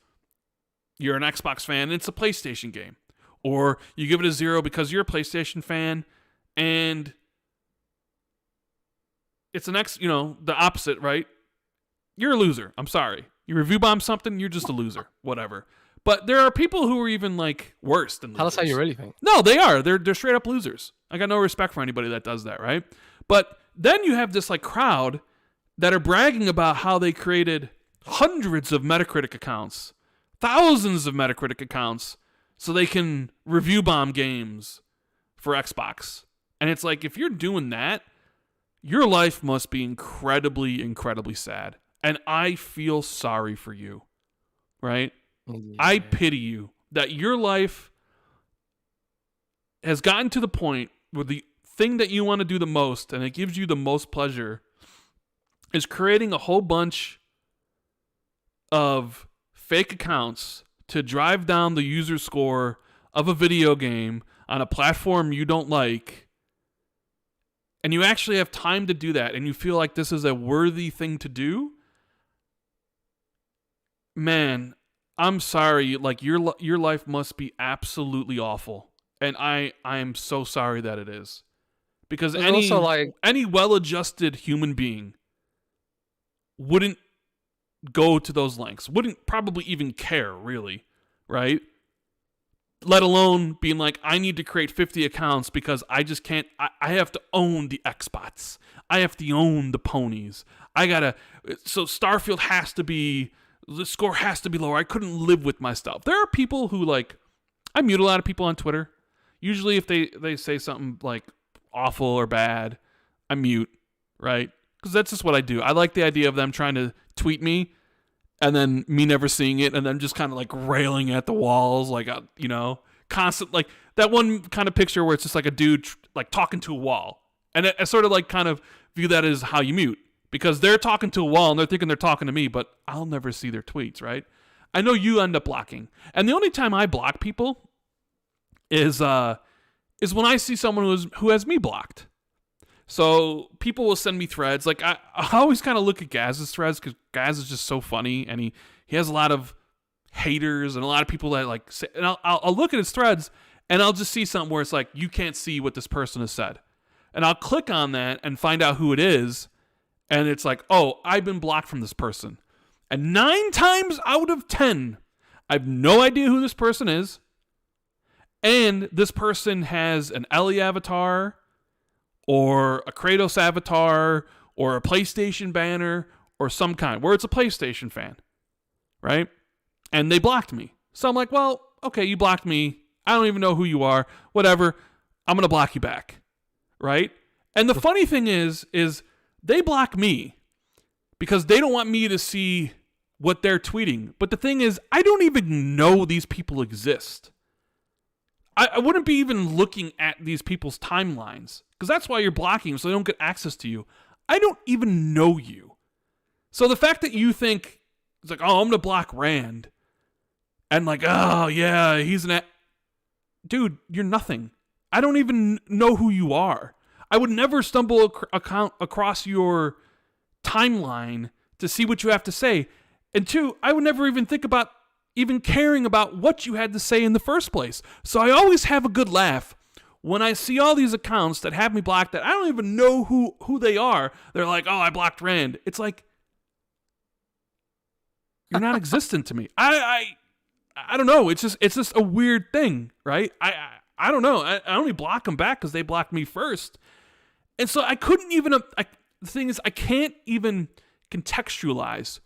you're an Xbox fan and it's a PlayStation game. Or you give it a 0 because you're a PlayStation fan and it's the opposite, right? You're a loser. I'm sorry. You review bomb something, you're just a loser. Whatever. But there are people who are even like worse than losers. Tell us how you really think. No, they are. They're straight up losers. I got no respect for anybody that does that, right? But then you have this like crowd that are bragging about how they created hundreds of Metacritic accounts, thousands of Metacritic accounts, so they can review bomb games for Xbox. And it's like, if you're doing that, your life must be incredibly, incredibly sad. And I feel sorry for you, right? Yeah. I pity you that your life has gotten to the point where the thing that you want to do the most, and it gives you the most pleasure, is creating a whole bunch of fake accounts to drive down the user score of a video game on a platform you don't like. And you actually have time to do that, and you feel like this is a worthy thing to do. Man, I'm sorry. Like, your life must be absolutely awful, and I am so sorry that it is, because any well-adjusted human being wouldn't go to those lengths, wouldn't probably even care, really, right? Let alone being like, I need to create 50 accounts because I just can't, I have to own the Xbox. I have to own the ponies. So Starfield has to be, the score has to be lower. I couldn't live with my stuff. There are people who like, I mute a lot of people on Twitter. Usually if they say something like awful or bad, I mute, right? Because that's just what I do. I like the idea of them trying to tweet me and then me never seeing it, and then just kind of like railing at the walls, like, constant, like that one kind of picture where it's just like a dude like talking to a wall. And I sort of like kind of view that as how you mute, because they're talking to a wall and they're thinking they're talking to me, but I'll never see their tweets, right? I know you end up blocking. And the only time I block people is when I see someone who has me blocked. So people will send me threads. Like, I always kind of look at Gaz's threads because Gaz is just so funny, and he has a lot of haters and a lot of people that like say, and I'll look at his threads and I'll just see something where it's like, you can't see what this person has said. And I'll click on that and find out who it is. And it's like, oh, I've been blocked from this person. And 9 times out of 10, I have no idea who this person is. And this person has an Ellie avatar or a Kratos avatar or a PlayStation banner or some kind, where it's a PlayStation fan, right? And they blocked me. So I'm like, well, okay, you blocked me. I don't even know who you are. Whatever. I'm going to block you back, right? And the funny thing is they block me because they don't want me to see what they're tweeting. But the thing is, I don't even know these people exist. I wouldn't be even looking at these people's timelines because that's why you're blocking them, so they don't get access to you. I don't even know you. So the fact that you think, it's like, oh, I'm going to block Rand. And like, oh, yeah, he's dude, you're nothing. I don't even know who you are. I would never stumble across your timeline to see what you have to say. And 2, I would never even think about even caring about what you had to say in the first place. So I always have a good laugh when I see all these accounts that have me blocked that I don't even know who they are. They're like, oh, I blocked Rand. It's like, you're not existent to me. I don't know. It's just a weird thing, right? I don't know. I only block them back because they blocked me first. And so I couldn't even, the thing is, I can't even contextualize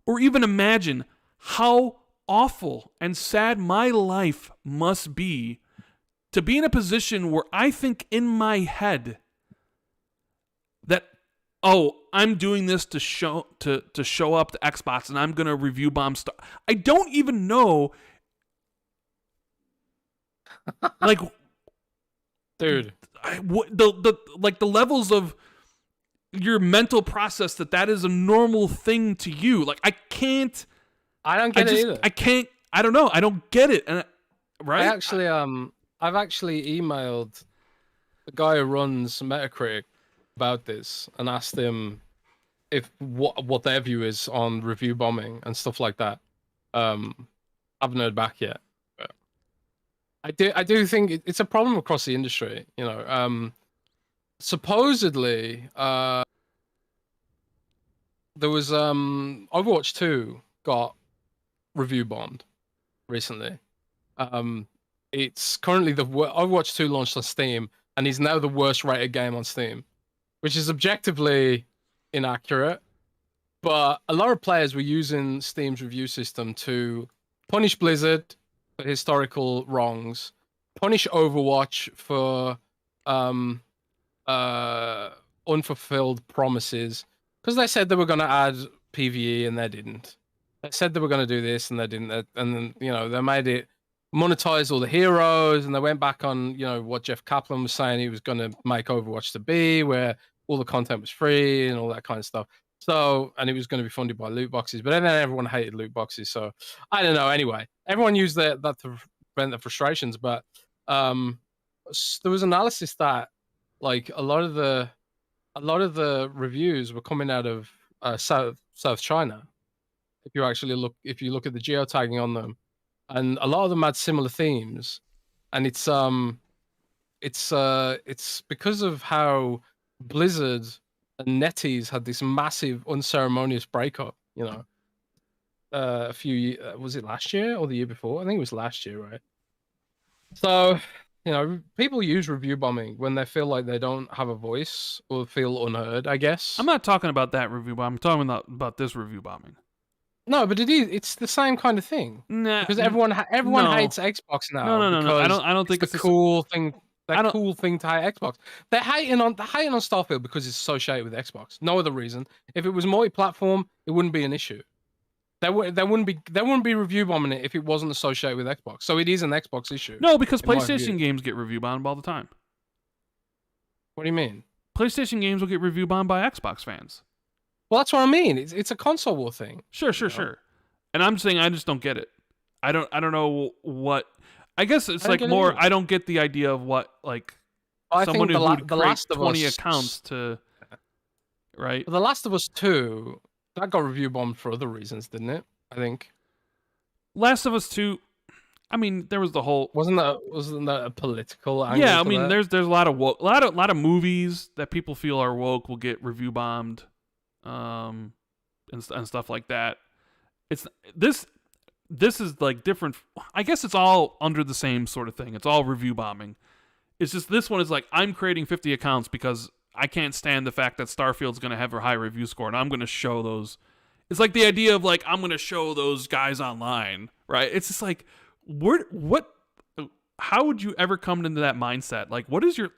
or even imagine how awful and sad my life must be to be in a position where I think in my head that, oh, I'm doing this to show up to Xbox and I'm gonna review bomb stuff. I don't even know, like, dude, the levels of your mental process that is a normal thing to you. Like, I don't get it either. I don't know. I don't get it. And right? I've actually emailed the guy who runs Metacritic about this and asked him if what their view is on review bombing and stuff like that. Haven't heard back yet. But I do think it's a problem across the industry. You know, supposedly there was Overwatch 2 got review bombed recently. It's currently Overwatch 2 launched on Steam and is now the worst rated game on Steam, which is objectively inaccurate. But a lot of players were using Steam's review system to punish Blizzard for historical wrongs, punish Overwatch for unfulfilled promises, because they said they were going to add PvE and they didn't. They said they were going to do this and they didn't. And then, you know, they made it monetize all the heroes, and they went back on, you know, what Jeff Kaplan was saying he was going to make Overwatch to be, where all the content was free and all that kind of stuff. So, and it was going to be funded by loot boxes, but then everyone hated loot boxes. So I don't know. Anyway, everyone used that to prevent the frustrations, but there was analysis that like a lot of the reviews were coming out of South China. If you look at the geotagging on them, and a lot of them had similar themes, and it's because of how Blizzard and NetEase had this massive unceremonious breakup. You know, was it last year or the year before? I think it was last year, right? So, you know, people use review bombing when they feel like they don't have a voice or feel unheard, I guess. I'm not talking about that review bombing. I'm talking about this review bombing. No, but it's the same kind of thing. Nah, because everyone hates Xbox now. No. I don't think it's a cool thing. Cool thing to hate Xbox. They're hating on Starfield because it's associated with Xbox. No other reason. If it was multi-platform, it wouldn't be an issue. They wouldn't be review bombing it if it wasn't associated with Xbox. So it is an Xbox issue. No, because PlayStation games get review bombed all the time. What do you mean? PlayStation games will get review bombed by Xbox fans. Well, that's what I mean. It's a console war thing. Sure. And I'm saying I just don't get it. I don't know what. I guess it's like more. I don't get the idea of what like someone who would create 20 accounts to. Right. The Last of Us 2 that got review bombed for other reasons, didn't it? I think. Last of Us 2. I mean, there was the whole. Wasn't that a political angle Yeah, I to mean, that? there's a lot of woke, lot of movies that people feel are woke will get review bombed, um, and stuff like that. It's this this is like different. I guess it's all under the same sort of thing. It's all review bombing. It's just this one is like I'm creating 50 accounts because I can't stand the fact that Starfield's going to have a high review score, and I'm going to show those. It's like the idea of like I'm going to show those guys online, right? It's just like what how would you ever come into that mindset? Like, what is your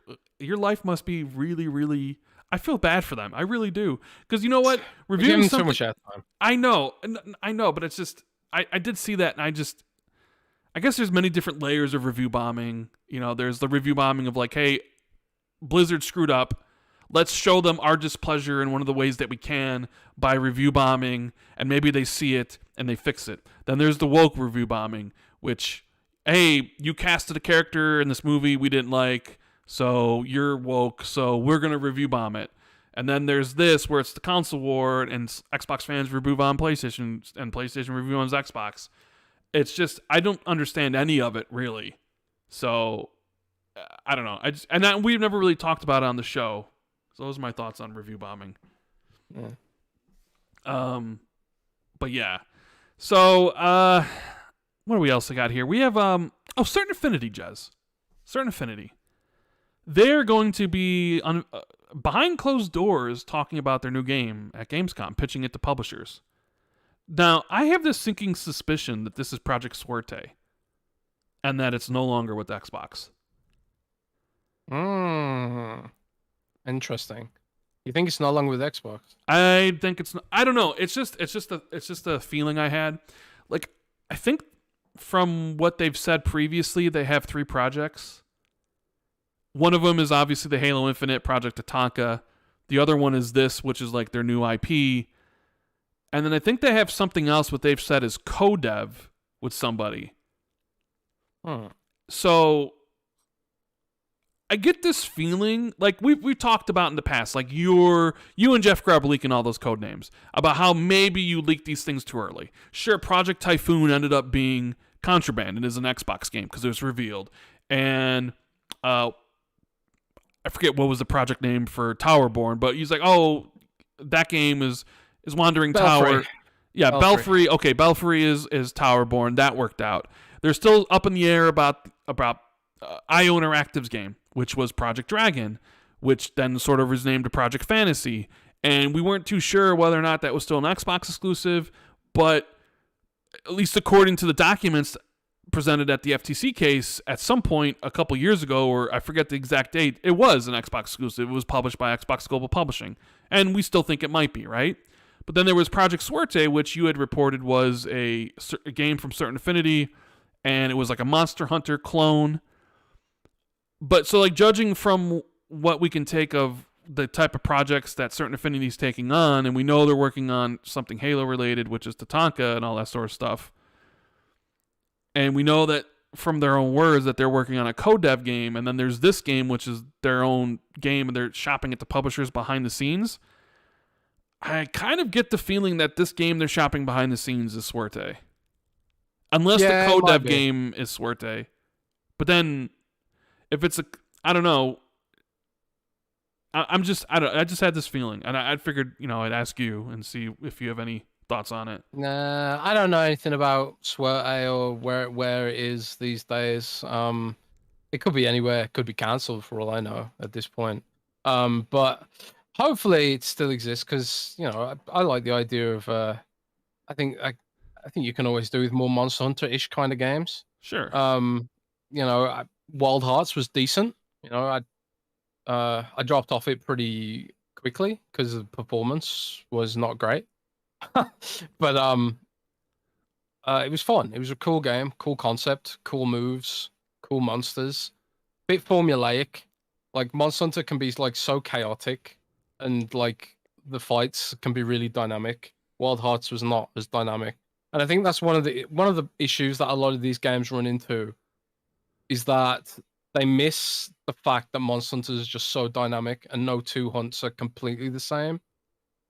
life must be really, really. I feel bad for them. I really do, because you know what, We're reviewing giving something. too much airtime. I know, but it's just I did see that, and I guess there's many different layers of review bombing. You know, there's the review bombing of like, hey, Blizzard screwed up. Let's show them our displeasure in one of the ways that we can by review bombing, and maybe they see it and they fix it. Then there's the woke review bombing, which, hey, you casted a character in this movie we didn't like, so you're woke, so we're going to review bomb it. And then there's this where it's the console war and Xbox fans review bomb PlayStation and PlayStation review on Xbox. It's just, I don't understand any of it really. So I don't know. We've never really talked about it on the show. So those are my thoughts on review bombing. Yeah. But yeah. So what do we else got here? We have Certain Affinity, Jez. Certain Affinity. They're going to be behind closed doors talking about their new game at Gamescom, pitching it to publishers. Now, I have this sinking suspicion that this is Project Suerte, and that it's no longer with Xbox. Interesting. You think it's no longer with Xbox? I think it's. I don't know. It's just a feeling I had. Like, I think from what they've said previously, they have 3 projects. One of them is obviously the Halo Infinite Project Tatanka. The other one is this, which is like their new IP. And then I think they have something else what they've said is co-dev with somebody. So I get this feeling, like we've talked about in the past, like you and Jeff Grubb leaking all those code names, about how maybe you leaked these things too early. Sure, Project Typhoon ended up being contraband and is an Xbox game because it was revealed. And I forget what was the project name for Towerborn, but he's like, oh, that game is Wandering Belfry. Tower. Yeah, Belfry. Okay, Belfry is Towerborn. That worked out. They're still up in the air about IO Interactive's game, which was Project Dragon, which then sort of was named to Project Fantasy. And we weren't too sure whether or not that was still an Xbox exclusive, but at least according to the documents presented at the FTC case at some point a couple years ago, or I forget the exact date, it was an Xbox exclusive. It was published by Xbox Global Publishing. And we still think it might be, right? But then there was Project Suerte, which you had reported was a game from Certain Affinity, and it was like a Monster Hunter clone. But so, like, judging from what we can take of the type of projects that Certain Affinity is taking on, and we know they're working on something Halo-related, which is Tatanka and all that sort of stuff, and we know that from their own words that they're working on a co-dev game, and then there's this game, which is their own game, and they're shopping at the publishers behind the scenes. I kind of get the feeling that this game they're shopping behind the scenes is Suerte. Unless the co-dev game is Suerte. But then, if it's I don't know. I just had this feeling, and I figured, I'd ask you and see if you have any thoughts on it. Nah, I don't know anything about Suerte or where it is these days. It could be anywhere. It could be cancelled for all I know at this point. But hopefully it still exists, because I like the idea of. I think you can always do with more Monster Hunter-ish kind of games. Sure. Wild Hearts was decent. I dropped off it pretty quickly because the performance was not great. But it was fun. It was a cool game, cool concept, cool moves, cool monsters. Bit formulaic. Like, Monster Hunter can be like so chaotic, and like the fights can be really dynamic. Wild Hearts was not as dynamic. And I think that's one of the issues that a lot of these games run into, is that they miss the fact that Monster Hunter is just so dynamic, and no 2 hunts are completely the same.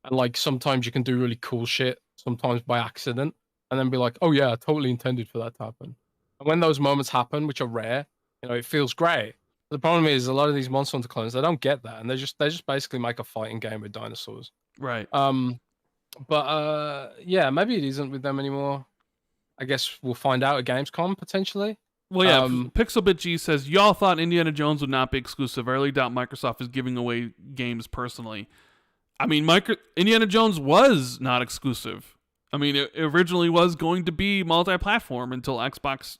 And like, sometimes you can do really cool shit, sometimes by accident, and then be like, "Oh yeah, I totally intended for that to happen." And when those moments happen, which are rare, it feels great. The problem is a lot of these Monster Hunter clones, they don't get that, and they just basically make a fighting game with dinosaurs. Right. But yeah, maybe it isn't with them anymore. I guess we'll find out at Gamescom potentially. Well, yeah. Pixelbit G says y'all thought Indiana Jones would not be exclusive. I really doubt Microsoft is giving away games personally. I mean, Indiana Jones was not exclusive. I mean, it originally was going to be multi-platform until Xbox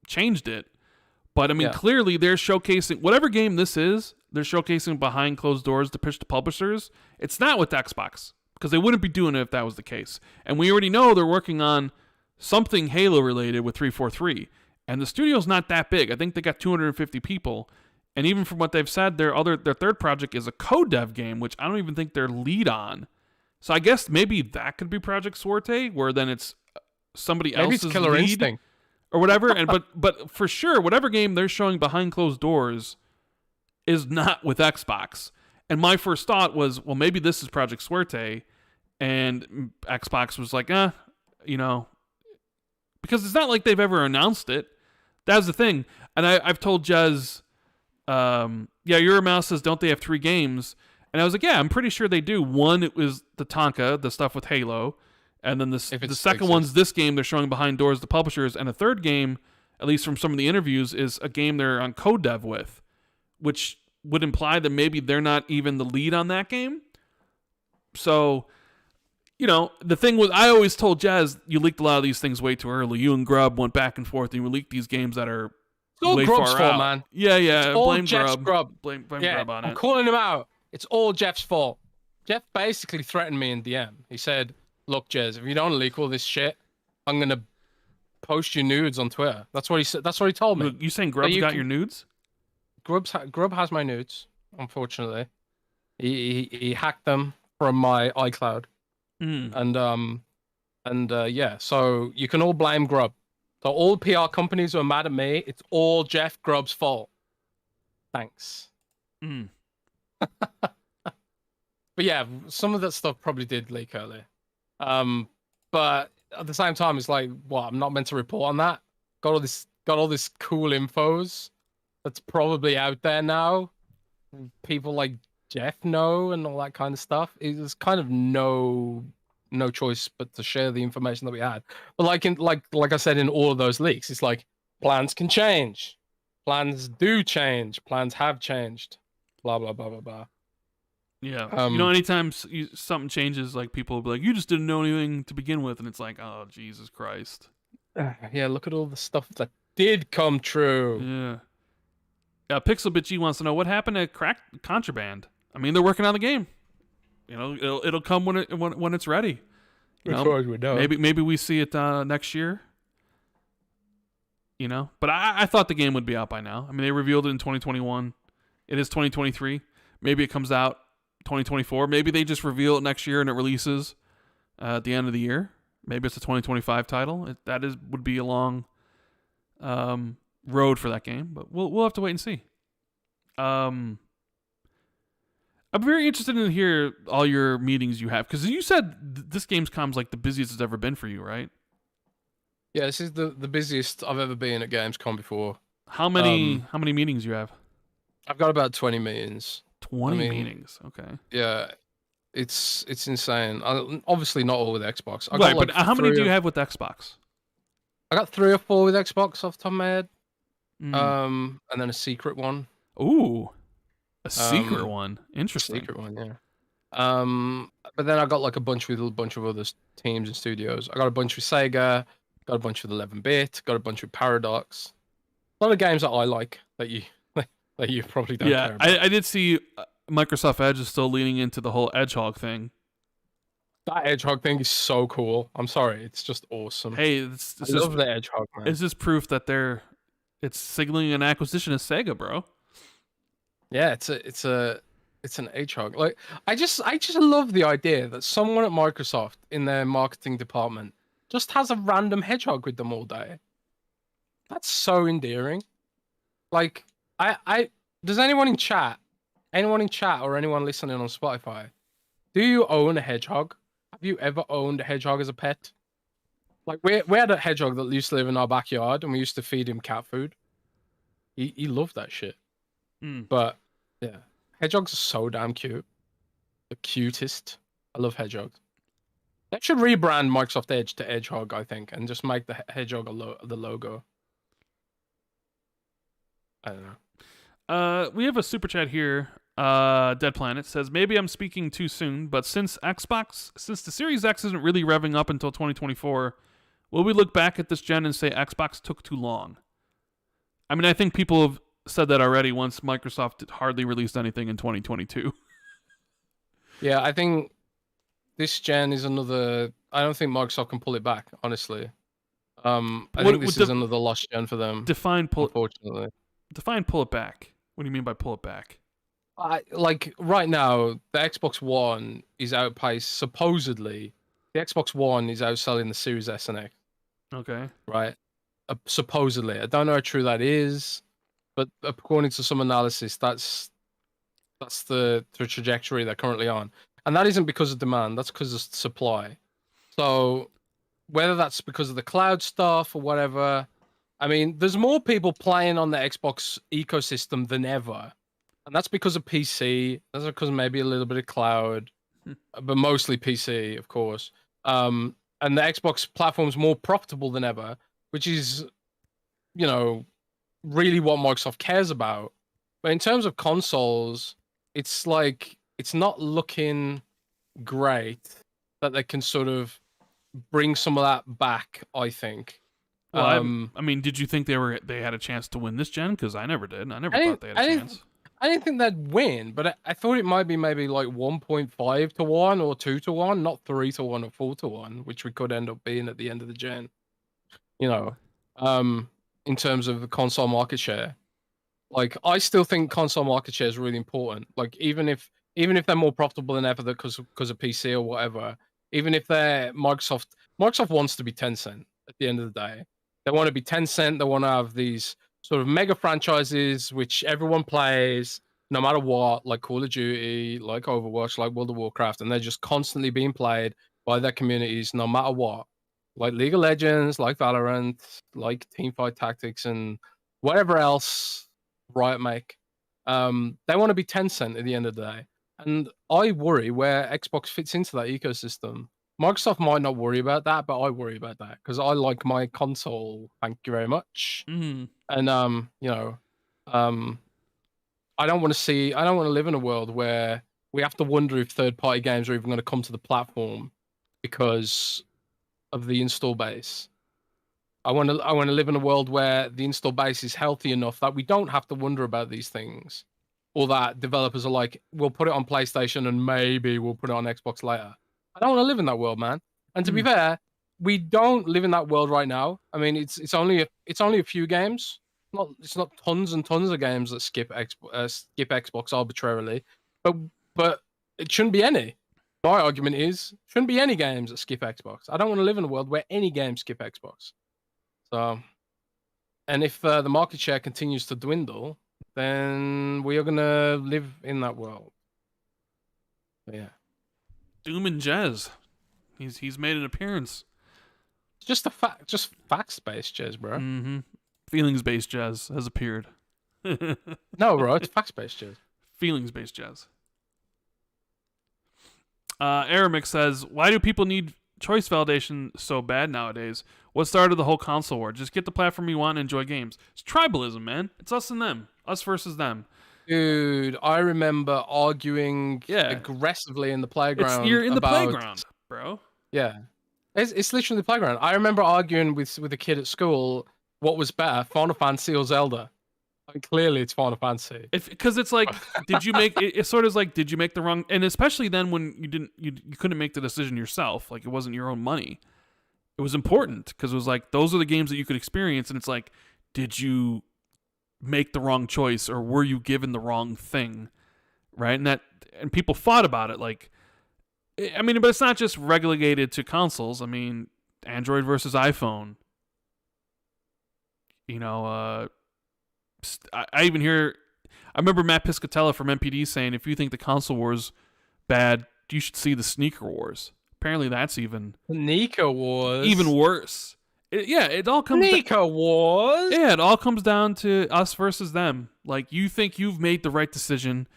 changed it. But I mean, clearly they're showcasing whatever game this is. They're showcasing behind closed doors to pitch to publishers. It's not with Xbox because they wouldn't be doing it if that was the case. And we already know they're working on something Halo related with 343. And the studio's not that big. I think they got 250 people. And even from what they've said, their third project is a co-dev game, which I don't even think they're lead on. So I guess maybe that could be Project Swarte, where then it's somebody else's it's Killer lead Instinct. or whatever. And but for sure, whatever game they're showing behind closed doors is not with Xbox. And my first thought was, well, maybe this is Project Swarte, and Xbox was like, because it's not like they've ever announced it. That's the thing. And I've told Jez, your mouse says, don't they have 3 games? And I was like, yeah, I'm pretty sure they do. One, it was the Tonka, the stuff with Halo. And then the second one's this game they're showing behind doors, the publishers. And a third game, at least from some of the interviews, is a game they're on co-dev with, which would imply that maybe they're not even the lead on that game. So, the thing was, I always told Jez, you leaked a lot of these things way too early. You and Grubb went back and forth, and you leaked these games that are way Grubb's far fault, out. Man. Yeah. Blame Jeff's Grubb. Blame Grubb on it. I'm calling him out. It's all Jeff's fault. Jeff basically threatened me in DM. He said, "Look, Jez, if you don't leak all this shit, I'm gonna post your nudes on Twitter." That's what he said. That's what he told me. You saying Grubb's got your nudes? Grubb has my nudes. Unfortunately, he hacked them from my iCloud. So you can all blame Grubb. So all PR companies who are mad at me, it's all Jeff Grubb's fault. Thanks. But yeah, some of that stuff probably did leak earlier. But at the same time, it's like, what? I'm not meant to report on that. Got all this cool infos that's probably out there now. People like Jeff know and all that kind of stuff. There's kind of no choice but to share the information that we had. But like I said in all of those leaks, it's like plans can change, plans do change, plans have changed, blah blah blah blah blah. Yeah, anytime something changes, like people will be like, "You just didn't know anything to begin with," and it's like, "Oh Jesus Christ!" Yeah, look at all the stuff that did come true. Yeah. Pixelbit G wants to know what happened to Contraband. I mean, they're working on the game. It'll come when it's ready. As far as we know. Maybe we see it next year. But I thought the game would be out by now. I mean, they revealed it in 2021. It is 2023. Maybe it comes out 2024. Maybe they just reveal it next year and it releases at the end of the year. Maybe it's a 2025 title. Would be a long road for that game, but we'll have to wait and see. I'm very interested in hear all your meetings you have, because you said this Gamescom's like the busiest it's ever been for you, right? Yeah, this is the busiest I've ever been at Gamescom before. How many meetings you have? I've got about 20 meetings. 20 meetings, okay. Yeah, it's insane. Obviously not all with Xbox. But how many do you have with Xbox? I got 3 or 4 with Xbox off the top of my head. And then a secret one. Ooh, a secret one. Interesting. Secret one, yeah. But then I got like a bunch with a bunch of other teams and studios. I got a bunch with Sega, got a bunch with 11-bit, got a bunch with Paradox. A lot of games that I like that you probably don't care about. I did see Microsoft Edge is still leaning into the whole Edgehog thing. That Edgehog thing is so cool. I'm sorry, it's just awesome. Hey, I love the Edgehog, man. Is this proof that it's signaling an acquisition of Sega, bro? Yeah, it's an Hedgehog. Like I just love the idea that someone at Microsoft in their marketing department just has a random hedgehog with them all day. That's so endearing. Like does anyone in chat or anyone listening on Spotify, do you own a hedgehog? Have you ever owned a hedgehog as a pet? Like we had a hedgehog that used to live in our backyard, and we used to feed him cat food. He loved that shit. But yeah, hedgehogs are so damn cute. The cutest. I love hedgehogs. They should rebrand Microsoft Edge to Edgehog, I think, and just make the hedgehog the logo. I don't know. We have a super chat here. Dead Planet says, maybe I'm speaking too soon, but since the Series X isn't really revving up until 2024, will we look back at this gen and say Xbox took too long? I mean, I think people have said that already once Microsoft hardly released anything in 2022. Yeah, I think this gen is another. I don't think Microsoft can pull it back, honestly. I think this is another lost gen for them. Unfortunately. Define pull it back. What do you mean by pull it back? Like right now, the Xbox One is supposedly, the Xbox One is outselling the Series S and X. Okay. Right? Supposedly. I don't know how true that is, but according to some analysis, that's the trajectory they're currently on. And that isn't because of demand, that's because of supply. So whether that's because of the cloud stuff or whatever, I mean, there's more people playing on the Xbox ecosystem than ever. And that's because of PC. That's because maybe a little bit of cloud, but mostly PC, of course. And the Xbox platform's more profitable than ever, which is, really what Microsoft cares about. But in terms of consoles, it's like, it's not looking great that they can sort of bring some of that back, I think. Well, I mean, did you think they had a chance to win this gen? Because I never did. I never thought they had a chance. I didn't think they'd win, but I thought it might be maybe like 1.5 to 1 or 2 to 1, not 3 to 1 or 4 to 1, which we could end up being at the end of the gen. In terms of the console market share. Like, I still think console market share is really important. Like, even if they're more profitable than ever because of PC or whatever, even if they're Microsoft wants to be Tencent at the end of the day. They want to be Tencent. They want to have these sort of mega franchises which everyone plays no matter what, like Call of Duty, like Overwatch, like World of Warcraft, and they're just constantly being played by their communities no matter what. Like League of Legends, like Valorant, like Teamfight Tactics, and whatever else Riot make. They want to be Tencent at the end of the day. And I worry where Xbox fits into that ecosystem. Microsoft might not worry about that, but I worry about that because I like my console. Thank you very much. Mm-hmm. And I don't want to live in a world where we have to wonder if third-party games are even going to come to the platform because of the install base. I want to live in a world where the install base is healthy enough that we don't have to wonder about these things, or that developers are like, we'll put it on PlayStation and maybe we'll put it on Xbox later. I don't want to live in that world, man. And to be fair, we don't live in that world right now. I mean, it's only a few games. It's not tons and tons of games that skip Xbox arbitrarily, but it shouldn't be any. My argument is shouldn't be any games that skip Xbox. I don't want to live in a world where any games skip Xbox. So, and if the market share continues to dwindle, then we are gonna live in that world. But yeah. Doom and Jez. He's made an appearance. It's just facts-based Jez, bro. Mm-hmm. Feelings-based Jez has appeared. No, bro, it's facts-based Jez. Feelings-based Jez. Aramix says, why do people need choice validation so bad nowadays? What started the whole console war? Just get the platform you want and enjoy games. It's tribalism, man. It's us and them. Us versus them. Dude, I remember arguing aggressively in the playground. You're in the playground, bro. Yeah. It's literally the playground. I remember arguing with a kid at school what was better, Final Fantasy or Zelda. I mean, clearly it's Final Fantasy. Because it's like, did you make it's sort of like, did you make the wrong, and especially then when you couldn't make the decision yourself, like it wasn't your own money. It was important because it was like, those are the games that you could experience, and it's like, did you make the wrong choice or were you given the wrong thing, right? And people fought about it. Like, I mean, but it's not just relegated to consoles. I mean, Android versus iPhone. I even hear, I remember Matt Piscatella from MPD saying, if you think the console wars bad, you should see the sneaker wars. Apparently, that's even Sneaker Wars. even worse. It all comes. Sneaker Wars. Yeah, it all comes down to us versus them. Like, you think you've made the right decision,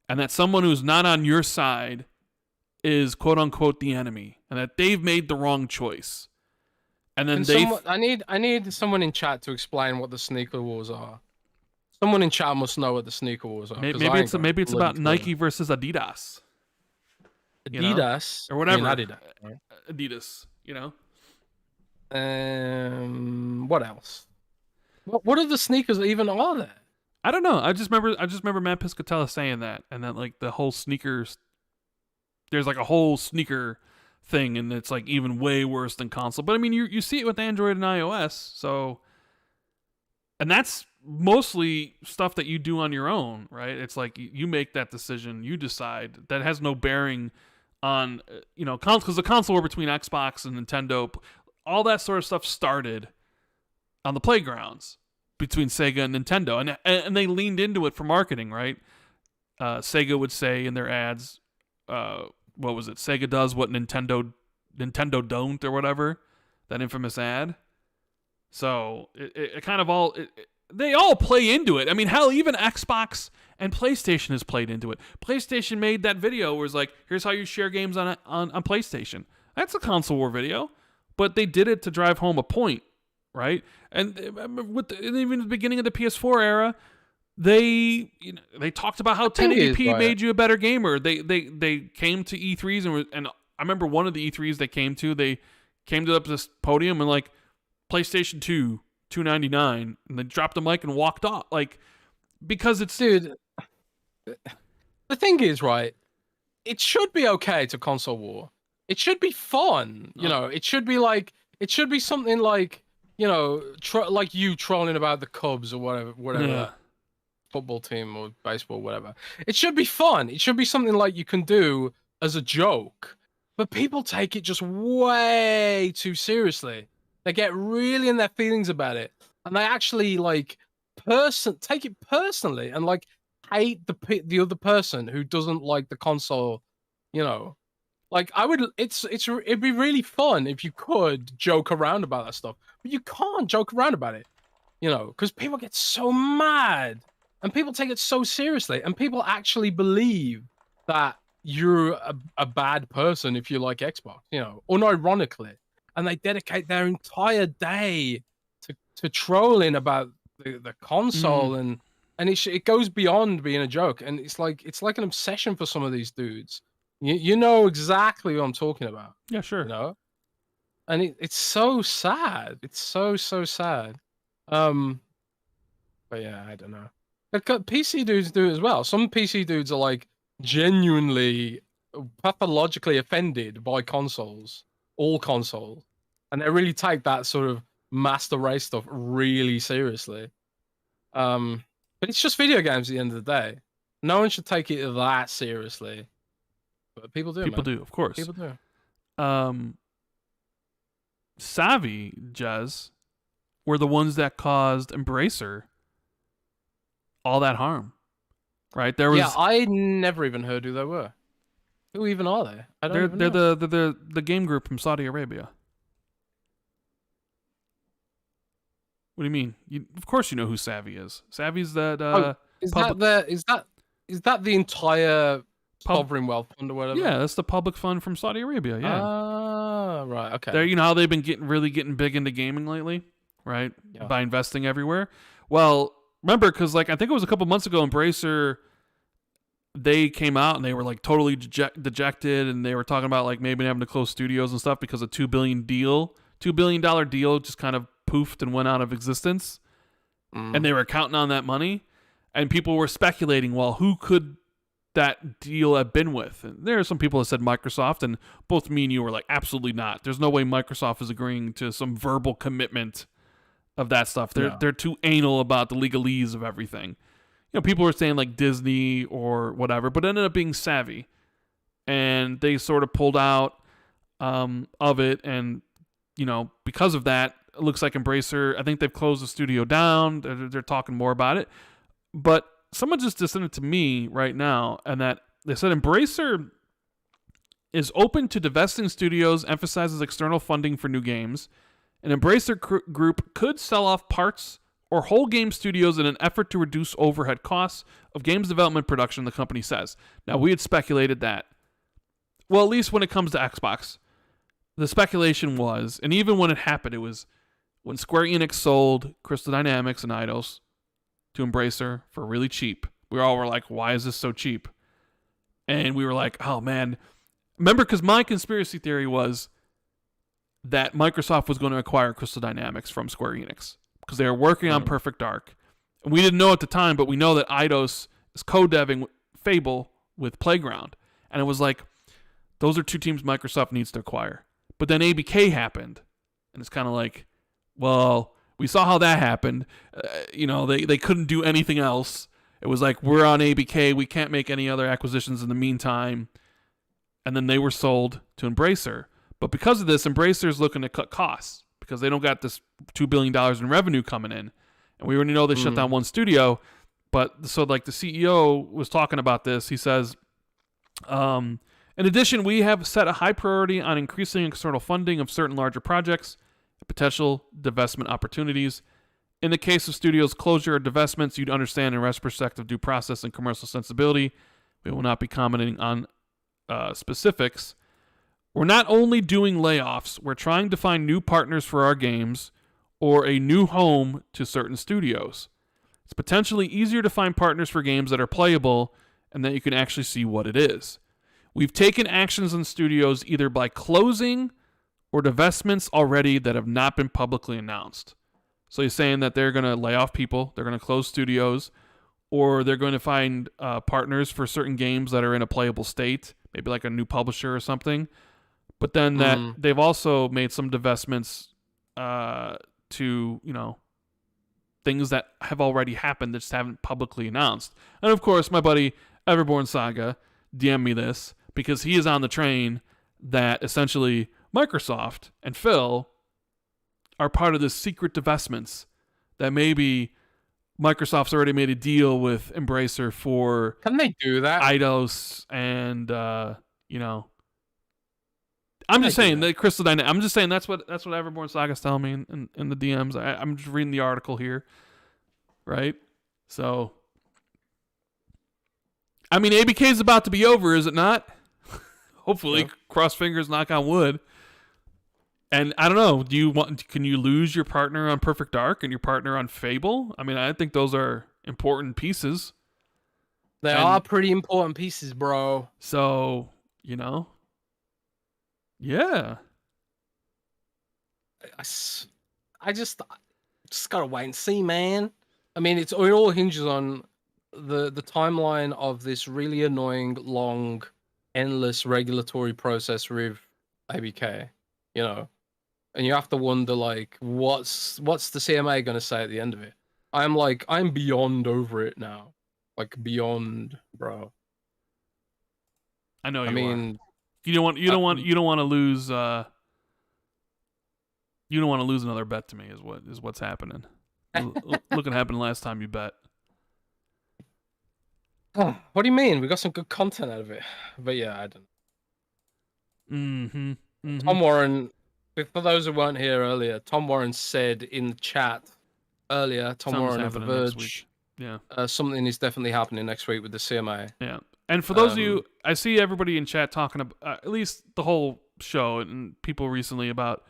and that someone who's not on your side is quote unquote the enemy, and that they've made the wrong choice. And then I need someone in chat to explain what the Sneaker Wars are. Someone in chat must know what the Sneaker Wars are. Maybe it's about Nike versus Adidas. Adidas or whatever. I mean, Adidas. Right? Adidas, What else? What other sneakers even are there? I don't know. I just remember Matt Piscatella saying that, and that like the whole sneakers. There's like a whole sneaker thing, and it's like even way worse than console. But I mean, you see it with Android and iOS, so, and that's mostly stuff that you do on your own, right? It's like you make that decision, you decide. That has no bearing on because the console war between Xbox and Nintendo, all that sort of stuff started on the playgrounds between Sega and Nintendo, and they leaned into it for marketing, right? Sega would say in their ads, what was it? Sega does what Nintendo don't, or whatever, that infamous ad. So it kind of all they all play into it. I mean, hell, even Xbox and PlayStation has played into it. PlayStation made that video where it's like, here's how you share games on PlayStation. That's a console war video, but they did it to drive home a point, right? And even at the beginning of the PS4 era, they talked about how 1080p made you a better gamer. They came to E3s and I remember one of the E3s they came to up to this podium and like, PlayStation 2 $299, and they dropped the mic and walked off, like, because it's dude. The thing is, right? It should be okay to console war. It should be fun, It should be something like, like you trolling about the Cubs or whatever. Yeah. Football team or baseball, whatever. It should be fun. It should be something like you can do as a joke. But people take it just way too seriously. They get really in their feelings about it, and they actually take it personally and like hate the other person who doesn't like the console. Like it'd be really fun if you could joke around about that stuff, but you can't joke around about it, because people get so mad and people take it so seriously, and people actually believe that you're a bad person if you like Xbox, unironically. And they dedicate their entire day to trolling about the console, and it goes beyond being a joke, and it's like an obsession for some of these dudes. You know exactly what I'm talking about. Yeah, sure. And it's so sad. It's so sad. But yeah, I don't know. PC dudes do it as well. Some PC dudes are like genuinely pathologically offended by consoles. All consoles, and they really take that sort of master race stuff really seriously. But it's just video games at the end of the day. No one should take it that seriously, but people do. People do, of course. People do. Savvy Jez were the ones that caused Embracer all that harm, right? Yeah, I never even heard who they were. Who even are they? I don't even know. They're the game group from Saudi Arabia. What do you mean? Of course you know who Savvy is. Savvy's that. Is that the entire sovereign wealth fund or whatever? Yeah, that's the public fund from Saudi Arabia. Yeah. Right. Okay. They're how they've been getting big into gaming lately, right? Yeah. By investing everywhere. Well, remember, because I think it was a couple months ago, Embracer. They came out and they were like totally dejected, and they were talking about like maybe having to close studios and stuff because a $2 billion deal just kind of poofed and went out of existence. And they were counting on that money, and people were speculating, well, who could that deal have been with? And there are some people that said Microsoft, and both me and you were like, absolutely not. There's no way Microsoft is agreeing to some verbal commitment of that stuff. They're too anal about the legalese of everything. People were saying like Disney or whatever, but it ended up being Savvy, and they sort of pulled out of it, and because of that, it looks like Embracer. I think they've closed the studio down. They're talking more about it, but someone just sent it to me right now, and that they said Embracer is open to divesting studios, emphasizes external funding for new games. An Embracer group could sell off parts or whole game studios in an effort to reduce overhead costs of games development production, the company says. Now, we had speculated that, well, at least when it comes to Xbox, the speculation was, and even when it happened, it was when Square Enix sold Crystal Dynamics and Eidos to Embracer for really cheap. We all were like, why is this so cheap? And we were like, oh man. Remember, because my conspiracy theory was that Microsoft was going to acquire Crystal Dynamics from Square Enix because they were working on Perfect Dark. And we didn't know at the time, but we know that Eidos is co-deving Fable with Playground. And it was like, those are two teams Microsoft needs to acquire. But then ABK happened. And it's kind of like, well, we saw how that happened. They couldn't do anything else. It was like, we're on ABK. We can't make any other acquisitions in the meantime. And then they were sold to Embracer. But because of this, Embracer is looking to cut costs because they don't got this $2 billion in revenue coming in. And we already know they shut down one studio. But so like the CEO was talking about this. He says, in addition, we have set a high priority on increasing external funding of certain larger projects and potential divestment opportunities. In the case of studios closure or divestments, you'd understand in retrospect of due process and commercial sensibility. We will not be commenting on specifics. We're not only doing layoffs, we're trying to find new partners for our games or a new home to certain studios. It's potentially easier to find partners for games that are playable and that you can actually see what it is. We've taken actions on studios either by closing or divestments already that have not been publicly announced. So he's saying that they're going to lay off people, they're going to close studios, or they're going to find partners for certain games that are in a playable state, maybe like a new publisher or something. But then that they've also made some divestments to, things that have already happened that just haven't publicly announced. And of course, my buddy Everborn Saga DM'd me this because he is on the train that essentially Microsoft and Phil are part of this secret divestments that maybe Microsoft's already made a deal with Embracer for. Can they do that? Eidos and I'm just saying that Crystal Dynamics. I'm just saying that's what Everborn Saga's telling me in the DMs. I'm just reading the article here, right? So, I mean, ABK is about to be over, is it not? Hopefully, yeah. Cross fingers, knock on wood. And I don't know. Can you lose your partner on Perfect Dark and your partner on Fable? I mean, I think those are important pieces. They are pretty important pieces, bro. So, yeah. I just gotta wait and see, man. I mean, it all hinges on the timeline of this really annoying, long, endless regulatory process with ABK. And you have to wonder, like, what's the CMA gonna say at the end of it? I'm beyond over it now, like beyond, bro. I know. You don't want to lose. You don't want to lose another bet to me. Is what's happening. Look what happened last time you bet. Oh, what do you mean? We got some good content out of it, but yeah, I don't. Tom Warren. For those who weren't here earlier, Tom Warren said in the chat earlier. Tom Warren of The Verge. Yeah. Something is definitely happening next week with the CMA. Yeah. And for those of you, I see everybody in chat talking about, at least the whole show and people recently about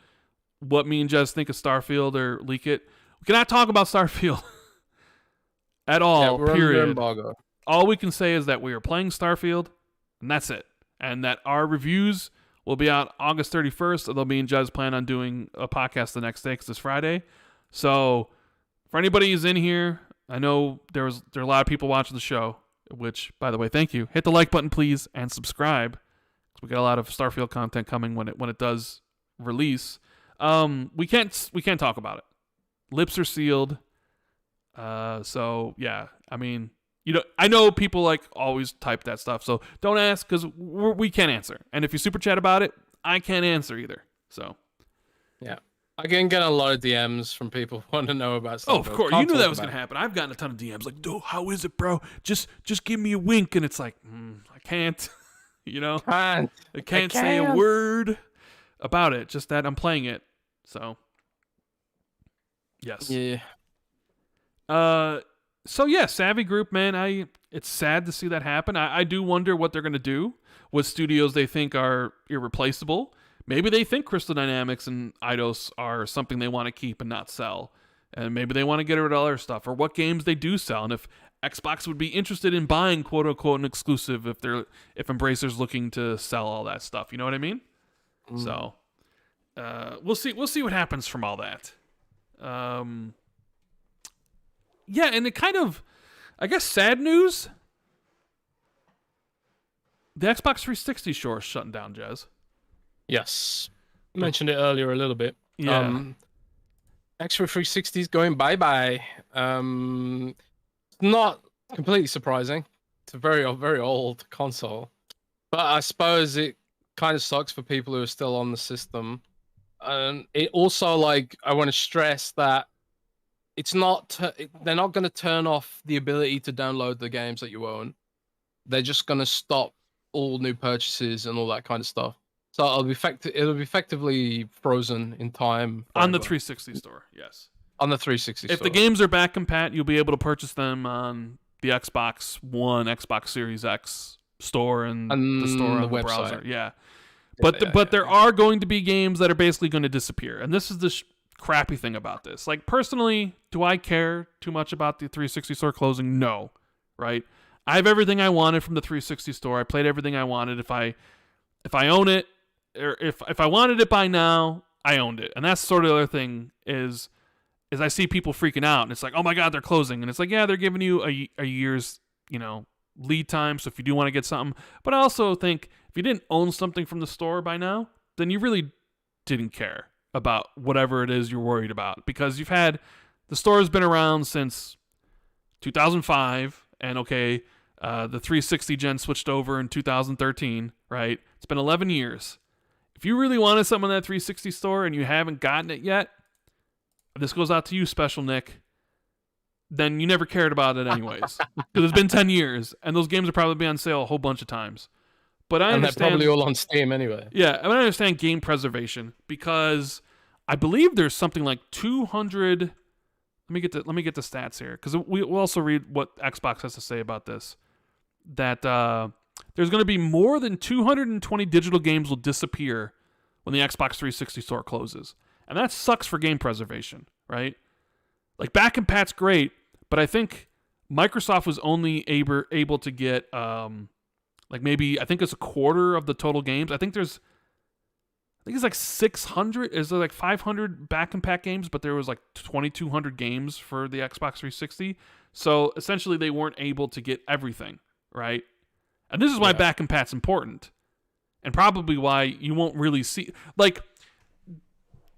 what me and Jez think of Starfield or leak it. We cannot talk about Starfield at all, yeah, we're period. Under embargo. All we can say is that we are playing Starfield, and that's it. And that our reviews will be out August 31st, although me and Jez plan on doing a podcast the next day because it's Friday. So for anybody who's in here, I know there are a lot of people watching the show. Which, by the way, thank you. Hit the like button, please, and subscribe. Because we got a lot of Starfield content coming when it does release. We can't talk about it. Lips are sealed. So yeah, I mean, I know people like always type that stuff. So don't ask because we can't answer. And if you super chat about it, I can't answer either. So yeah. I can get a lot of DMs from people who want to know about stuff. Oh, of course. You knew that was going to happen. I've gotten a ton of DMs like, "Oh, how is it, bro? Just give me a wink." And it's like, I can't. You know, Can't. I can't say a word about it. Just that I'm playing it. So, yes. Yeah. So yeah, Savvy Group, man. It's sad to see that happen. I do wonder what they're gonna do with studios they think are irreplaceable. Maybe they think Crystal Dynamics and Eidos are something they want to keep and not sell, and maybe they want to get rid of other stuff, or what games they do sell, and if Xbox would be interested in buying quote unquote an exclusive if Embracer's looking to sell all that stuff. You know what I mean? So we'll see what happens from all that. Yeah, and it kind of, I guess, sad news. The Xbox 360 store is shutting down, Jez. Yes. I mentioned it earlier a little bit. Yeah. Xbox 360 is going bye-bye. Not completely surprising. It's a very, very old console. But I suppose it kind of sucks for people who are still on the system. And it also, like, I want to stress that it's not, they're not going to turn off the ability to download the games that you own. They're just going to stop all new purchases and all that kind of stuff. So it'll be effectively frozen in time. On the 360 store, yes. On the 360 store. If the games are back compat, you'll be able to purchase them on the Xbox One, Xbox Series X store, and the store on the browser. Yeah. But there are going to be games that are basically going to disappear. And this is the crappy thing about this. Like, personally, do I care too much about the 360 store closing? No. Right? I have everything I wanted from the 360 store. I played everything I wanted. If I own it, or if I wanted it by now, I owned it. And that's sort of the other thing is I see people freaking out, and it's like, oh my God, they're closing. And it's like, yeah, they're giving you a year's, lead time. So if you do want to get something, but I also think if you didn't own something from the store by now, then you really didn't care about whatever it is you're worried about, because the store has been around since 2005, and okay, the 360 gen switched over in 2013, right? It's been 11 years. If you really wanted something in that 360 store and you haven't gotten it yet, this goes out to you, Special Nick, then you never cared about it anyways. Because it's been 10 years, and those games will probably be on sale a whole bunch of times. But I understand, they're probably all on Steam anyway. Yeah, I understand game preservation, because I believe there's something like 200. Let me get the stats here, because we'll also read what Xbox has to say about this. That there's going to be more than 220 digital games will disappear when the Xbox 360 store closes, and that sucks for game preservation, right? Like, back compat's great, but I think Microsoft was only able to get maybe, I think it's a quarter of the total games. I think it's like 600. Is there like 500 back compat games, but there was like 2,200 games for the Xbox 360. So essentially, they weren't able to get everything, right? And this is why back compat's important, and probably why you won't really see, like,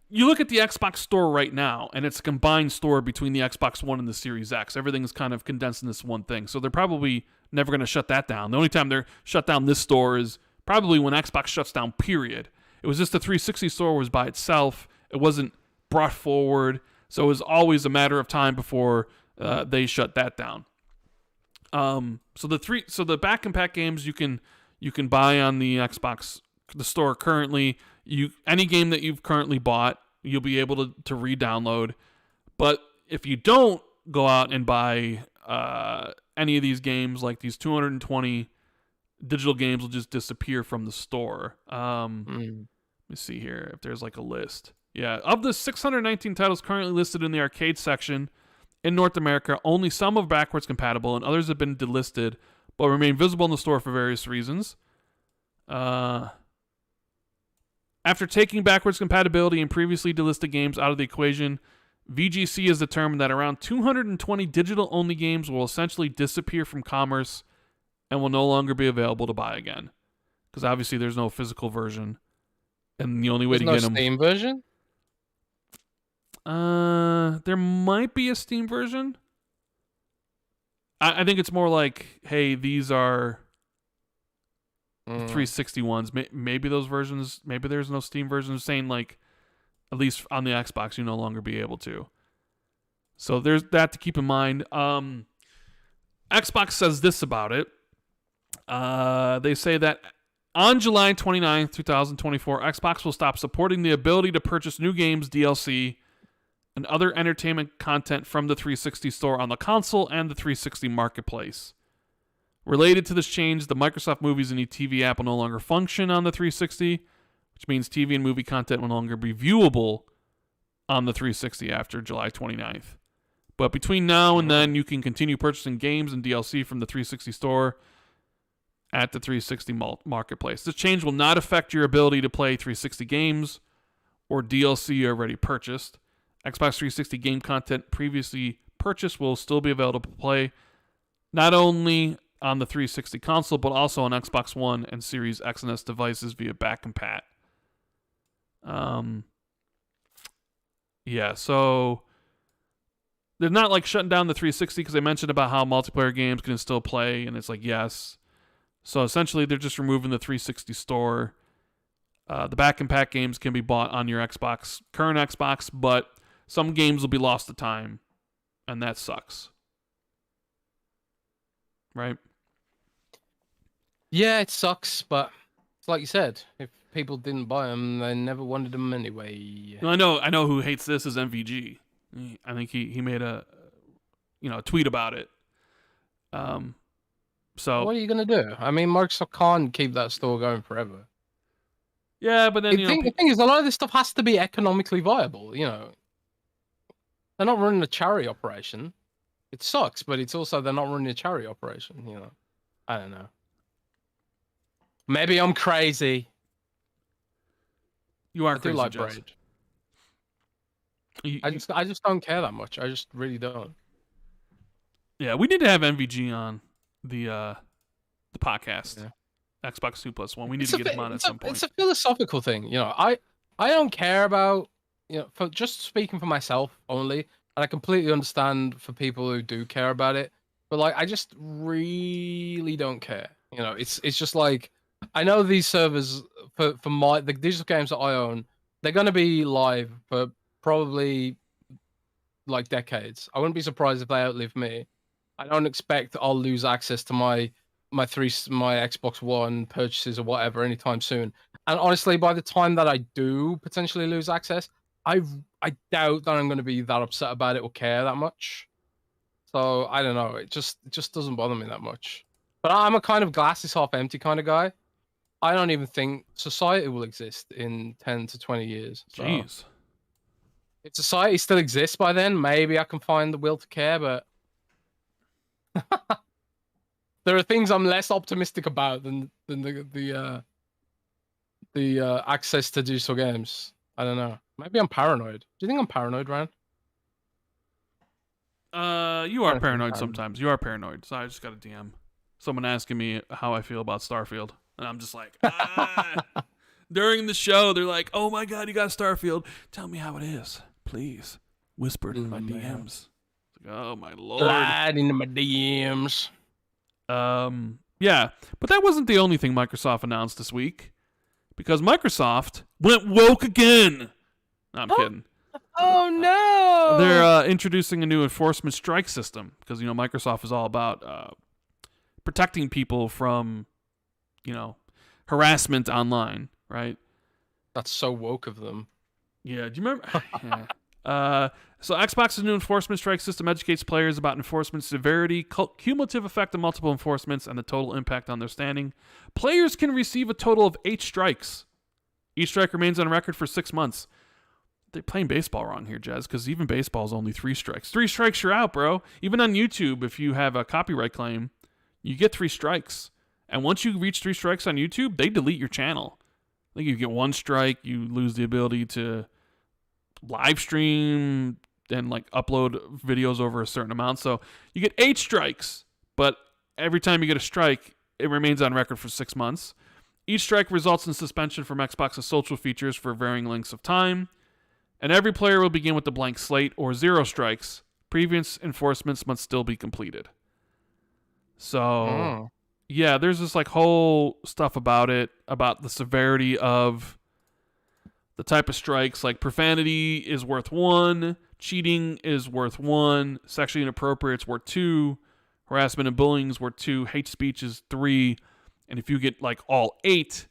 you look at the Xbox store right now, and it's a combined store between the Xbox One and the Series X. Everything is kind of condensed in this one thing. So they're probably never going to shut that down. The only time they're shut down this store is probably when Xbox shuts down, period. It was just the 360 store was by itself. It wasn't brought forward. So it was always a matter of time before they shut that down. So the back compat games you can buy on the Xbox, the store currently. Any game that you've currently bought, you'll be able to re-download. But if you don't go out and buy any of these games, like these 220 digital games will just disappear from the store. Let me see here if there's like a list. Yeah, of the 619 titles currently listed in the arcade section in North America, only some are backwards compatible, and others have been delisted, but remain visible in the store for various reasons. After taking backwards compatibility and previously delisted games out of the equation, VGC has determined that around 220 digital-only games will essentially disappear from commerce and will no longer be available to buy again. Because obviously there's no physical version, and the only way to get them... Steam version? There might be a Steam version. I think it's more like, hey, these are... 360 ones, maybe those versions, maybe there's no Steam versions, saying like, at least on the Xbox, you no longer be able to. So there's that to keep in mind. Xbox says this about it. They say that On July 29th, 2024, Xbox will stop supporting the ability to purchase new games, DLC, and other entertainment content from the 360 store on the console and the 360 marketplace. Related to this change, the Microsoft Movies and TV app will no longer function on the 360, which means TV and movie content will no longer be viewable on the 360 after July 29th. But between now and then, you can continue purchasing games and DLC from the 360 store at the 360 marketplace. This change will not affect your ability to play 360 games or DLC you already purchased. Xbox 360 game content previously purchased will still be available to play not only on the 360 console, but also on Xbox One and Series X and S devices via back compat. Yeah, so they're not like shutting down the 360 because they mentioned about how multiplayer games can still play, and it's like, yes. So essentially, they're just removing the 360 store. The back compat games can be bought on your Xbox, current Xbox, but some games will be lost to time, and that sucks. Right? Yeah, it sucks, but it's like you said, if people didn't buy them, they never wanted them anyway. I know who hates this is MVG. I think he made a tweet about it. So what are you gonna do? I mean, Microsoft can't keep that store going forever. Yeah, but then the thing is, a lot of this stuff has to be economically viable. They're not running a charity operation. It sucks, but it's also they're not running a charity operation. I don't know. Maybe I'm crazy. You are I crazy, do like Jez. Braid. I just don't care that much. I just really don't. Yeah, we need to have MVG on the podcast. Yeah. Xbox 2+1. We need to get him on at some point. It's a philosophical thing. I don't care about, for just speaking for myself only, and I completely understand for people who do care about it, but like I just really don't care. It's just like I know these servers for the digital games that I own, they're going to be live for probably like decades. I wouldn't be surprised if they outlive me. I don't expect I'll lose access to my Xbox One purchases or whatever anytime soon. And honestly, by the time that I do potentially lose access, I doubt that I'm going to be that upset about it or care that much. So I don't know. It just doesn't bother me that much. But I'm a kind of glass is half empty kind of guy. I don't even think society will exist in 10 to 20 years. So Jeez. if society still exists by then, maybe I can find the will to care, but there are things I'm less optimistic about than the access to digital games. I don't know. Maybe I'm paranoid. Do you think I'm paranoid, Rand? You are paranoid sometimes. You are paranoid. So I just got a DM. Someone asking me how I feel about Starfield. And I'm just like, During the show, they're like, oh my God, you got Starfield. Tell me how it is. Please. Whisper in my DMs. Like, oh my Lord. Slide into my DMs. Yeah. But that wasn't the only thing Microsoft announced this week. Because Microsoft went woke again. No, I'm kidding. Oh no! They're introducing a new enforcement strike system. Because, Microsoft is all about protecting people from, harassment online, right? That's so woke of them. Yeah, do you remember? Yeah. So Xbox's new enforcement strike system educates players about enforcement severity, cumulative effect of multiple enforcements, and the total impact on their standing. Players can receive a total of 8 strikes. Each strike remains on record for 6 months. They're playing baseball wrong here, Jez, because even baseball is only 3 strikes. 3 strikes, you're out, bro. Even on YouTube, if you have a copyright claim, you get 3 strikes. And once you reach 3 strikes on YouTube, they delete your channel. I think you get 1 strike, you lose the ability to live stream and upload videos over a certain amount. So you get 8 strikes, but every time you get a strike, it remains on record for 6 months. Each strike results in suspension from Xbox's social features for varying lengths of time. And every player will begin with a blank slate or 0 strikes. Previous enforcements must still be completed. So, yeah, there's this whole stuff about it, about the severity of the type of strikes. Like profanity is worth 1, cheating is worth 1, sexually inappropriate is worth 2, harassment and bullying is worth 2, hate speech is 3, And if you get like all 8,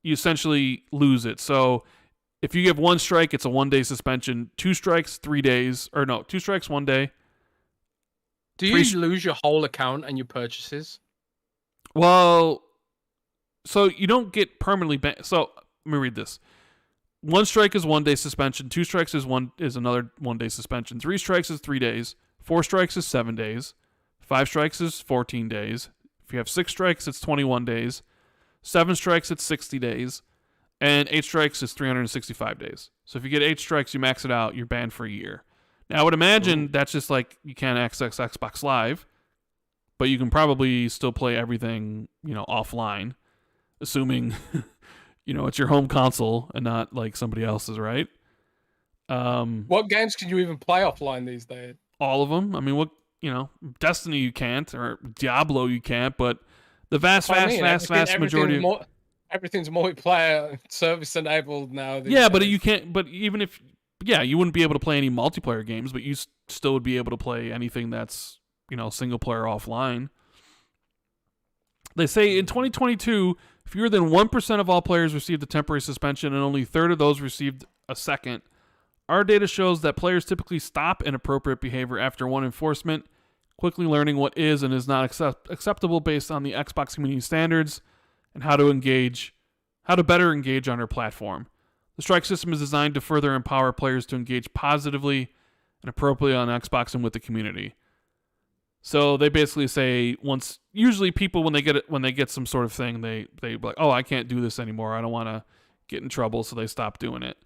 you essentially lose it. So if you give 1 strike, it's a 1-day suspension. 2 strikes, 3 days. Or no, 2 strikes, 1 day. Do you lose your whole account and your purchases? Well, so you don't get permanently banned. So let me read this. 1 strike is 1-day suspension. 2 strikes is another 1-day suspension. 3 strikes is 3 days. 4 strikes is 7 days. 5 strikes is 14 days. If you have 6 strikes, it's 21 days. 7 strikes, it's 60 days. And 8 strikes is 365 days. So if you get 8 strikes, you max it out, you're banned for a year. Now, I would imagine that's just like you can't access Xbox Live, but you can probably still play everything, offline, assuming, it's your home console and not like somebody else's, right? What games can you even play offline these days? All of them. I mean, Destiny you can't, or Diablo you can't, but the vast majority of... Everything's multiplayer service enabled now. Yeah, but you can't. But even if, you wouldn't be able to play any multiplayer games, but you still would be able to play anything that's single player offline. They say in 2022, fewer than 1% of all players received a temporary suspension, and only a third of those received a second. Our data shows that players typically stop inappropriate behavior after 1 enforcement, quickly learning what is and is not acceptable based on the Xbox community standards, and how to better engage on our platform. The strike system is designed to further empower players to engage positively and appropriately on Xbox and with the community. So they basically say usually people when they get some sort of thing, they like, oh, I can't do this anymore. I don't want to get in trouble, so they stop doing it.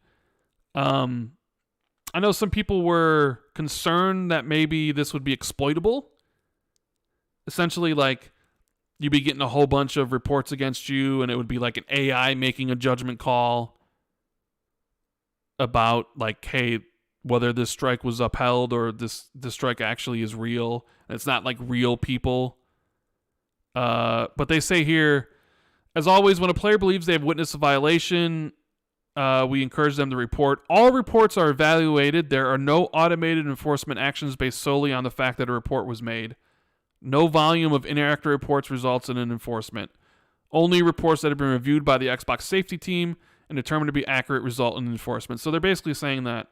I know some people were concerned that maybe this would be exploitable. Essentially, like, you'd be getting a whole bunch of reports against you, and it would be like an AI making a judgment call about, like, hey, whether this strike was upheld or this strike actually is real. And it's not like real people. But they say here, as always, when a player believes they have witnessed a violation, we encourage them to report. All reports are evaluated. There are no automated enforcement actions based solely on the fact that a report was made. No volume of inaccurate reports results in an enforcement. Only reports that have been reviewed by the Xbox safety team and determined to be accurate result in enforcement. So they're basically saying that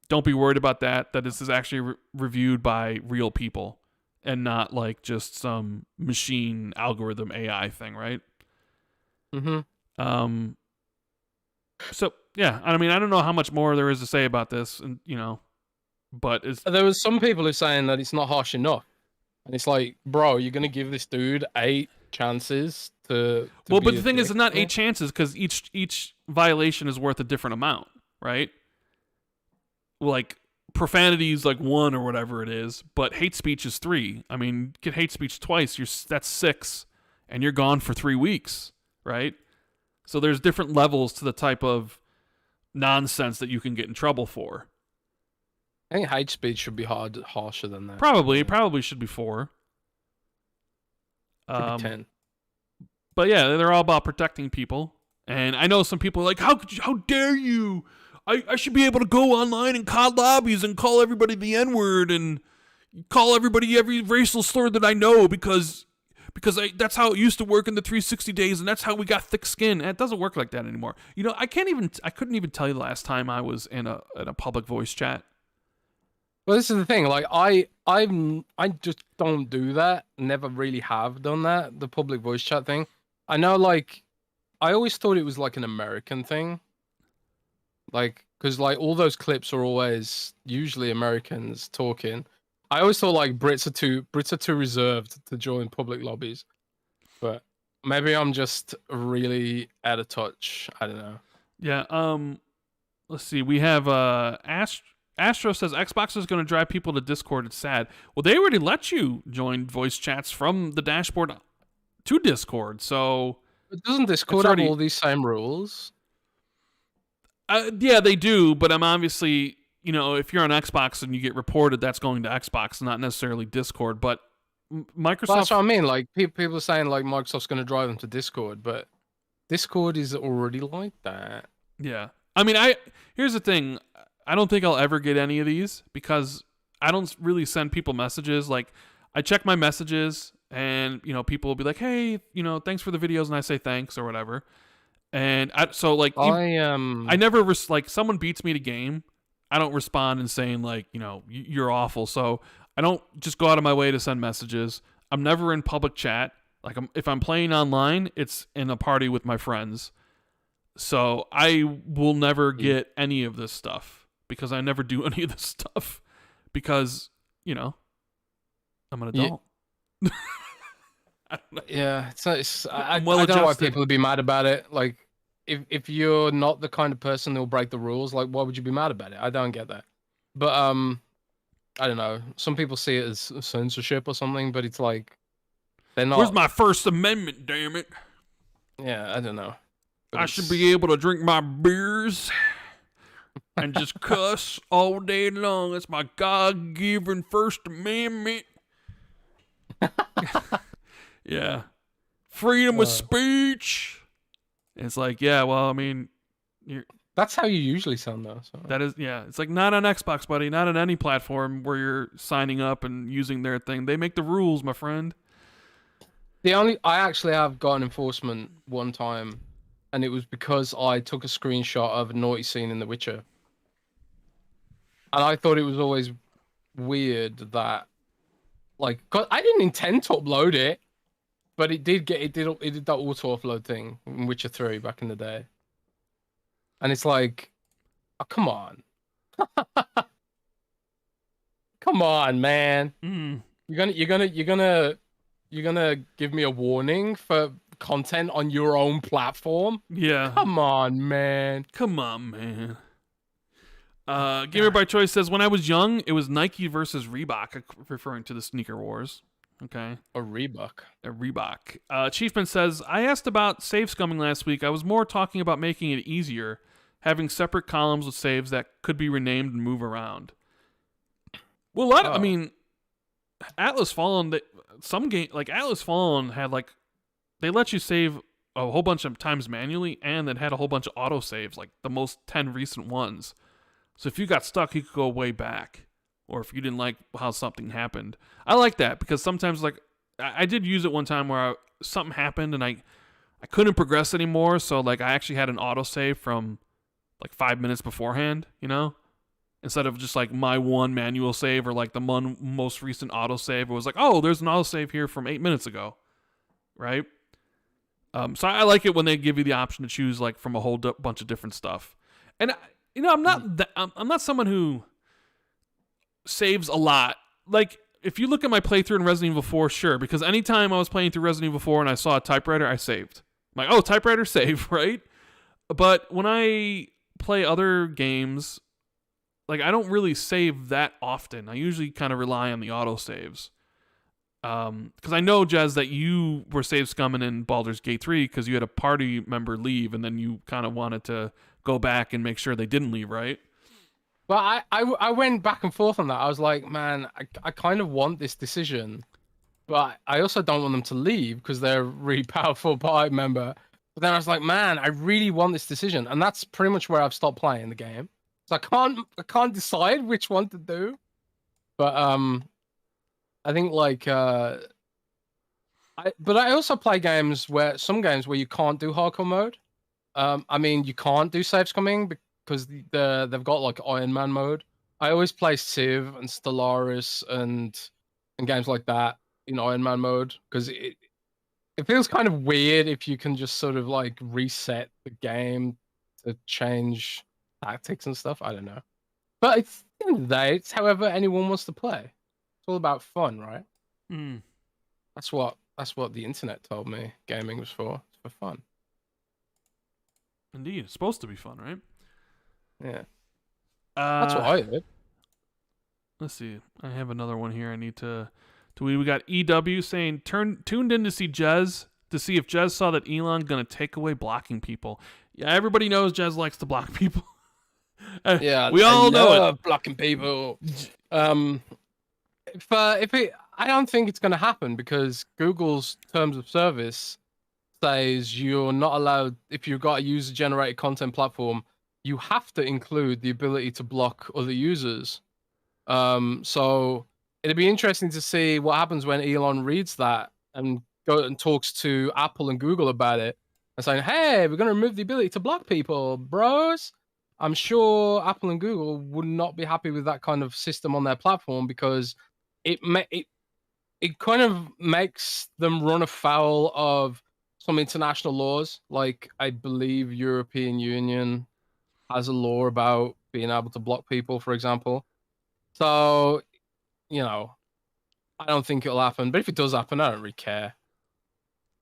don't be worried about that this is actually reviewed by real people and not like just some machine algorithm AI thing, right? Mm-hmm. So, yeah, I mean, I don't know how much more there is to say about this, and but there was some people who are saying that it's not harsh enough. And it's like, bro, you're going to give this dude 8 chances to well, but the thing is, it's not 8 chances because each violation is worth a different amount, right? Like, profanity is like 1 or whatever it is, but hate speech is 3. I mean, get hate speech twice, that's 6, and you're gone for 3 weeks, right? So there's different levels to the type of nonsense that you can get in trouble for. I think hate speech should be harsher than that. Probably should be 4. Should be 10. But yeah, they're all about protecting people. And I know some people are like, how dare you? I should be able to go online and COD lobbies and call everybody the N-word and call everybody every racial slur that I know because that's how it used to work in the 360 days, and that's how we got thick skin. And it doesn't work like that anymore. I couldn't even tell you the last time I was in a public voice chat. Well, this is the thing. Like, I just don't do that. Never really have done that. The public voice chat thing. I know, like, I always thought it was like an American thing. Like, because like all those clips are always usually Americans talking. I always thought like Brits are too reserved to join public lobbies. But maybe I'm just really out of touch. I don't know. Yeah. Let's see. We have Astro says Xbox is going to drive people to Discord. It's sad. Well, they already let you join voice chats from the dashboard to Discord. So but doesn't Discord have all these same rules? Yeah, they do. But I'm obviously, if you're on Xbox and you get reported, that's going to Xbox, not necessarily Discord. But Microsoft. Well, that's what I mean. Like people are saying like Microsoft's going to drive them to Discord, but Discord is already like that. Yeah. I mean, here's the thing. I don't think I'll ever get any of these because I don't really send people messages. Like, I check my messages and people will be like, hey, thanks for the videos, and I say thanks or whatever. And so like I never like someone beats me to game, I don't respond and saying like, you're awful. So I don't just go out of my way to send messages. I'm never in public chat. Like if I'm playing online, it's in a party with my friends. So I will never get any of this stuff because I never do any of this stuff because, I'm an adult. Yeah, I don't know why people would be mad about it. Like, if you're not the kind of person that'll break the rules, like, why would you be mad about it? I don't get that. But I don't know. Some people see it as censorship or something, but it's like they're not. Where's my First Amendment? Damn it! Yeah, I don't know. But I should be able to drink my beers and just cuss all day long. That's my God-given First Amendment. Yeah. Freedom of speech. It's like, yeah, well, I mean, that's how you usually sound, though. So. That is, yeah. It's like not on Xbox, buddy. Not on any platform where you're signing up and using their thing. They make the rules, my friend. I actually have got an enforcement one time, and it was because I took a screenshot of a naughty scene in The Witcher. And I thought it was always weird that, like, 'cause I didn't intend to upload it, but it did that auto upload thing in Witcher 3 back in the day. And it's like, oh, come on. Come on, man. You're gonna give me a warning for content on your own platform? Yeah. Come on, man. Come on, man. Gamer by Choice says, when I was young, it was Nike versus Reebok, referring to the sneaker wars. Okay. A Reebok. Chiefman says, I asked about save scumming last week. I was more talking about making it easier, having separate columns with saves that could be renamed and move around. Well, I mean, Atlas Fallen, some game, like Atlas Fallen had they let you save a whole bunch of times manually, and then had a whole bunch of auto saves, like the most 10 recent ones. So if you got stuck, you could go way back. Or if you didn't like how something happened. I like that because sometimes, like, I did use it one time where something happened and I couldn't progress anymore. So, like, I actually had an autosave from, like, 5 minutes beforehand, Instead of just, like, my one manual save or, like, the most recent autosave. It was like, oh, there's an autosave here from 8 minutes ago, right? So I like it when they give you the option to choose, like, from a whole bunch of different stuff. And, I'm not someone who saves a lot. Like, if you look at my playthrough in Resident Evil 4, sure, because anytime I was playing through Resident Evil 4 and I saw a typewriter, I saved. I'm like, oh, typewriter, save, right? But when I play other games, like, I don't really save that often. I usually kind of rely on the autosaves. Because I know, Jez, that you were save scumming in Baldur's Gate 3 because you had a party member leave and then you kind of wanted to go back and make sure they didn't leave, right? Well, I went back and forth on that. I was like, man, I kind of want this decision, but I also don't want them to leave because they're a really powerful party member. But then I was like, man, I really want this decision, and that's pretty much where I've stopped playing the game. So I can't decide which one to do. But I think like but I also play some games where you can't do hardcore mode. I mean, you can't do save scumming because they've got like Iron Man mode. I always play Civ and Stellaris and games like that in Iron Man mode because it feels kind of weird if you can just sort of like reset the game to change tactics and stuff. I don't know, but it's at the end of the day, it's however anyone wants to play. It's all about fun, right? Mm. That's what the internet told me gaming was for. It's for fun. Indeed, it's supposed to be fun, right? Yeah. That's what I heard. Let's see. I have another one here I need to we got EW saying tuned in to see Jez to see if Jez saw that Elon gonna take away blocking people. Yeah, everybody knows Jez likes to block people. Yeah, we all know it. Blocking people. I don't think it's gonna happen because Google's terms of service says you're not allowed, if you've got a user-generated content platform, you have to include the ability to block other users. So it'd be interesting to see what happens when Elon reads that and go and talks to Apple and Google about it and saying, "Hey, we're going to remove the ability to block people, bros." I'm sure Apple and Google would not be happy with that kind of system on their platform because it kind of makes them run afoul of some international laws. Like I believe European Union has a law about being able to block people, for example. So, you know, I don't think it'll happen. But if it does happen, I don't really care.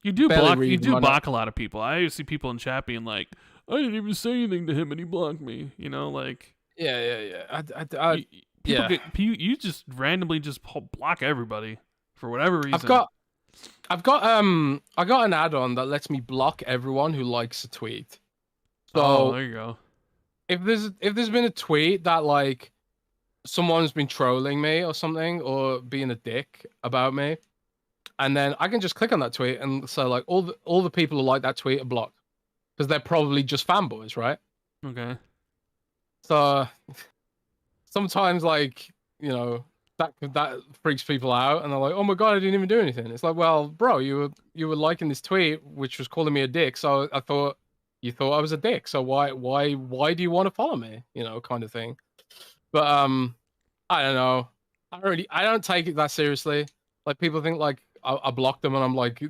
You do Barely block. You read do my block a lot of people. I see people in chat being like, "I didn't even say anything to him, and he blocked me." You know, like Yeah. people Yeah. get you just randomly just block everybody for whatever reason. I got an add-on that lets me block everyone who likes a tweet. So there you go. if there's been a tweet that like someone's been trolling me or something or being a dick about me, and then I can just click on that tweet and say like all the people who like that tweet are blocked because they're probably just fanboys, right? Okay. So sometimes like that freaks people out and they're like, oh my god, I didn't even do anything. It's like, well, bro, you were liking this tweet which was calling me a dick, so I thought you thought I was a dick, so why do you want to follow me, kind of thing. But I don't know, I don't take it that seriously. Like people think like I blocked them and I'm like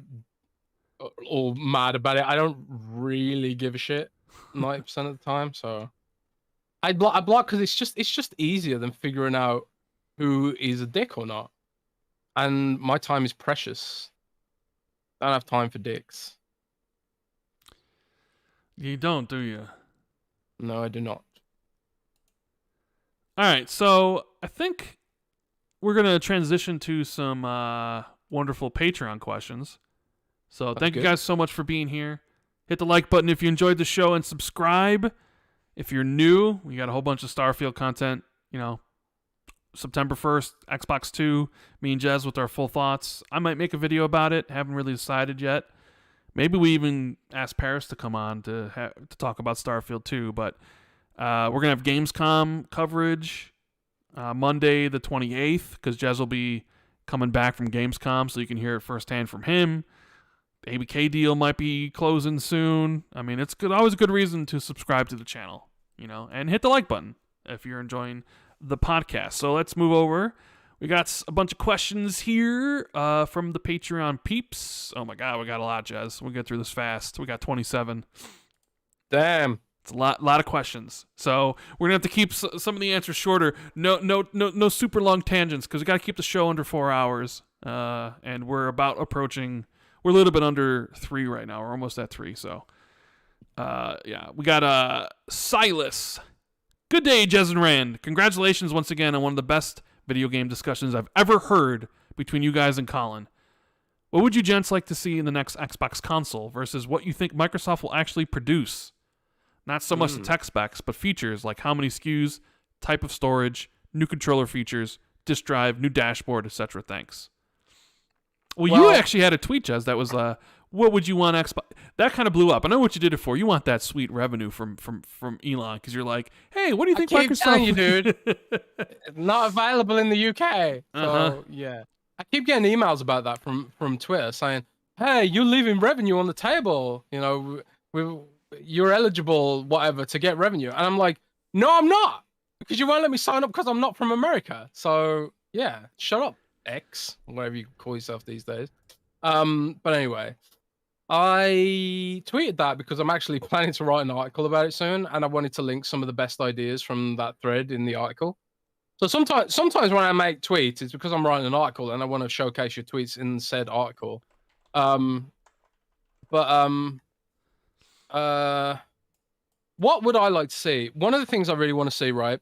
all mad about it. I don't really give a shit 90% of the time. So I block because it's just easier than figuring out who is a dick or not. And my time is precious. I don't have time for dicks. You don't, do you? No, I do not. All right, so I think we're gonna transition to some wonderful Patreon questions. So thank you guys so much for being here. Hit the like button if you enjoyed the show and subscribe. If you're new, we got a whole bunch of Starfield content. September 1st, Xbox 2, me and Jez with our full thoughts. I might make a video about it. Haven't really decided yet. Maybe we even ask Paris to come on to talk about Starfield 2. But we're going to have Gamescom coverage Monday the 28th because Jez will be coming back from Gamescom, so you can hear it firsthand from him. The ABK deal might be closing soon. I mean, it's always a good reason to subscribe to the channel, and hit the like button if you're enjoying the podcast. So let's move over. We got a bunch of questions here from the Patreon peeps. Oh my god, we got a lot, Jez. We'll get through this fast. We got 27. Damn. It's a lot of questions. So we're gonna have to keep some of the answers shorter. No super long tangents because we got to keep the show under 4 hours. And we're about approaching. We're a little bit under 3 right now. We're almost at 3. So, yeah, we got Silas. Good day, Jez and Rand. Congratulations once again on one of the best video game discussions I've ever heard between you guys and Colin. What would you gents like to see in the next Xbox console versus what you think Microsoft will actually produce? Not so much the tech specs, but features like how many SKUs, type of storage, new controller features, disk drive, new dashboard, etc. Thanks. Well, you actually had a tweet, Jez, that was, what would you want Xbox? That kind of blew up. I know what you did it for. You want that sweet revenue from Elon because you're like, hey, what do you think Microsoft? Telling you, dude, not available in the UK. So yeah, I keep getting emails about that from Twitter saying, hey, you're leaving revenue on the table. You're eligible, whatever, to get revenue. And I'm like, no, I'm not, because you won't let me sign up because I'm not from America. So yeah, shut up, X, whatever you call yourself these days. But anyway, I tweeted that because I'm actually planning to write an article about it soon, and I wanted to link some of the best ideas from that thread in the article. So sometimes when I make tweets, it's because I'm writing an article and I want to showcase your tweets in said article. What would I like to see? One of the things I really want to see, right?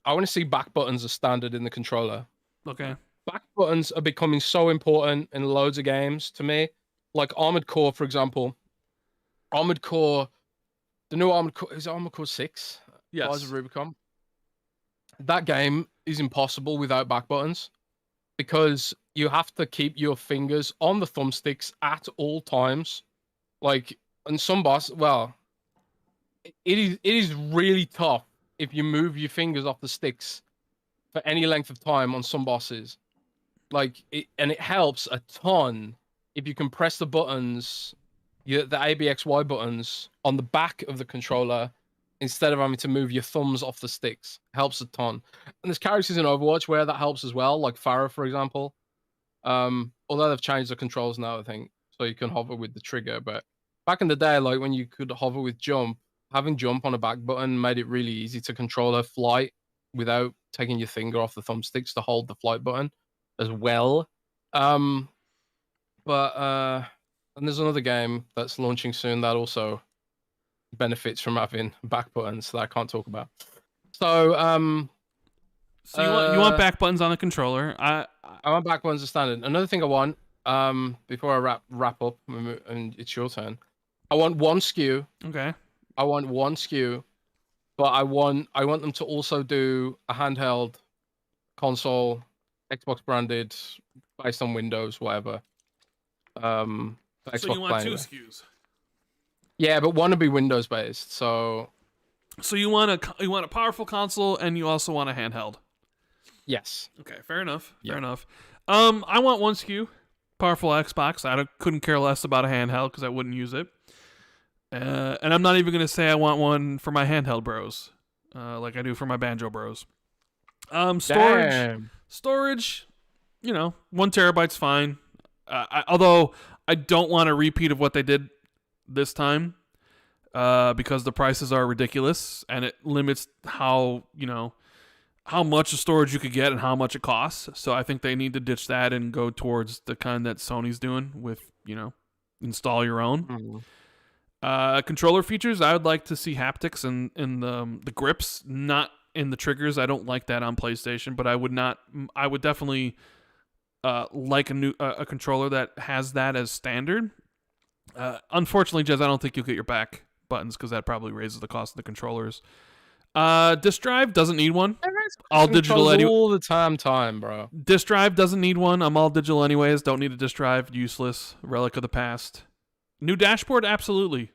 I want to see back buttons as standard in the controller. Okay. Back buttons are becoming so important in loads of games to me. Like Armored Core, for example. Armored Core, the new Armored Core, is it Armored Core 6? Yes. Rise of Rubicon. That game is impossible without back buttons because you have to keep your fingers on the thumbsticks at all times. Like, and some boss, well, it is really tough if you move your fingers off the sticks for any length of time on some bosses. Like, and it helps a ton if you can press the buttons, the ABXY buttons on the back of the controller instead of having to move your thumbs off the sticks, helps a ton. And there's characters in Overwatch where that helps as well, like Pharah, for example. Although they've changed the controls now, I think, so you can hover with the trigger. But back in the day, like when you could hover with jump, having jump on a back button made it really easy to control a flight without taking your finger off the thumbsticks to hold the flight button as well. And there's another game that's launching soon that also benefits from having back buttons that I can't talk about. So So you want back buttons on the controller? I want back buttons as standard. Another thing I want, before I wrap up, and it's your turn. I want one SKU. Okay. I want one SKU, but I want them to also do a handheld console, Xbox branded, based on Windows, whatever. Xbox So you want two anyway. SKUs? Yeah, but one to be Windows based. So you want a powerful console and you also want a handheld. yes. Okay, fair enough. Yeah. Fair enough. I want one SKU, powerful Xbox. I couldn't care less about a handheld because I wouldn't use it. And I'm not even gonna say I want one for my handheld bros, like I do for my banjo bros. Storage, 1 terabyte's fine. Although I don't want a repeat of what they did this time, because the prices are ridiculous and it limits how much storage you could get and how much it costs. So I think they need to ditch that and go towards the kind that Sony's doing with, install your own. Mm-hmm. Controller features, I would like to see haptics in the grips, not in the triggers. I don't like that on PlayStation, but I would definitely like a controller that has that as standard. Unfortunately, Jez, I don't think you'll get your back buttons because that probably raises the cost of the controllers. Disk drive doesn't need one. All digital anyway. All the time, bro. Disk drive doesn't need one. I'm all digital anyways. Don't need a disk drive. Useless. Relic of the past. New dashboard, absolutely.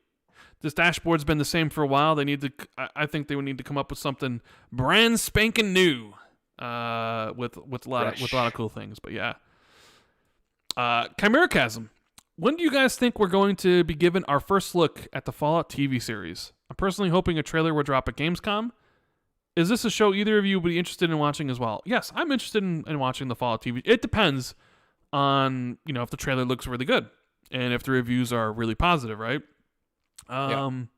This dashboard's been the same for a while. I think they would need to come up with something brand spanking new, with a lot of cool things. But yeah, Chimera Chasm. When do you guys think we're going to be given our first look at the Fallout TV series? I'm personally hoping a trailer will drop at Gamescom. Is this a show either of you would be interested in watching as well? Yes, I'm interested in watching the Fallout TV. It depends on if the trailer looks really good and if the reviews are really positive, right? Yeah,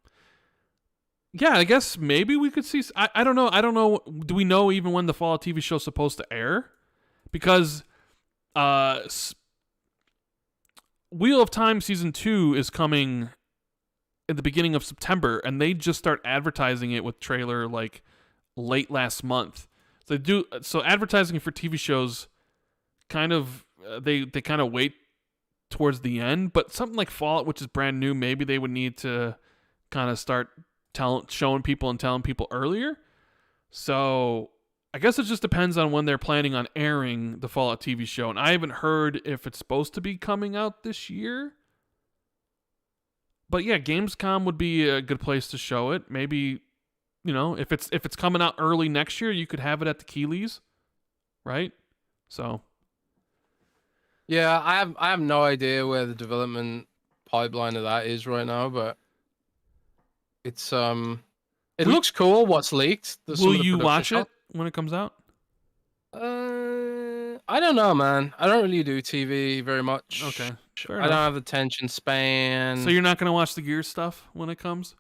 I guess maybe we could see. I don't know. Do we know even when the Fallout TV show is supposed to air? Because Wheel of Time Season 2 is coming at the beginning of September, and they just start advertising it with trailer like late last month. So advertising for TV shows kind of they kind of wait towards the end, but something like Fallout, which is brand new, maybe they would need to kind of start showing people and telling people earlier. So I guess it just depends on when they're planning on airing the Fallout TV show, and I haven't heard if it's supposed to be coming out this year. But yeah, Gamescom would be a good place to show it. Maybe, if it's coming out early next year, you could have it at the Keeleys, right? So yeah, I have no idea where the development pipeline of that is right now, but it's it looks cool what's leaked. Will you watch it when it comes out? I don't know, man. I don't really do TV very much. Okay, fair I don't have the attention span. So you're not gonna watch the Gears stuff when it comes?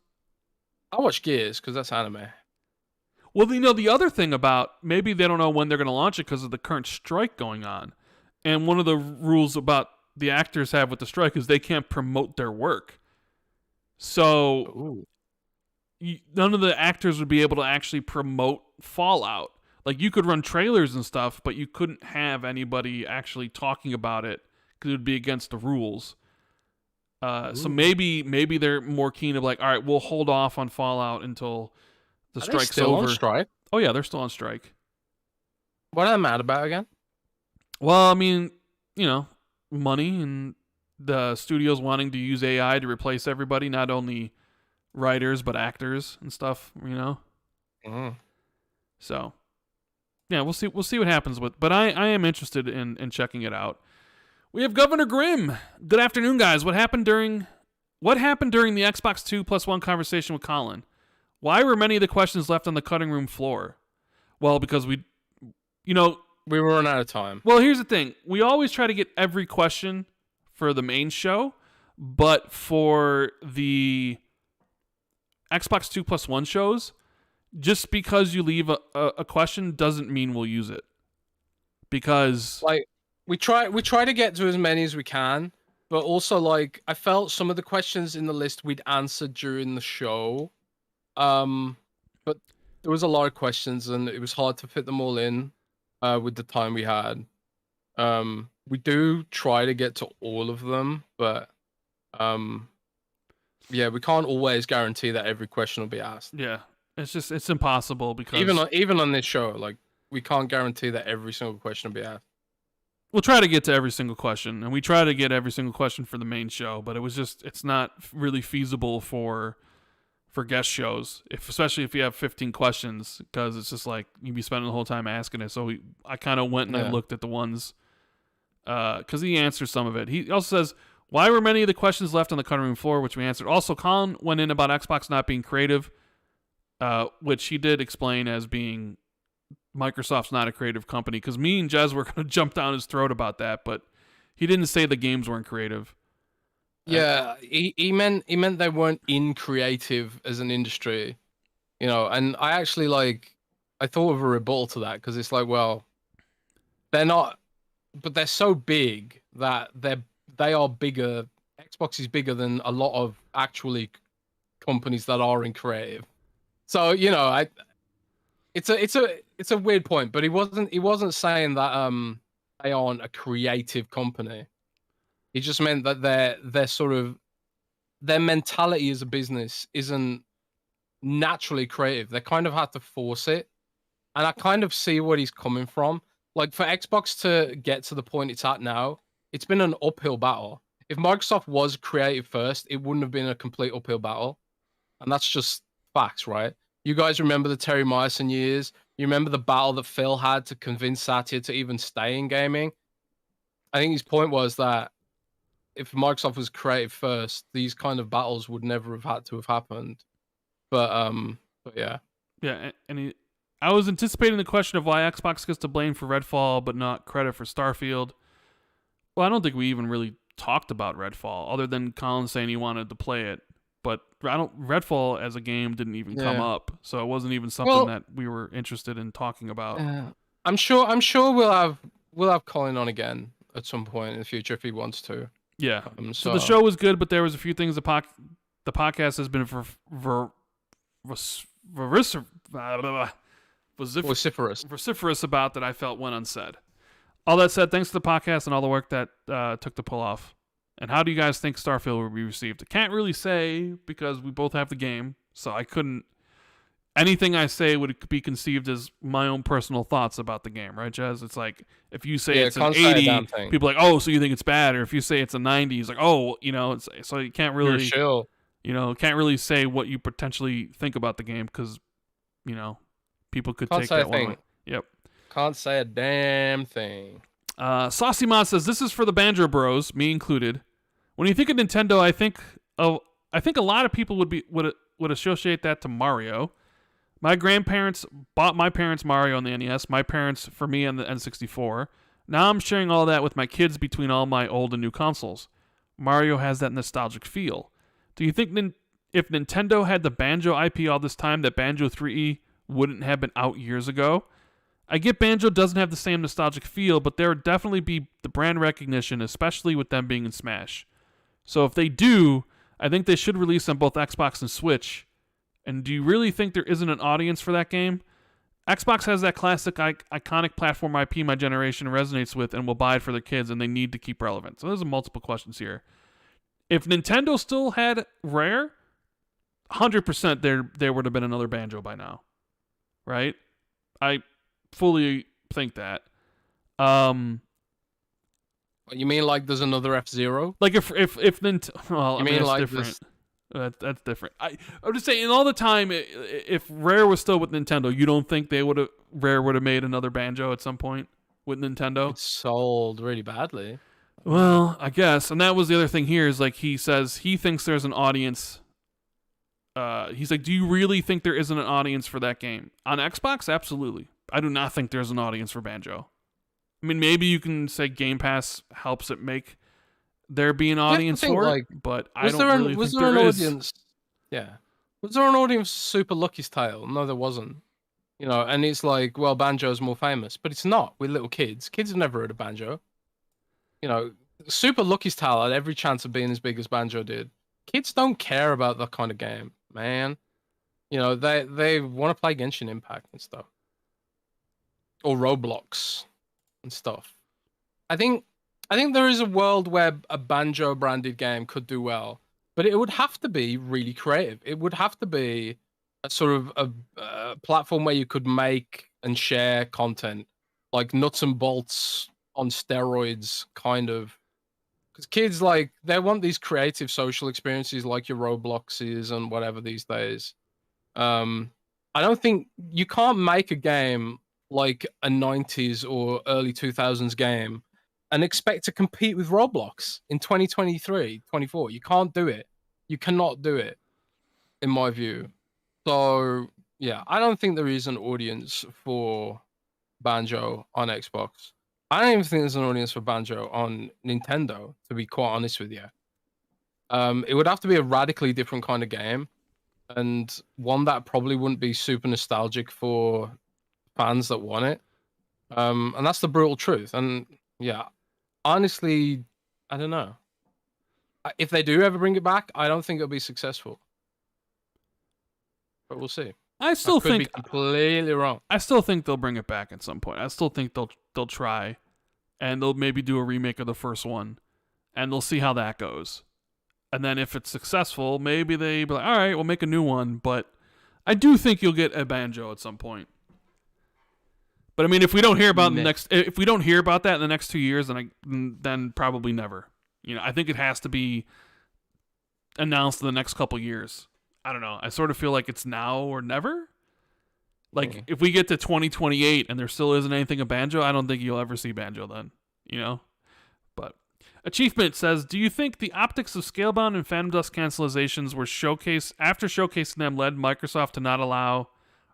I watch Gears because that's anime. Well, the other thing about maybe they don't know when they're gonna launch it because of the current strike going on. And one of the rules about the actors have with the strike is they can't promote their work. So none of the actors would be able to actually promote Fallout. Like, you could run trailers and stuff, but you couldn't have anybody actually talking about it because it would be against the rules. So maybe they're more keen of like, all right, we'll hold off on Fallout until the strike's still over. On strike? Oh yeah, they're still on strike. What are they mad about again? Well, I mean, money and the studios wanting to use AI to replace everybody, not only writers but actors and stuff. So yeah, we'll see what happens with. But I am interested in checking it out. We have Governor Grimm. Good afternoon, guys. What happened during the Xbox 2+1 conversation with Colin? Why were many of the questions left on the cutting room floor? Well, because we were running out of time. Well, here's the thing. We always try to get every question for the main show, but for the Xbox 2+1 shows, just because you leave a question doesn't mean we'll use it. Because we try to get to as many as we can, but also I felt some of the questions in the list we'd answered during the show. But there was a lot of questions and it was hard to fit them all in with the time we had. We do try to get to all of them, but yeah, we can't always guarantee that every question will be asked. Yeah, it's impossible because even on this show, we can't guarantee that every single question will be asked. We'll try to get to every single question, and we try to get every single question for the main show, but it's not really feasible for guest shows, especially if you have 15 questions, because it's just you'd be spending the whole time asking it. So I kind of went and I looked at the ones, because he answers some of it. He also says, why were many of the questions left on the cutting room floor, which we answered. Also, Colin went in about Xbox not being creative, which he did explain as being Microsoft's not a creative company, because me and Jez were going to jump down his throat about that, but he didn't say the games weren't creative. Yeah, he meant they weren't in creative as an industry, and I actually I thought of a rebuttal to that, because it's well, they're not, but they're so big that they are bigger. Xbox is bigger than a lot of actually companies that are in creative. So it's a weird point, but he wasn't saying that they aren't a creative company. He just meant that their sort of their mentality as a business isn't naturally creative. They kind of have to force it, and I kind of see what he's coming from. For Xbox to get to the point it's at now, it's been an uphill battle. If Microsoft was creative first, it wouldn't have been a complete uphill battle, and that's just facts, right? You guys remember the Terry Myerson years? You remember the battle that Phil had to convince Satya to even stay in gaming? I think his point was that if Microsoft was creative first, these kind of battles would never have had to have happened. But yeah. Yeah, and I was anticipating the question of why Xbox gets to blame for Redfall but not credit for Starfield. Well, I don't think we even really talked about Redfall, other than Colin saying he wanted to play it. But Redfall as a game didn't even come up, so it wasn't even something that we were interested in talking about. I'm sure we'll have Colin on again at some point in the future if he wants to. Yeah. So the show was good, but there was a few things the podcast has been vociferous about that I felt went unsaid. All that said, thanks to the podcast and all the work that took to pull off. And how do you guys think Starfield will be received? I can't really say because we both have the game, so I couldn't. Anything I say would be conceived as my own personal thoughts about the game, right, Jez? It's if you say it's an 80, people are like, oh, so you think it's bad, or if you say it's a 90, it's like, oh, so you can't really, can't really say what you potentially think about the game because, people could take that one way. Yep. Can't say a damn thing. Saucy Mod says, this is for the Banjo Bros, me included. When you think of Nintendo, I think a lot of people would associate that to Mario. My grandparents bought my parents Mario on the NES, my parents for me on the N64. Now I'm sharing all that with my kids between all my old and new consoles. Mario has that nostalgic feel. Do you think if Nintendo had the Banjo IP all this time, that Banjo 3E wouldn't have been out years ago? I get Banjo doesn't have the same nostalgic feel, but there would definitely be the brand recognition, especially with them being in Smash. So if they do, I think they should release on both Xbox and Switch. And do you really think there isn't an audience for that game? Xbox has that classic, iconic platform IP my generation resonates with and will buy it for their kids, and they need to keep relevant. So there's multiple questions here. If Nintendo still had Rare, 100% there would have been another Banjo by now. Right? I fully think that. You mean there's another F-Zero? If Nintendo, well, that's different. That's different. I'm just saying, in all the time, if Rare was still with Nintendo, you don't think Rare would have made another Banjo at some point with Nintendo? It sold really badly. Well, I guess, and that was the other thing here is like he says he thinks there's an audience. He's like, do you really think there isn't an audience for that game on Xbox? Absolutely. I do not think there's an audience for Banjo. I mean, maybe you can say Game Pass helps it make there be an audience for it, but I don't really think there is. Audience? Yeah. Was there an audience for Super Lucky's Tale? No, there wasn't. You know, and it's like, well, Banjo's more famous, but it's not with little kids. Kids have never heard of Banjo. You know, Super Lucky's Tale had every chance of being as big as Banjo did. Kids don't care about that kind of game, man. You know, they want to play Genshin Impact and stuff. Or Roblox and stuff. I think there is a world where a Banjo branded game could do well, but it would have to be really creative. It would have to be a sort of a platform where you could make and share content, like nuts and bolts on steroids, kind of. Because kids, like, they want these creative social experiences like your Robloxes and whatever these days. I don't think you can't make a game like a 90s or early 2000s game and expect to compete with Roblox in 2023, 24. You can't do it. You cannot do it, in my view. So, yeah, I don't think there is an audience for Banjo on Xbox. I don't even think there's an audience for Banjo on Nintendo, to be quite honest with you. It would have to be a radically different kind of game, and one that probably wouldn't be super nostalgic for fans that want it. And that's the brutal truth. And yeah, honestly, I don't know. If they do ever bring it back, I don't think it'll be successful. But we'll see. I still could be completely wrong. I still think they'll bring it back at some point. I still think they'll try, and they'll maybe do a remake of the first one, and they'll see how that goes. And then if it's successful, maybe they be like, all right, we'll make a new one. But I do think you'll get a Banjo at some point. But I mean, if we don't hear about if we don't hear about that in the next 2 years, then probably never. You know, I think it has to be announced in the next couple years. I don't know. I sort of feel like it's now or never. Like, if we get to 2028 and there still isn't anything of Banjo, I don't think you'll ever see Banjo then, you know? But Achievement says, do you think the optics of Scalebound and Phantom Dust cancelizations were after showcasing them led Microsoft to not allow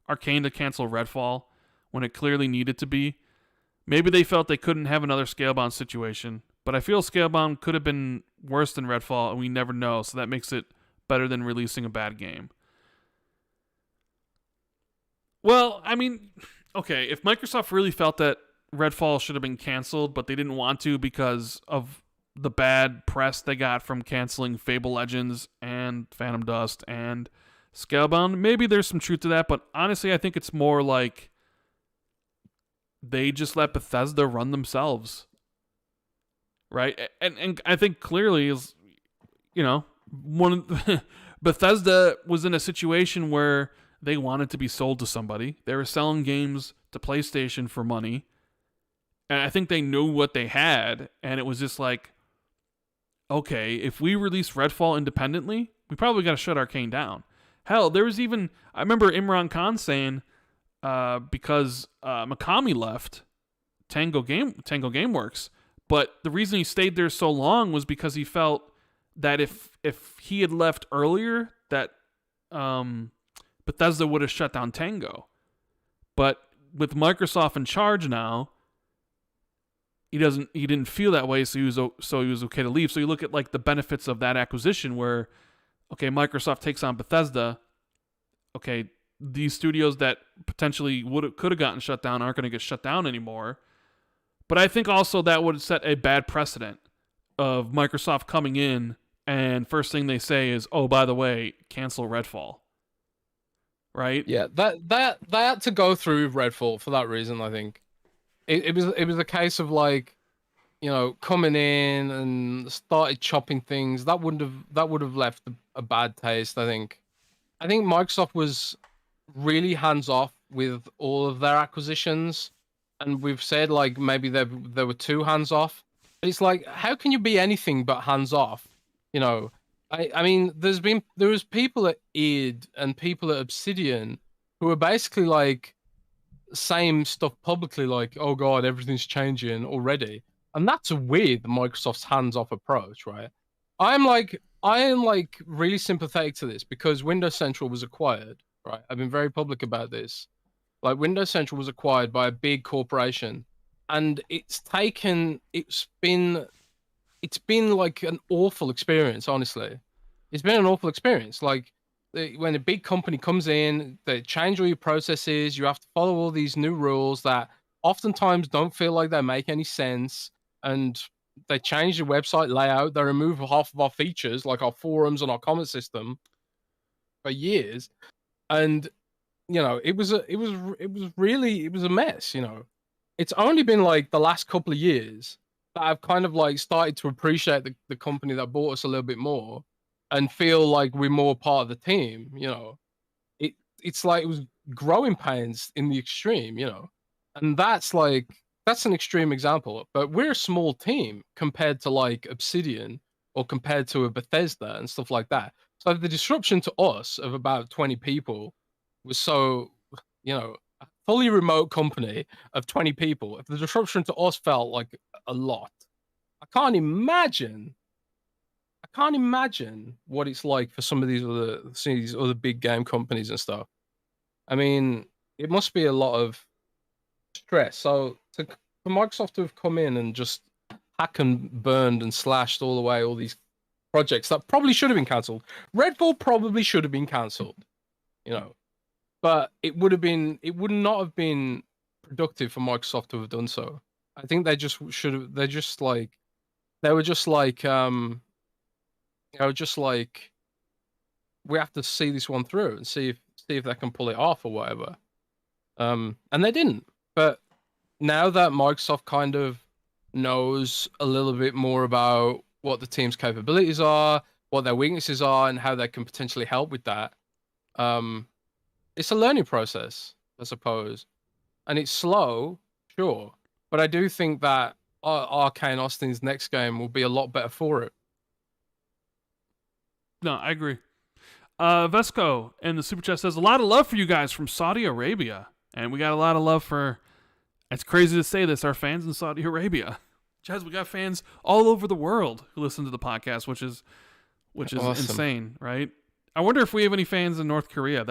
Arcane to cancel Redfall when it clearly needed to be? Maybe they felt they couldn't have another Scalebound situation, but I feel Scalebound could have been worse than Redfall, and we never know, so that makes it better than releasing a bad game. Well, I mean, okay, if Microsoft really felt that Redfall should have been canceled, but they didn't want to because of the bad press they got from canceling Fable Legends and Phantom Dust and Scalebound, maybe there's some truth to that, but honestly, I think it's more like they just let Bethesda run themselves. Right? And I think clearly is, you know, Bethesda was in a situation where they wanted to be sold to somebody. They were selling games to PlayStation for money. And I think they knew what they had. And it was just like, okay, if we release Redfall independently, we probably got to shut Arcane down. Hell, there was even, I remember Imran Khan saying, because Mikami left Tango Gameworks, but the reason he stayed there so long was because he felt that if he had left earlier, that Bethesda would have shut down Tango. But with Microsoft in charge now, he didn't feel that way, so he was okay to leave. So you look at like the benefits of that acquisition, where okay, Microsoft takes on Bethesda. Okay, these studios that potentially could have gotten shut down aren't going to get shut down anymore. But I think also that would set a bad precedent of Microsoft coming in and first thing they say is, "Oh, by the way, cancel Redfall." Right? Yeah, that had to go through Redfall for that reason. I think it was a case of like, you know, coming in and started chopping things. That would have left a bad taste. I think Microsoft was really hands off with all of their acquisitions. And we've said like maybe they were too hands off. It's like, how can you be anything but hands off? You know, I mean, there was people at id and people at Obsidian who were basically like saying stuff publicly like, oh god, everything's changing already. And that's weird, Microsoft's hands-off approach, right? I am like really sympathetic to this because Windows Central was acquired, right? I've been very public about this. Like Windows Central was acquired by a big corporation, and it's been like an awful experience, honestly. It's been an awful experience. Like when a big company comes in, they change all your processes, you have to follow all these new rules that oftentimes don't feel like they make any sense, and they change the website layout, they remove half of our features, like our forums and our comment system for years. And it was a mess. It's only been like the last couple of years that I've kind of like started to appreciate the company that bought us a little bit more and feel like we're more part of the team. It's like it was growing pains in the extreme. And that's an extreme example, but we're a small team compared to like Obsidian or compared to a Bethesda and stuff like that. So the disruption to us of about 20 people was a fully remote company of 20 people. If the disruption to us felt like a lot, I can't imagine. I can't imagine what it's like for some of these other big game companies and stuff. I mean, it must be a lot of stress. So for Microsoft to have come in and just hack and burned and slashed all the way all these projects that probably should have been cancelled. Redfall probably should have been cancelled, but it would not have been productive for Microsoft to have done so. I think they just should have. They were just like we have to see this one through and see if they can pull it off or whatever. And they didn't. But now that Microsoft kind of knows a little bit more about what the team's capabilities are, what their weaknesses are, and how they can potentially help with that, it's a learning process, I suppose. And it's slow, sure. But I do think that Arcane Austin's next game will be a lot better for it. No, I agree. Vesco in the super chat says a lot of love for you guys from Saudi Arabia, and we got a lot of love for. It's crazy to say this. Our fans in Saudi Arabia, Jez, we got fans all over the world who listen to the podcast, which is awesome. Insane, right? I wonder if we have any fans in North Korea.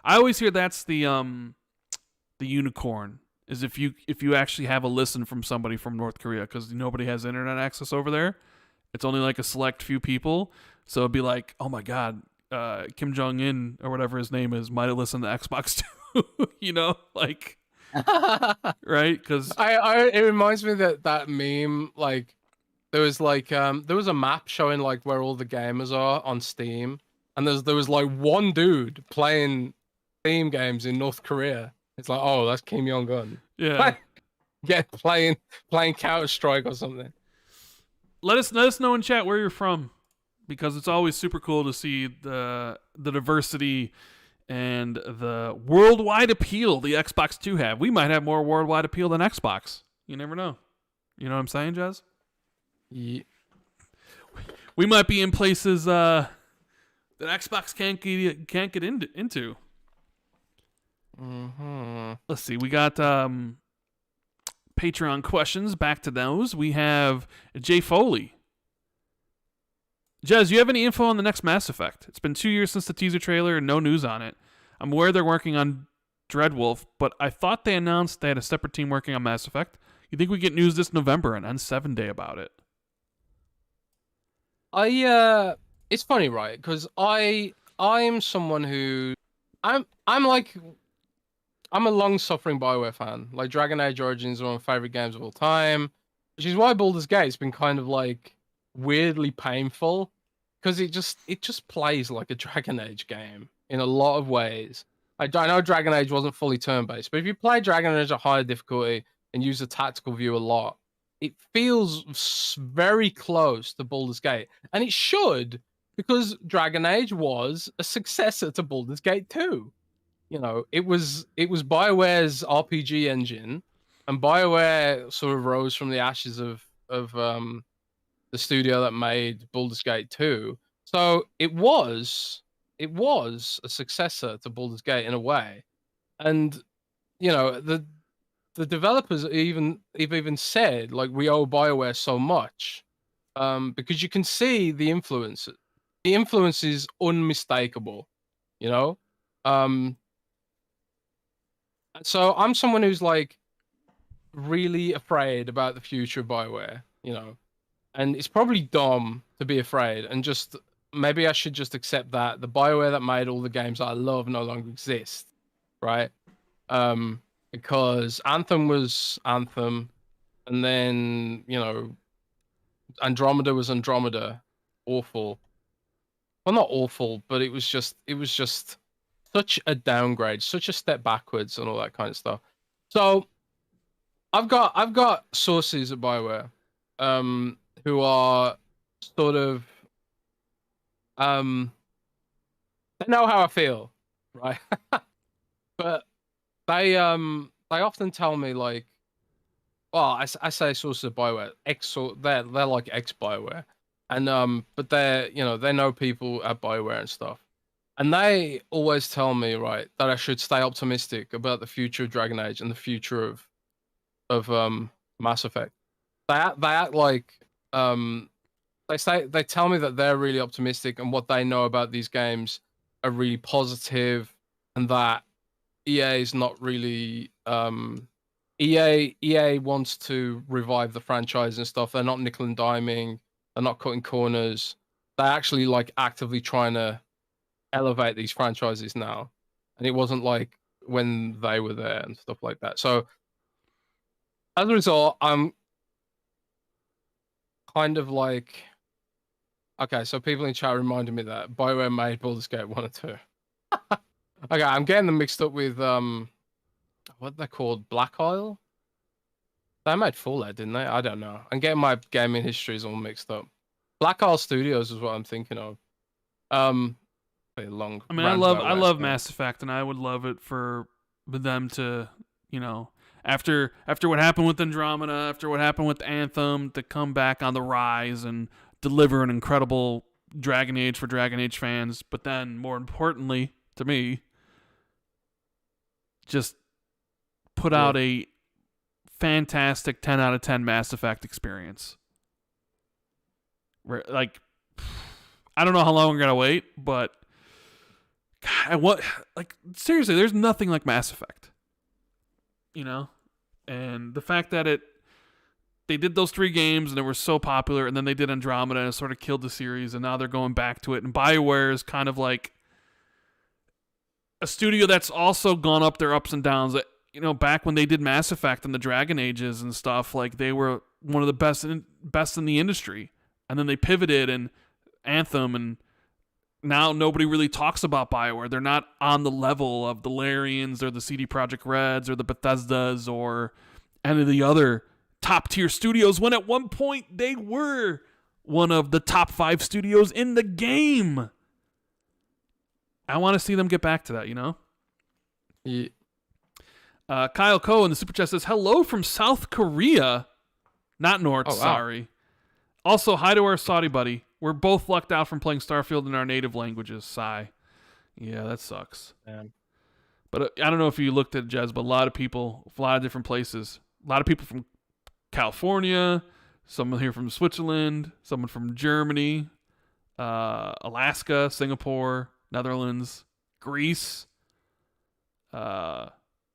I always hear that's the unicorn is if you actually have a listen from somebody from North Korea because nobody has internet access over there. It's only like a select few people. So it'd be like, oh my God, Kim Jong-un or whatever his name is might have listened to Xbox 2, like, right? Because it reminds me that meme, like, there was a map showing like where all the gamers are on Steam, and there was like one dude playing Steam games in North Korea. It's like, oh, that's Kim Jong-un. Yeah. Yeah, playing Counter-Strike or something. Let us know in chat where you're from, because it's always super cool to see the diversity and the worldwide appeal the Xbox 2 have. We might have more worldwide appeal than Xbox. You never know. You know what I'm saying, Jez? Yeah. We might be in places that Xbox can't get into. Mm-hmm. Let's see. We got Patreon questions. Back to those. We have Jay Foley. Jez, you have any info on the next Mass Effect? It's been 2 years since the teaser trailer and no news on it. I'm aware they're working on Dreadwolf, but I thought they announced they had a separate team working on Mass Effect. You think we get news this November and N7 Day about it? It's funny, right? Because I'm someone who I'm a long-suffering BioWare fan. Like Dragon Age Origins is one of my favorite games of all time, which is why Baldur's Gate's been kind of like weirdly painful, because it just plays like a Dragon Age game in a lot of ways. I know Dragon Age wasn't fully turn-based, but if you play Dragon Age at higher difficulty and use the tactical view a lot, it feels very close to Baldur's Gate, and it should, because Dragon Age was a successor to Baldur's Gate 2. It was BioWare's RPG engine, and BioWare sort of rose from the ashes of the studio that made Baldur's Gate 2. So it was a successor to Baldur's Gate in a way. And the the developers have even said like we owe BioWare so much, because you can see the influence. The influence is unmistakable, you know. So I'm someone who's like really afraid about the future of BioWare, you know, and it's probably dumb to be afraid and just maybe I should just accept that the BioWare that made all the games I love no longer exist, right? Because Anthem was Anthem, and then you know Andromeda was Andromeda, awful. Well, not awful, but it was just such a downgrade, such a step backwards, and all that kind of stuff. So I've got sources at BioWare, who are sort of they know how I feel, right? But they often tell me like, well, I say sources of BioWare, they're like ex BioWare, and but they know people at BioWare and stuff, and they always tell me right that I should stay optimistic about the future of Dragon Age and the future of Mass Effect. They act like they tell me that they're really optimistic and what they know about these games are really positive, and that EA is not really EA wants to revive the franchise and stuff. They're not nickel and diming, they're not cutting corners. They're actually like actively trying to elevate these franchises now. And it wasn't like when they were there and stuff like that. So as a result, I'm kind of like, okay, so people in chat reminded me that BioWare made Baldur's Gate 1 and 2. Okay, I'm getting them mixed up with what they're called, Black Isle? They made Fallout, didn't they? I don't know. I'm getting my gaming histories all mixed up. Black Isle Studios is what I'm thinking of. Pretty long. I mean, I love Mass Effect, and I would love it for them to, you know, after what happened with Andromeda, after what happened with Anthem, to come back on the rise and deliver an incredible Dragon Age for Dragon Age fans. But then, more importantly, to me, just put out a fantastic 10 out of 10 Mass Effect experience. Where, like, I don't know how long we're gonna wait, but God, seriously, there's nothing like Mass Effect. You know? And the fact that they did those 3 games and they were so popular, and then they did Andromeda and it sort of killed the series, and now they're going back to it. And BioWare is kind of like a studio that's also gone up their ups and downs. You know, back when they did Mass Effect and the Dragon Ages and stuff, like they were one of the best in the industry. And then they pivoted and Anthem, and now nobody really talks about BioWare. They're not on the level of the Larians or the CD Projekt Reds or the Bethesdas or any of the other top tier studios, when at one point they were one of the top 5 studios in the game. I want to see them get back to that, you know? Yeah. Kyle Coe in the Super Chat says, hello from South Korea. Not North, oh, wow. Sorry. Also, hi to our Saudi buddy. We're both lucked out from playing Starfield in our native languages. Sigh. Yeah, that sucks. Man. But I don't know if you looked at Jez, but a lot of people, a lot of different places. A lot of people from California, someone here from Switzerland, someone from Germany, Alaska, Singapore, Netherlands, Greece.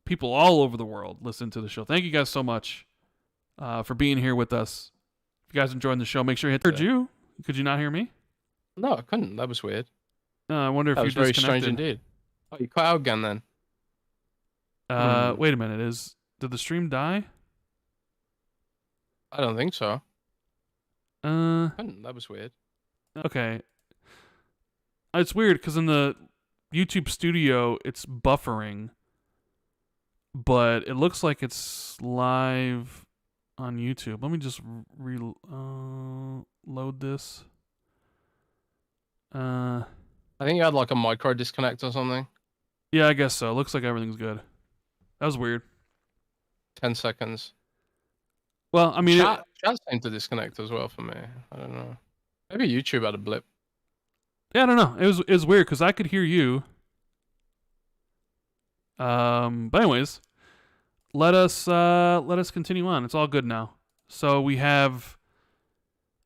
People all over the world listen to the show. Thank you guys so much for being here with us. If you guys enjoyed the show, make sure you hit the... Heard you? Could you not hear me? No, I couldn't. That was weird. I wonder if that you was very disconnected. Strange indeed. Oh, you cut out again then. Wait a minute. Did the stream die? I don't think so. That was weird. Okay. It's weird because in the YouTube studio, it's buffering, but it looks like it's live on YouTube. Let me just load this. I think you had like a micro disconnect or something. Yeah, I guess so. Looks like everything's good. That was weird. 10 seconds. Well, I mean... Chat seemed to disconnect as well for me. I don't know. Maybe YouTube had a blip. Yeah, I don't know. It was weird because I could hear you. But anyways, let us continue on. It's all good now. So we have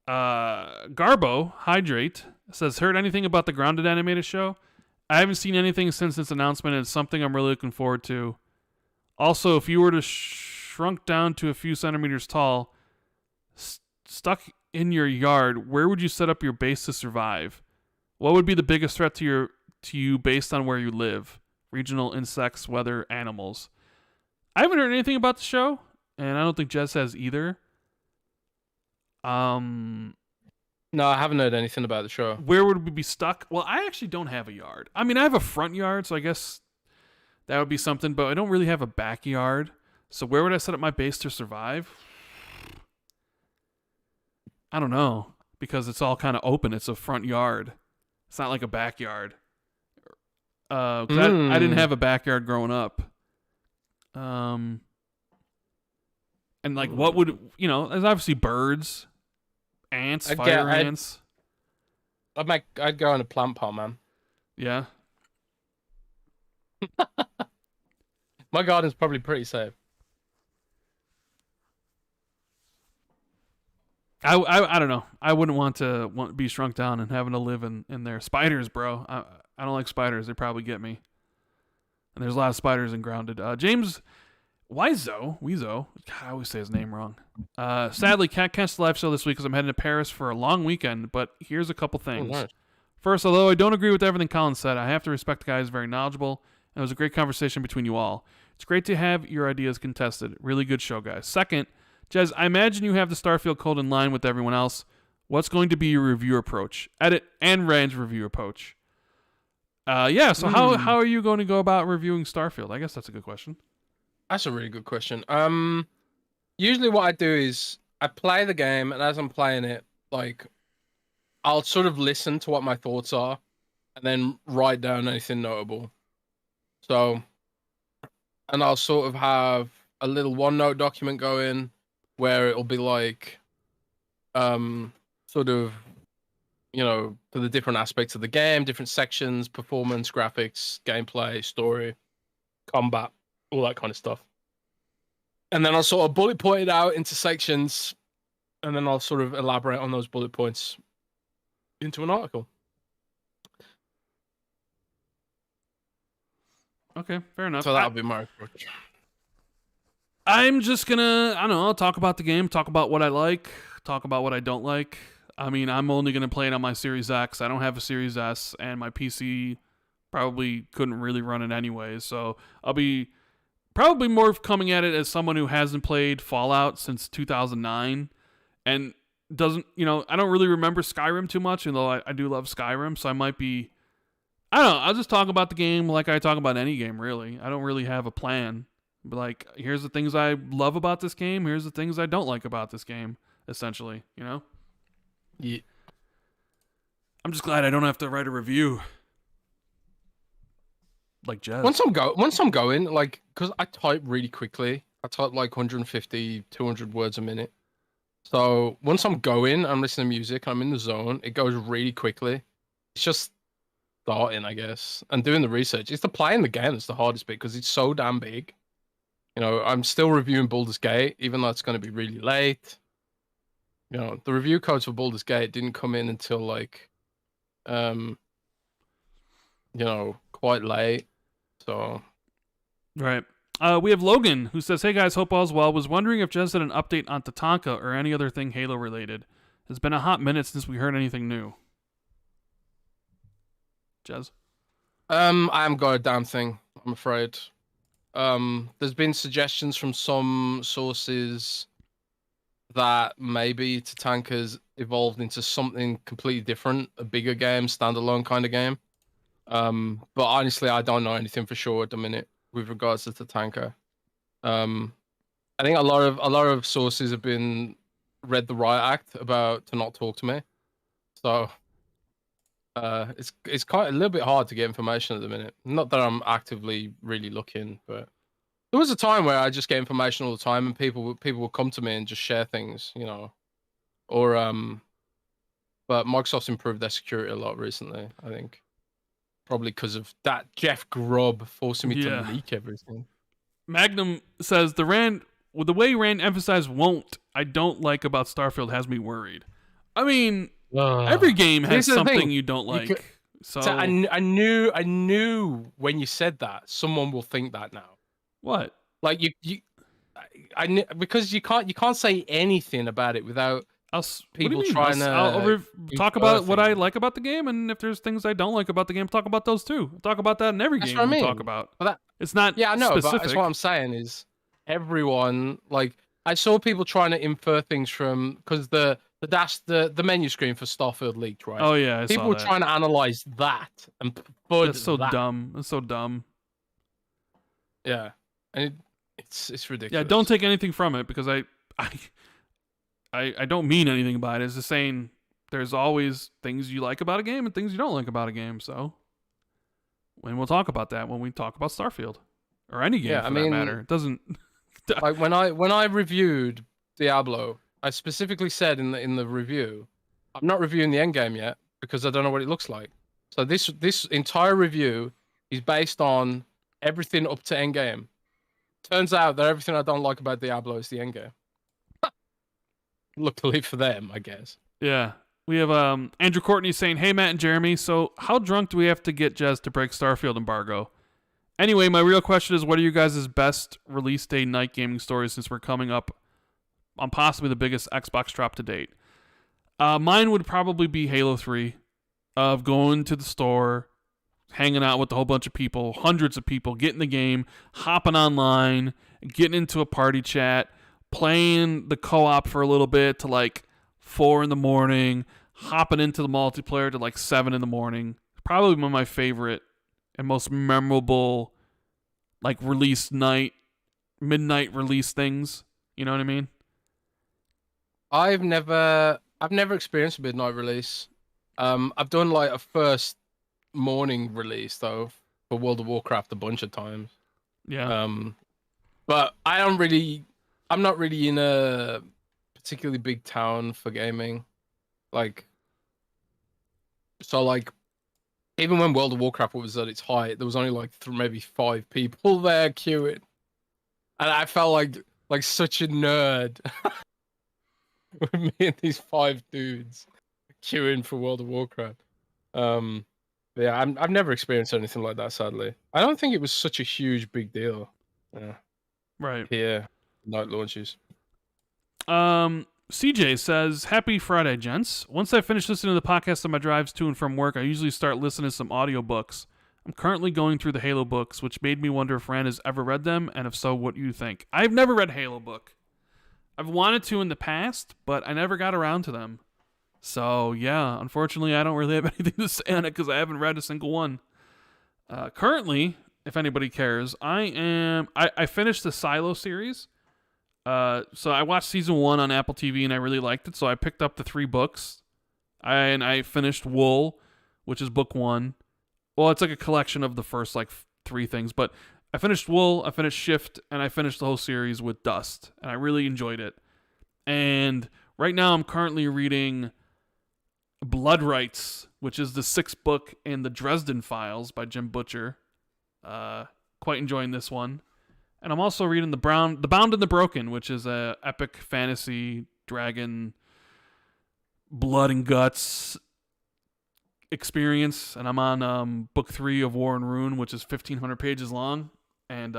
Garbo Hydrate says, heard anything about the Grounded animated show? I haven't seen anything since its announcement, and it's something I'm really looking forward to. Also, if you were to shrunk down to a few centimeters tall, stuck in your yard, where would you set up your base to survive? What would be the biggest threat to you based on where you live? Regional insects, weather, animals. I haven't heard anything about the show, and I don't think Jez has either. No, I haven't heard anything about the show. Where would we be stuck? Well, I actually don't have a yard. I mean, I have a front yard, so I guess that would be something, but I don't really have a backyard. So where would I set up my base to survive? I don't know, because it's all kind of open. It's a front yard. It's not like a backyard. I didn't have a backyard growing up. And like, what would, there's obviously birds, ants, ants. I'd go in a plant pot, man. Yeah. My garden's probably pretty safe. I don't know. I wouldn't want to be shrunk down and having to live in there. Spiders, bro. I don't like spiders. They probably get me. And there's a lot of spiders in Grounded. James Wizo. God, I always say his name wrong. Sadly, can't catch the live show this week because I'm heading to Paris for a long weekend, but here's a couple things. Oh, nice. First, although I don't agree with everything Colin said, I have to respect the guy who's very knowledgeable, and it was a great conversation between you all. It's great to have your ideas contested. Really good show, guys. Second, Jez, I imagine you have the Starfield code in line with everyone else. What's going to be your review approach? Edit and Rand's review approach. So how are you going to go about reviewing Starfield? I guess that's a good question. That's a really good question. Usually what I do is I play the game, and as I'm playing it, like, I'll sort of listen to what my thoughts are and then write down anything notable. So, and I'll sort of have a little OneNote document going where it'll be like, sort of, for the different aspects of the game, different sections, performance, graphics, gameplay, story, combat, all that kind of stuff. And then I'll sort of bullet point it out into sections, and then I'll sort of elaborate on those bullet points into an article. Okay, fair enough. So that'll be my approach. I'm just gonna, I'll talk about the game, talk about what I like, talk about what I don't like. I mean, I'm only gonna play it on my Series X. I don't have a Series S, and my PC probably couldn't really run it anyway. So I'll be probably more coming at it as someone who hasn't played Fallout since 2009, and doesn't, I don't really remember Skyrim too much, although I do love Skyrim. So I might be, I don't know. I'll just talk about the game like I talk about any game. Really, I don't really have a plan. But like, here's the things I love about this game. Here's the things I don't like about this game. Essentially, Yeah. I'm just glad I don't have to write a review. Like Jez. Once I'm going, like, because I type really quickly. I type like 150, 200 words a minute. So once I'm going, I'm listening to music, I'm in the zone. It goes really quickly. It's just starting, I guess, and doing the research. It's the playing the game that's the hardest bit because it's so damn big. I'm still reviewing Baldur's Gate, even though it's going to be really late. The review codes for Baldur's Gate didn't come in until like, quite late. So, right. We have Logan who says, "Hey guys, hope all's well. Was wondering if Jez had an update on Tatanka or any other thing Halo related. It's been a hot minute since we heard anything new." Jez? I haven't got a damn thing, I'm afraid. There's been suggestions from some sources that maybe Tatanka's evolved into something completely different, a bigger game, standalone kind of game. But honestly, I don't know anything for sure at the minute with regards to Tatanka. I think a lot of sources have been read the riot act about to not talk to me. So it's quite a little bit hard to get information at the minute. Not that I'm actively really looking, but there was a time where I just get information all the time, and people would come to me and just share things, or but Microsoft's improved their security a lot recently, I think, probably because of that Jeff Grubb forcing me to leak everything. Magnum says the way Rand emphasized "won't" I don't like about Starfield has me worried. I mean, every game has something you don't like. So I knew when you said that someone will think that now. What? Like I knew, because you can't say anything about it without people trying to. I'll talk about what I like about the game, and if there's things I don't like about the game, talk about those too. Talk about that in every game we talk about. It's not I know, specific. but that's what I'm saying is everyone, like, I saw people trying to infer things from, because the menu screen for Starfield leaked, right? Oh yeah, people were trying to analyze that and put That's so dumb. That's so dumb. Yeah, and it's ridiculous. Yeah, don't take anything from it, because I don't mean anything by it. It's just saying there's always things you like about a game and things you don't like about a game. So, and we'll talk about that when we talk about Starfield or any game for that matter. It doesn't. Like when I reviewed Diablo, I specifically said in the review, I'm not reviewing the end game yet because I don't know what it looks like. So this entire review is based on everything up to end game. Turns out that everything I don't like about Diablo is the end game. Luckily for them, I guess. Yeah. We have Andrew Courtney saying, "Hey Matt and Jeremy, so how drunk do we have to get Jez to break Starfield embargo? Anyway, my real question is, what are you guys' best release day night gaming stories since we're coming up on possibly the biggest Xbox drop to date?" Mine would probably be Halo 3, of going to the store, hanging out with a whole bunch of people, hundreds of people, getting the game, hopping online, getting into a party chat, playing the co-op for a little bit to like 4 a.m, hopping into the multiplayer to like 7 a.m. Probably one of my favorite and most memorable like release night, midnight release things. You know what I mean? I've never experienced a midnight release. I've done like a first morning release though for World of Warcraft a bunch of times. Yeah. But I'm not really in a particularly big town for gaming. Like, so like, even when World of Warcraft was at its height, there was only like maybe 5 people there queuing, and I felt like such a nerd with me and these 5 dudes queuing for World of Warcraft. Yeah, I've never experienced anything like that. Sadly, I don't think it was such a huge big deal. Yeah, right. Yeah, night launches. CJ says, "Happy Friday, gents. Once I finish listening to the podcast on my drives to and from work, I usually start listening to some audiobooks. I'm currently going through the Halo books, which made me wonder if Rand has ever read them, and if so, what do you think?" I've never read Halo book. I've wanted to in the past, but I never got around to them. So, yeah, unfortunately, I don't really have anything to say on it because I haven't read a single one. Currently, if anybody cares, I finished the Silo series. So I watched season 1 on Apple TV and I really liked it. So I picked up the 3 books and I finished Wool, which is book 1. Well, it's like a collection of the first like 3 things, but I finished Wool, I finished Shift, and I finished the whole series with Dust, and I really enjoyed it. And right now I'm currently reading Blood Rights, which is the 6th book in the Dresden Files by Jim Butcher. Quite enjoying this one. And I'm also reading The Bound and the Broken, which is a epic fantasy dragon blood and guts experience. And I'm on book 3 of War and Ruin, which is 1,500 pages long, and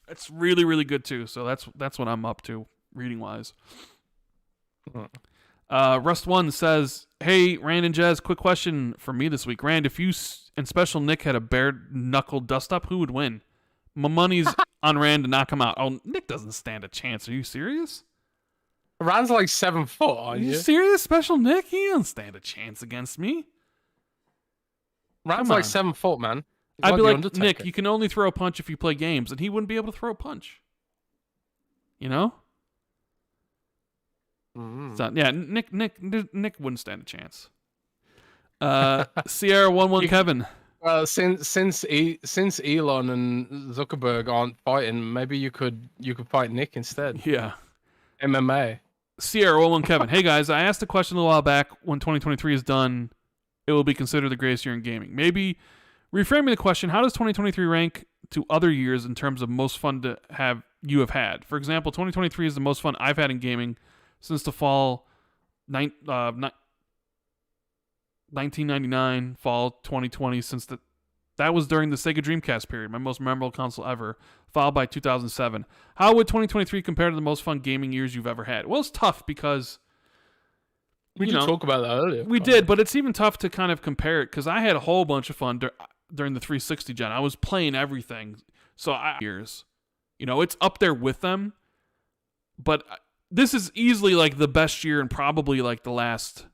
it's really, really good too. So that's what I'm up to reading wise. Rust1 says, "Hey, Rand and Jez, quick question for me this week. Rand, if you and Special Nick had a bare knuckle dust up, who would win? My money's on Rand to knock him out." Oh, Nick doesn't stand a chance. Are you serious? Rand's like 7 foot, aren't you? Are you serious, Special Nick? He doesn't stand a chance against me. Rand's like 7 foot, man. I'd be like, Nick, you can only throw a punch if you play games, and he wouldn't be able to throw a punch. You know? So, yeah, Nick wouldn't stand a chance. Sierra 11 Kevin. Since Elon and Zuckerberg aren't fighting, maybe you could fight Nick instead. Yeah. MMA. Sierra 11 Kevin. Hey guys, I asked a question a while back. When 2023 is done, it will be considered the greatest year in gaming. Maybe Reframing the question, how does 2023 rank to other years in terms of most fun to have had? For example, 2023 is the most fun I've had in gaming since the fall 1999, fall 2020, that was during the Sega Dreamcast period, my most memorable console ever, followed by 2007. How would 2023 compare to the most fun gaming years you've ever had? Well, it's tough because we did talk about that earlier. We did, but it's even tough to kind of compare it because I had a whole bunch of fun during the 360 gen. I was playing everything, years, it's up there with them. But this is easily like the best year in probably like the last,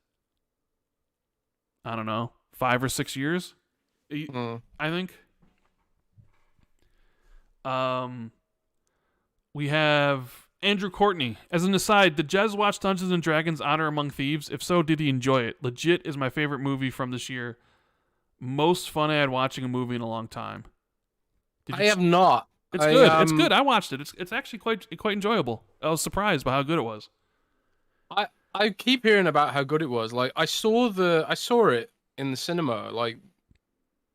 I don't know, 5 or 6 years. I think. We have Andrew Courtney. As an aside, did Jez watch Dungeons and Dragons: Honor Among Thieves? If so, did he enjoy it? Legit is my favorite movie from this year. Most fun I had watching a movie in a long time. I have not. It's good. It's good. I watched it. It's actually quite enjoyable. I was surprised by how good it was. I keep hearing about how good it was. Like I saw it in the cinema, like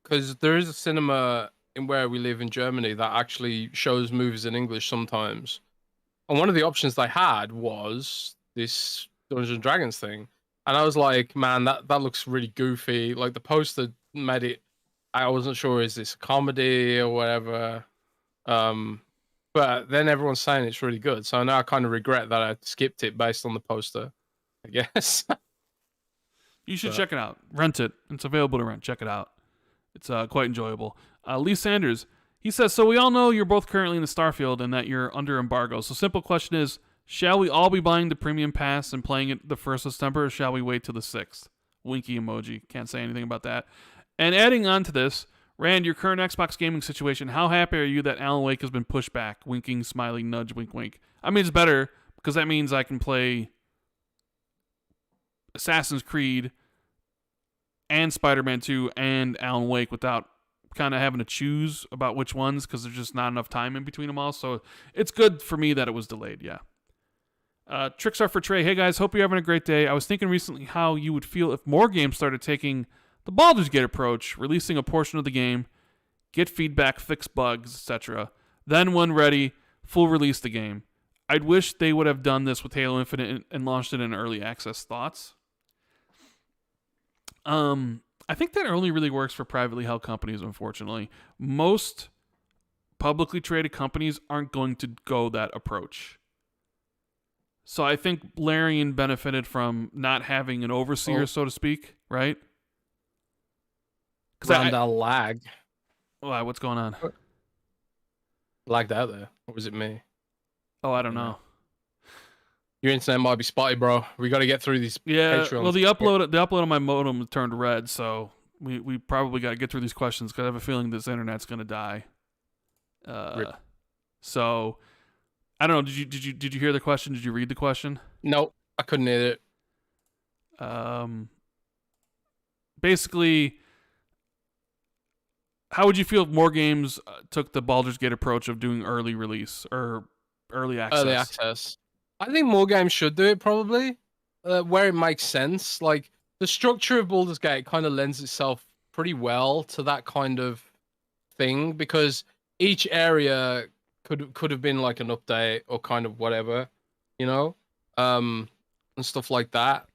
because there is a cinema in where we live in Germany that actually shows movies in English sometimes. And one of the options they had was this Dungeons and Dragons thing. And I was like, man, that looks really goofy. Like the poster made it, I wasn't sure, is this a comedy or whatever? But then everyone's saying it's really good. So now I kind of regret that I skipped it based on the poster, I guess. You should check it out. Rent it. It's available to rent. Check it out. It's quite enjoyable. Lee Sanders, he says, so we all know you're both currently in the Starfield and that you're under embargo. So simple question is, shall we all be buying the premium pass and playing it the 1st of September, or shall we wait till the 6th? Winky emoji. Can't say anything about that. And adding on to this, Rand, your current Xbox gaming situation, how happy are you that Alan Wake has been pushed back? Winking, smiling, nudge, wink, wink. I mean, it's better because that means I can play Assassin's Creed and Spider-Man 2 and Alan Wake without kind of having to choose about which ones because there's just not enough time in between them all. So it's good for me that it was delayed, yeah. Tricks are for Trey. Hey guys, hope you're having a great day. I was thinking recently how you would feel if more games started taking the Baldur's Gate approach, releasing a portion of the game, get feedback, fix bugs, etc. Then when ready, full release the game. I'd wish they would have done this with Halo Infinite and launched it in early access. Thoughts? I think that only really works for privately held companies, unfortunately. Most publicly traded companies aren't going to go that approach. So I think Larian benefited from not having an overseer, so to speak, right? Randall lag. Why? What's going on? Lagged out there. Or was it me? Oh, I don't know. Your internet might be spotty, bro. We got to get through these. Patreons. Well, the upload on my modem turned red, so we probably got to get through these questions because I have a feeling this internet's gonna die. So I don't know. Did you hear the question? Did you read the question? Nope, I couldn't hear it. Basically, how would you feel if more games took the Baldur's Gate approach of doing early release or early access? Early access. I think more games should do it, probably, where it makes sense. Like, the structure of Baldur's Gate kind of lends itself pretty well to that kind of thing, because each area could have been like an update or kind of whatever, and stuff like that.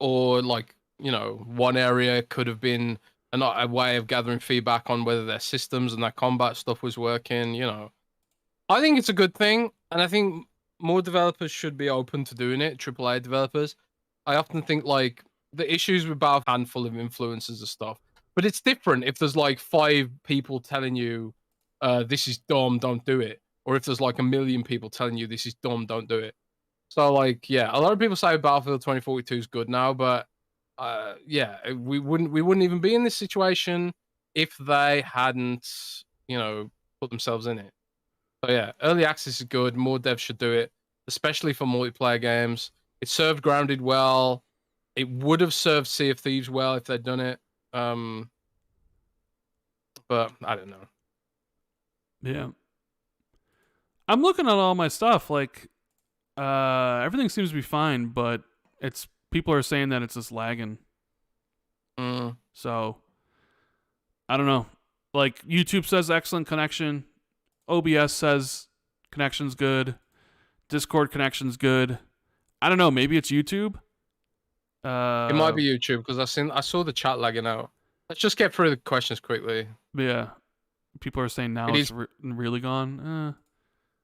Or, like, one area could have been a way of gathering feedback on whether their systems and their combat stuff was working, I think it's a good thing, and I think more developers should be open to doing it, AAA developers. I often think, like, the issues with Battlefield, handful of influencers and stuff, but it's different if there's, like, 5 people telling you, this is dumb, don't do it, or if there's, like, 1 million people telling you this is dumb, don't do it. So, like, yeah, a lot of people say Battlefield 2042 is good now, but, yeah, we wouldn't even be in this situation if they hadn't, put themselves in it. So yeah, early access is good. More devs should do it, especially for multiplayer games. It served Grounded well. It would have served Sea of Thieves well if they'd done it. But I don't know. Yeah. I'm looking at all my stuff. Like, everything seems to be fine, but people are saying that it's just lagging. So I don't know. Like YouTube says excellent connection. OBS says connection's good. Discord connection's good. I don't know. Maybe it's YouTube. It might be YouTube because I saw the chat lagging out. Let's just get through the questions quickly. Yeah. People are saying now it's really gone.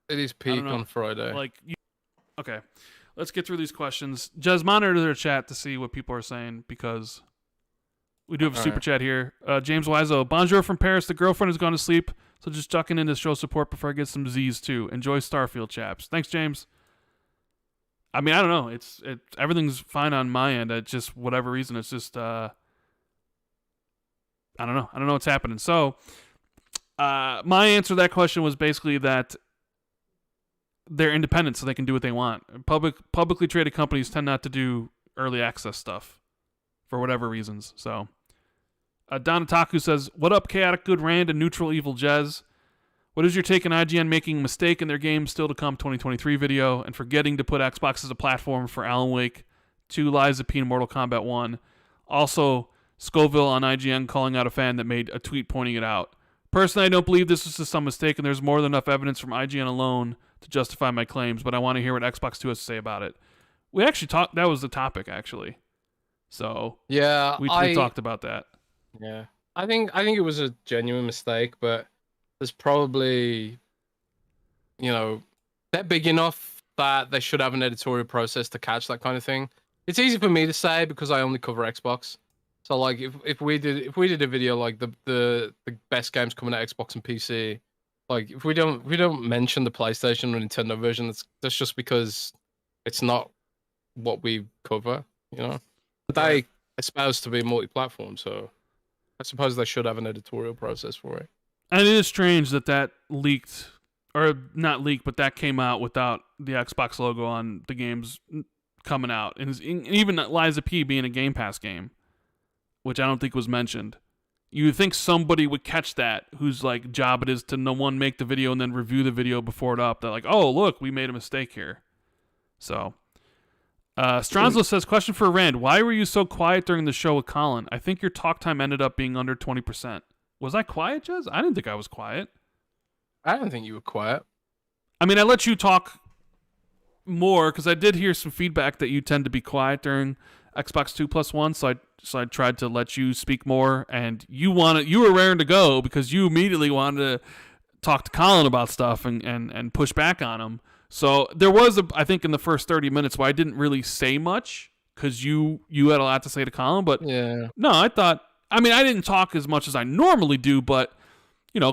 It is peak on Friday. Like, okay. Let's get through these questions. Jez, monitor their chat to see what people are saying because we do have a super chat here. James Wiseau, bonjour from Paris. The girlfriend has gone to sleep, so just tucking in to show support before I get some Z's too. Enjoy Starfield, chaps. Thanks, James. I mean, I don't know. It's everything's fine on my end. It's just whatever reason. It's just I don't know. I don't know what's happening. So, my answer to that question was basically that they're independent, so they can do what they want. Publicly traded companies tend not to do early access stuff for whatever reasons. So, Don Otaku says, "What up, chaotic good Rand and neutral evil Jez? What is your take on IGN making a mistake in their game still to come 2023 video and forgetting to put Xbox as a platform for Alan Wake 2, Lies of P, and Mortal Kombat 1? Also, Scoville on IGN calling out a fan that made a tweet pointing it out. Personally, I don't believe this was just some mistake, and there's more than enough evidence from IGN alone to justify my claims, but I want to hear what Xbox 2 has to say about it." We actually talked, that was the topic, actually. So, yeah, we talked about that. Yeah. I think it was a genuine mistake, but there's probably, they're big enough that they should have an editorial process to catch that kind of thing. It's easy for me to say because I only cover Xbox. So like if we did a video like the best games coming out Xbox and PC, like if we don't mention the PlayStation or Nintendo version, that's just because it's not what we cover, But they espouse to be multi-platform, so I suppose they should have an editorial process for it. And it is strange that leaked, or not leaked, but that came out without the Xbox logo on the games coming out. And even Lies of P being a Game Pass game, which I don't think was mentioned. You would think somebody would catch that, whose like job it is to no one make the video and then review the video before it up. They're like, oh, look, we made a mistake here. So, Stranzo says, question for Rand. Why were you so quiet during the show with Colin? I think your talk time ended up being under 20%. Was I quiet, Jez? I didn't think I was quiet. I don't think you were quiet. I mean, I let you talk more because I did hear some feedback that you tend to be quiet during Xbox 2+1, so I tried to let you speak more, and you were raring to go because you immediately wanted to talk to Colin about stuff and push back on him. So there was I think in the first 30 minutes where I didn't really say much because you had a lot to say to Colin, but yeah. No, I didn't talk as much as I normally do, but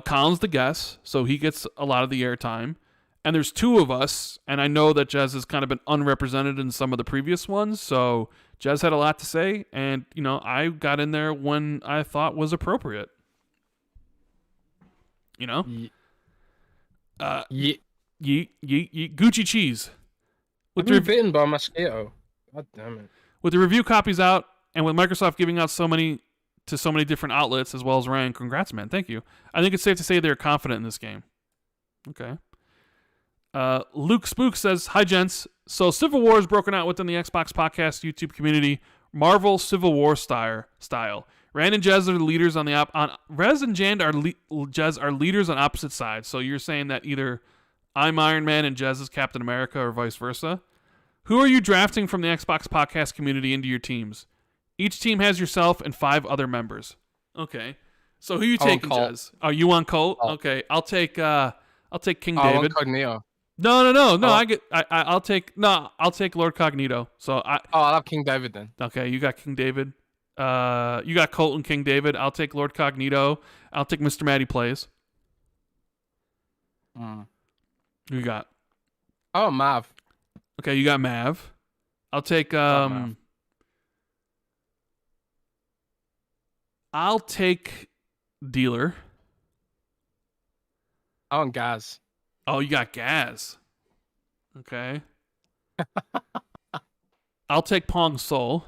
Colin's the guest, so he gets a lot of the airtime. And there's two of us, and I know that Jez has kind of been unrepresented in some of the previous ones, so Jez had a lot to say, and, I got in there when I thought was appropriate. Yeah. Gucci cheese. I've been bitten by a mosquito. God damn it. With the review copies out, and with Microsoft giving out so many different outlets, as well as Ryan, congrats, man. Thank you. I think it's safe to say they're confident in this game. Okay. Luke Spook says, "Hi, gents. So Civil War is broken out within the Xbox Podcast YouTube community, Marvel Civil War style. Rand and Jez are the leaders on the Rez and Jez are leaders on opposite sides. So you're saying that either I'm Iron Man and Jez is Captain America, or vice versa. Who are you drafting from the Xbox Podcast community into your teams? Each team has yourself and 5 other members. Okay. So who are you taking, Jez? Oh, you want Colt? Oh. Okay. I'll take King David. Cognito. No. I'll take Lord Cognito. So I'll have King David then. Okay, you got King David. You got Colt and King David. I'll take Lord Cognito. I'll take Mr. Matty Plays. Who you got? Oh, Mav. Okay, you got Mav. I'll take Mav. I'll take Dealer. Oh, and Gaz. Oh, you got Gaz. Okay. I'll take Pong Soul.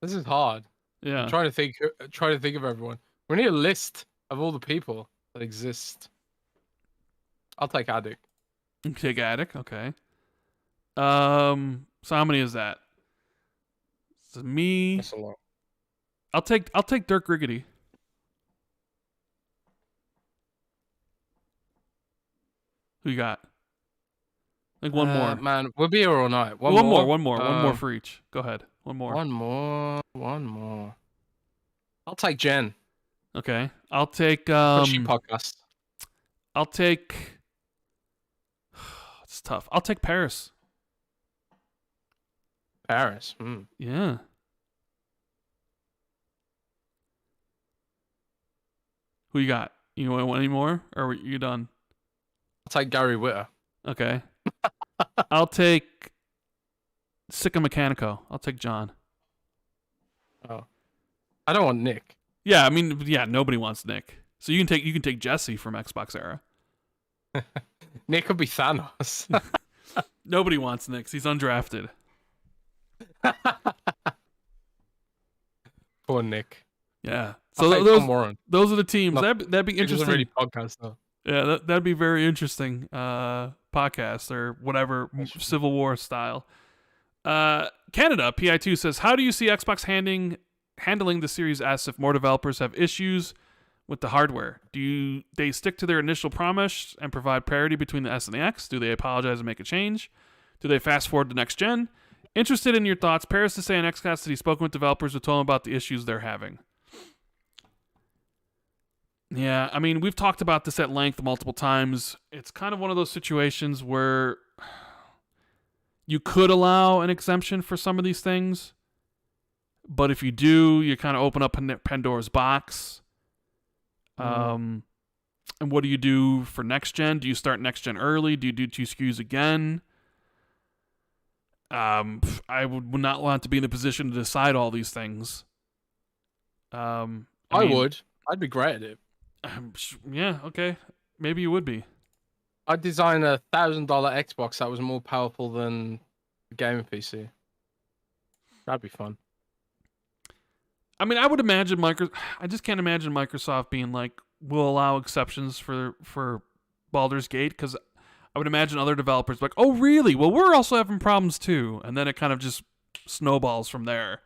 This is hard. Yeah. I'm trying to think of everyone. We need a list of all the people that exist. I'll take Addict. You take Addict, okay. So how many is that? So me. That's a lot. I'll take Dirk Riggedy. Who you got? Like one more. Man, we'll be here all night. One more. One more for each. Go ahead. One more. One more. I'll take Jen. Okay. I'll take Pushy podcast. I'll take it's tough. I'll take Paris. Paris. Yeah. Who you got? You want any more? Or are you done? I'll take Gary Witter. Okay. I'll take Sicka Mechanico. I'll take John. Oh. I don't want Nick. Yeah, I mean, nobody wants Nick. So you can take Jesse from Xbox era. Nick could be Thanos. Nobody wants Nick. He's undrafted. Poor Nick. Yeah. So those are the teams. That'd be interesting. It was a really podcast though. Yeah, that'd be very interesting. Podcast or whatever Civil War style. Canada PI2 says, how do you see Xbox handling the Series S if more developers have issues with the hardware? Do they stick to their initial promise and provide parity between the S and the X? Do they apologize and make a change? Do they fast forward to next gen? Interested in your thoughts. Paris to say on Xcast that he's spoken with developers who told him about the issues they're having. Yeah, I mean, we've talked about this at length multiple times. It's kind of one of those situations where you could allow an exemption for some of these things, but if you do, you kind of open up Pandora's box. And what do you do for next gen? Do you start next gen early? Do you do 2 SKUs again? I would not want to be in a position to decide all these things. I would. I'd be great at it. Yeah, okay. Maybe you would be. I'd design a $1,000 Xbox that was more powerful than a gaming PC. That'd be fun. I mean, I would imagine I just can't imagine Microsoft being like, we'll allow exceptions for Baldur's Gate, because I would imagine other developers like, oh, really? Well, we're also having problems too. And then it kind of just snowballs from there.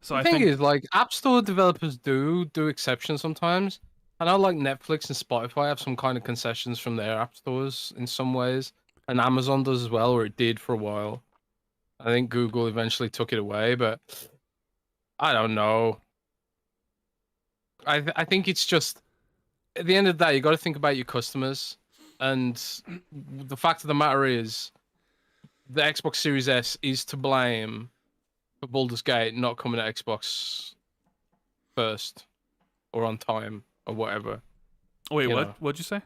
So the thing is, like, App Store developers do exceptions sometimes. I know, like, Netflix and Spotify have some kind of concessions from their app stores in some ways. And Amazon does as well, or it did for a while. I think Google eventually took it away, but I don't know. I think it's just, at the end of the day, you got to think about your customers. And the fact of the matter is, the Xbox Series S is to blame for Baldur's Gate not coming to Xbox first or on time or whatever. Wait, what? What'd you say?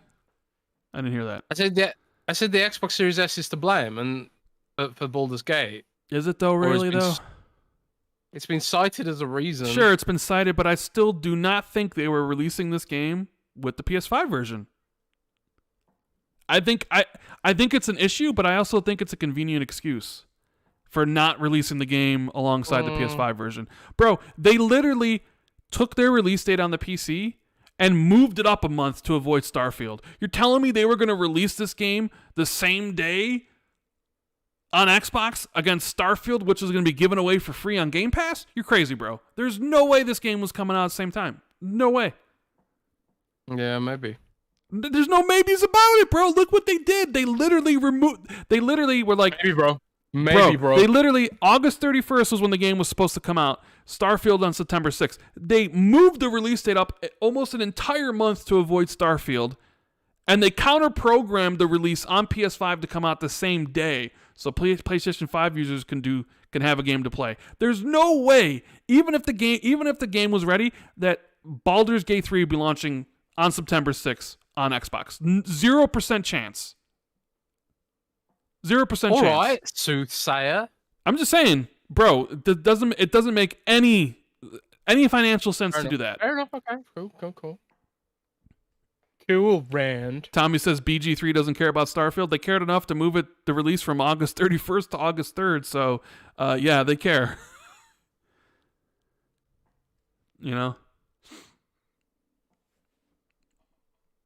I didn't hear that. I said the Xbox Series S is to blame and for Baldur's Gate. Is it though? Really though? It's been cited as a reason. Sure, it's been cited, but I still do not think they were releasing this game with the PS5 version. I think it's an issue, but I also think it's a convenient excuse for not releasing the game alongside the PS5 version. Bro, they literally took their release date on the PC and moved it up a month to avoid Starfield. You're telling me they were going to release this game the same day on Xbox against Starfield, which is going to be given away for free on Game Pass? You're crazy, bro. There's no way this game was coming out at the same time. No way. Yeah, maybe. There's no maybes about it, bro. Look what they did. They literally were like, maybe, bro. Maybe, bro. They literally, August 31st was when the game was supposed to come out. Starfield on September 6th. They moved the release date up almost an entire month to avoid Starfield. And they counter-programmed the release on PS5 to come out the same day, so PlayStation 5 users can have a game to play. There's no way, even if the game was ready, that Baldur's Gate 3 would be launching on September 6th on Xbox. 0% chance. 0% chance. All right, soothsayer. I'm just saying, bro. It doesn't make any financial sense to do that. Fair enough. Okay. Cool. Cool, Rand. Tommy says BG3 doesn't care about Starfield. They cared enough to move the release from August 31st to August 3rd. So, yeah, they care. You know.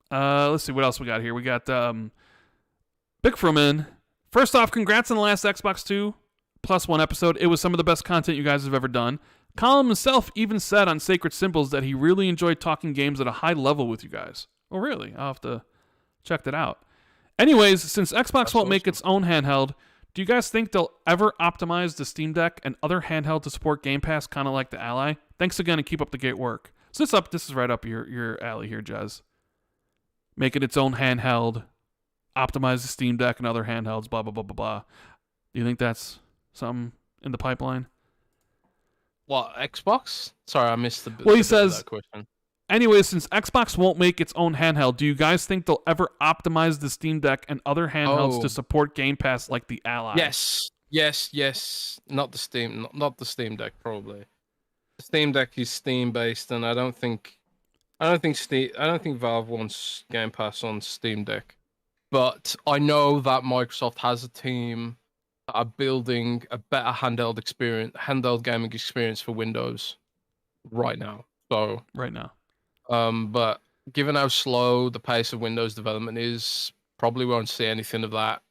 Let's see what else we got here. We got Big Froman First off, congrats on the last Xbox 2 Plus One episode. It was some of the best content you guys have ever done. Colin himself even said on Sacred Symbols that he really enjoyed talking games at a high level with you guys. Oh, really? I'll have to check that out. Anyways, since Xbox won't make its own handheld, do you guys think they'll ever optimize the Steam Deck and other handheld to support Game Pass, kind of like the Ally? Thanks again and keep up the great work. So this is right up your alley here, Jez. Make it its own handheld, optimize the Steam Deck and other handhelds, blah, blah, blah, blah, blah. Do you think that's something in the pipeline? What, Xbox? Sorry, I missed the Well, he says, that question. Anyways, since Xbox won't make its own handheld, do you guys think they'll ever optimize the Steam Deck and other handhelds to support Game Pass like the Ally? Yes. Not the Steam Deck, probably. The Steam Deck is Steam based, and I don't think Valve wants Game Pass on Steam Deck. But I know that Microsoft has a team that are building a better handheld gaming experience for Windows right now. Right now. But given how slow the pace of Windows development is, probably won't see anything of that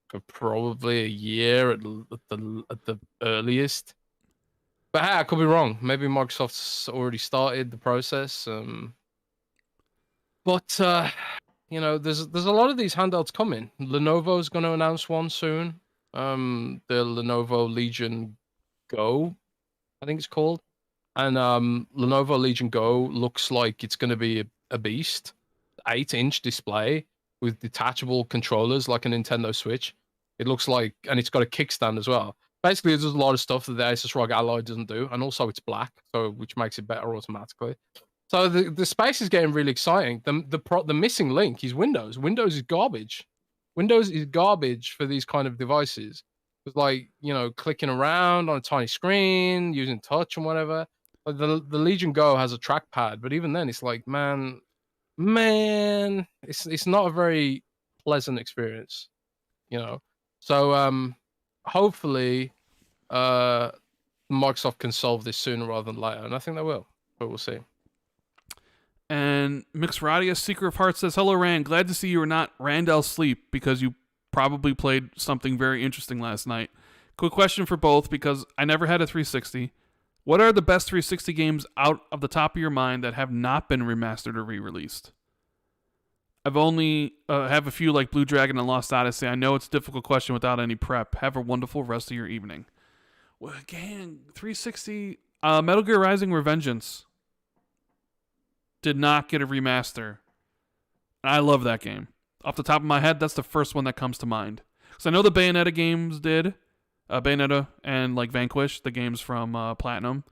for probably a year at the earliest. But hey, I could be wrong. Maybe Microsoft's already started the process. But you know, there's a lot of these handhelds coming. Lenovo's going to announce one soon. The Lenovo Legion Go, I think it's called. And Lenovo Legion Go looks like it's going to be a beast. 8-inch display with detachable controllers like a Nintendo Switch. It looks like, and it's got a kickstand as well. Basically, there's a lot of stuff that the Asus ROG Ally doesn't do, and also it's black, so which makes it better automatically. So the space is getting really exciting. The missing link is Windows. Windows is garbage. Windows is garbage for these kind of devices. It's like, you know, clicking around on a tiny screen, using touch and whatever. Like the Legion Go has a trackpad, but even then, it's like, man, it's not a very pleasant experience, you know. So hopefully, Microsoft can solve this sooner rather than later, and I think they will, but we'll see. And Mixradia Secret of Heart says, hello, Rand. Glad to see you are not Randall Sleep because you probably played something very interesting last night. Quick question for both because I never had a 360. What are the best 360 games out of the top of your mind that have not been remastered or re-released? I've only have a few like Blue Dragon and Lost Odyssey. I know it's a difficult question without any prep. Have a wonderful rest of your evening. Well, again, 360, Metal Gear Rising Revengeance did not get a remaster. And I love that game. Off the top of my head, that's the first one that comes to mind. Because I know the Bayonetta games did. Bayonetta and like Vanquish, the games from Platinum.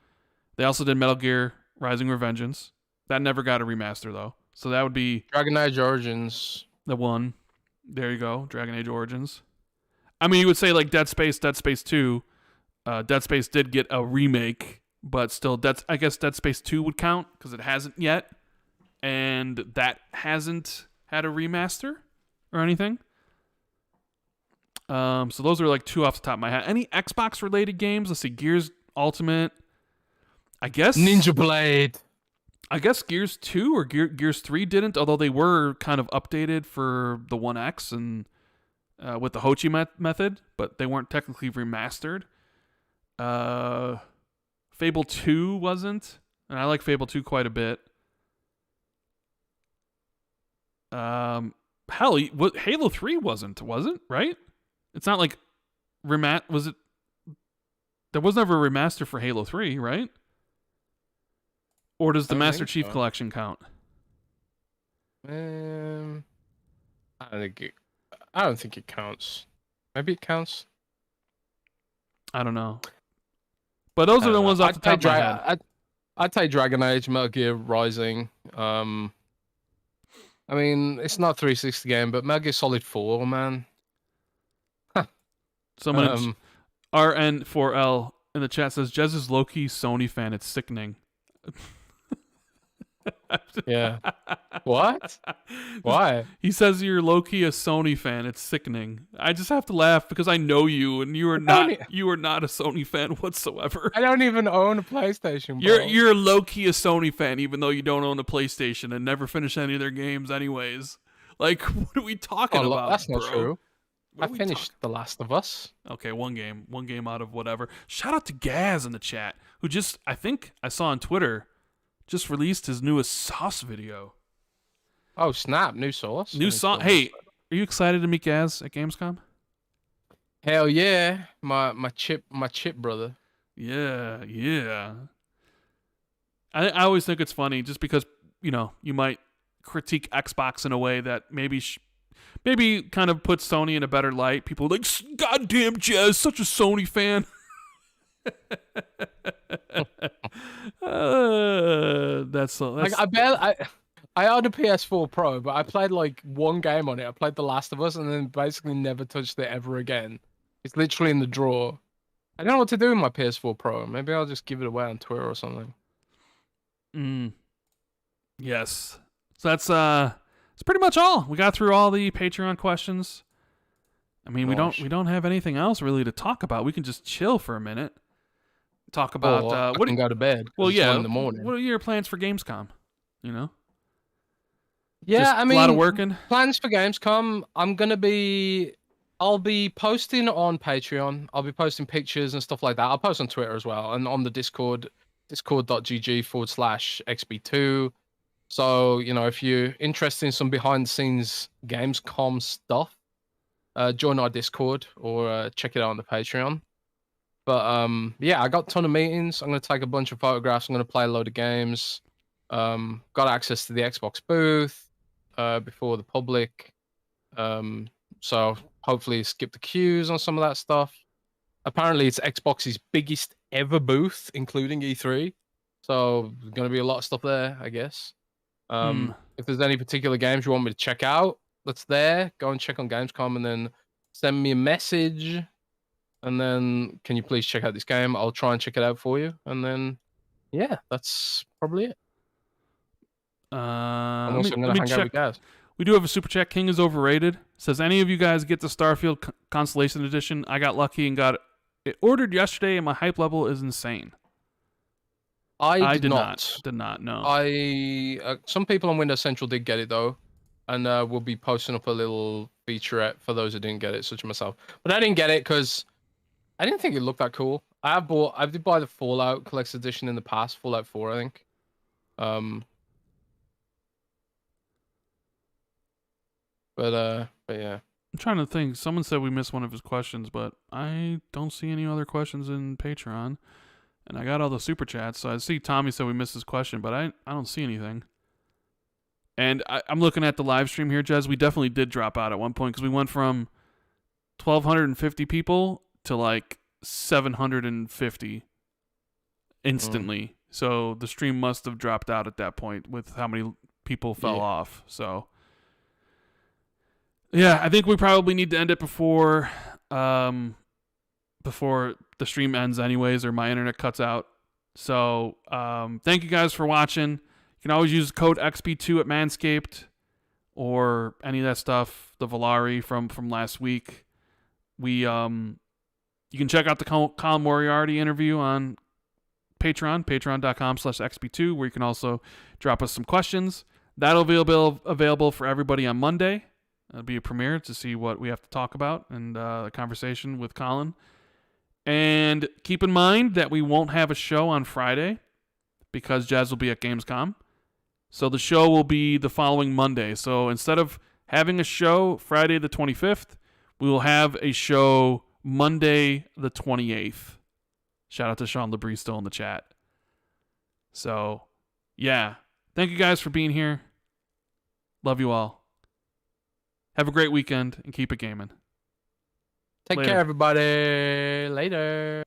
They also did Metal Gear Rising Revengeance. That never got a remaster, though. So that would be Dragon Age Origins. The one. There you go. Dragon Age Origins. I mean, you would say like Dead Space 2. Dead Space did get a remake, but still, I guess Dead Space 2 would count because it hasn't yet. And that hasn't had a remaster or anything. So those are like two off the top of my head. Any Xbox related games? Let's see. Gears Ultimate. I guess Ninja Blade. I guess Gears 2 or Gears 3 didn't, although they were kind of updated for the One X and with the Hochi method, but they weren't technically remastered. Fable 2 wasn't, and I like Fable 2 quite a bit. Hell, Halo 3 wasn't, right? It's not like was it? There was never a remaster for Halo 3, right? Or does the Master Chief Collection count? I don't think it counts. Maybe it counts. I don't know. But those are the ones off the top of my head. I'd take Dragon Age, Metal Gear Rising. I mean, it's not a 360 game, but Metal Gear Solid 4, man. Someone RN4L in the chat says, Jez is low-key Sony fan. It's sickening. Yeah. What? Why? He says you're low-key a Sony fan. It's sickening. I just have to laugh because I know you, and you are not a Sony fan whatsoever. I don't even own a PlayStation, bro. You're low-key a Sony fan, even though you don't own a PlayStation and never finish any of their games anyways. Like, what are we talking about, That's not bro? true. I finished The Last of Us. Okay, one game out of whatever. Shout out to Gaz in the chat, who just, I think I saw on Twitter, just released his newest sauce video. Oh snap! New sauce. New sauce. Hey, are you excited to meet Gaz at Gamescom? Hell yeah, my chip brother. Yeah. I always think it's funny just because, you might critique Xbox in a way that maybe kind of puts Sony in a better light. People are like, goddamn Jez, such a Sony fan. That's like I own a PS4 Pro, but I played like one game on it. I played The Last of Us and then basically never touched it ever again. It's literally in the drawer. I don't know what to do with my PS4 Pro. Maybe I'll just give it away on Twitter or something. Yes. So that's pretty much all. We got through all the Patreon questions. I mean, we don't have anything else really to talk about. We can just chill for a minute. Talk about what can go to bed. Well, yeah, in the morning. What are your plans for Gamescom? Yeah, just I mean, a lot of working. Plans for Gamescom. I'll be posting on Patreon. I'll be posting pictures and stuff like that. I'll post on Twitter as well, and on the Discord, discord.gg/XB2. So, if you're interested in some behind the scenes Gamescom stuff, join our Discord or check it out on the Patreon. But yeah, I got a ton of meetings. I'm going to take a bunch of photographs. I'm going to play a load of games. Got access to the Xbox booth before the public. So hopefully skip the queues on some of that stuff. Apparently it's Xbox's biggest ever booth, including E3. So there's going to be a lot of stuff there, I guess. If there's any particular games you want me to check out that's there, go and check on Gamescom and then send me a message. And then, can you please check out this game? I'll try and check it out for you. And then, yeah, that's probably it. I'm also going to hang out with guys. We do have a super chat. King is overrated. Says, any of you guys get the Starfield Constellation Edition? I got lucky and got it ordered yesterday, and my hype level is insane. I did not. Did not. No. Some people on Windows Central did get it though, and we'll be posting up a little featurette for those who didn't get it, such as myself. But I didn't get it because I didn't think it looked that cool. I did buy the Fallout Collector's Edition in the past, Fallout 4, I think. But yeah. I'm trying to think. Someone said we missed one of his questions, but I don't see any other questions in Patreon. And I got all the super chats, so I see Tommy said we missed his question, but I don't see anything. And I'm looking at the live stream here, Jez. We definitely did drop out at one point because we went from 1,250 people to like 750 instantly. So the stream must have dropped out at that point with how many people fell off. So yeah, I think we probably need to end it before the stream ends anyways, or my internet cuts out. So thank you guys for watching. You can always use code XB2 at Manscaped or any of that stuff, the Valari from last week. You can check out the Colin Moriarty interview on Patreon, patreon.com/XB2, where you can also drop us some questions. That'll be available for everybody on Monday. It'll be a premiere to see what we have to talk about and a conversation with Colin. And keep in mind that we won't have a show on Friday because Jez will be at Gamescom. So the show will be the following Monday. So instead of having a show Friday the 25th, we will have a show Monday the 28th. Shout out to Sean Labrie still in the chat. So, yeah. Thank you guys for being here. Love you all. Have a great weekend and keep it gaming. Take care, everybody. Later.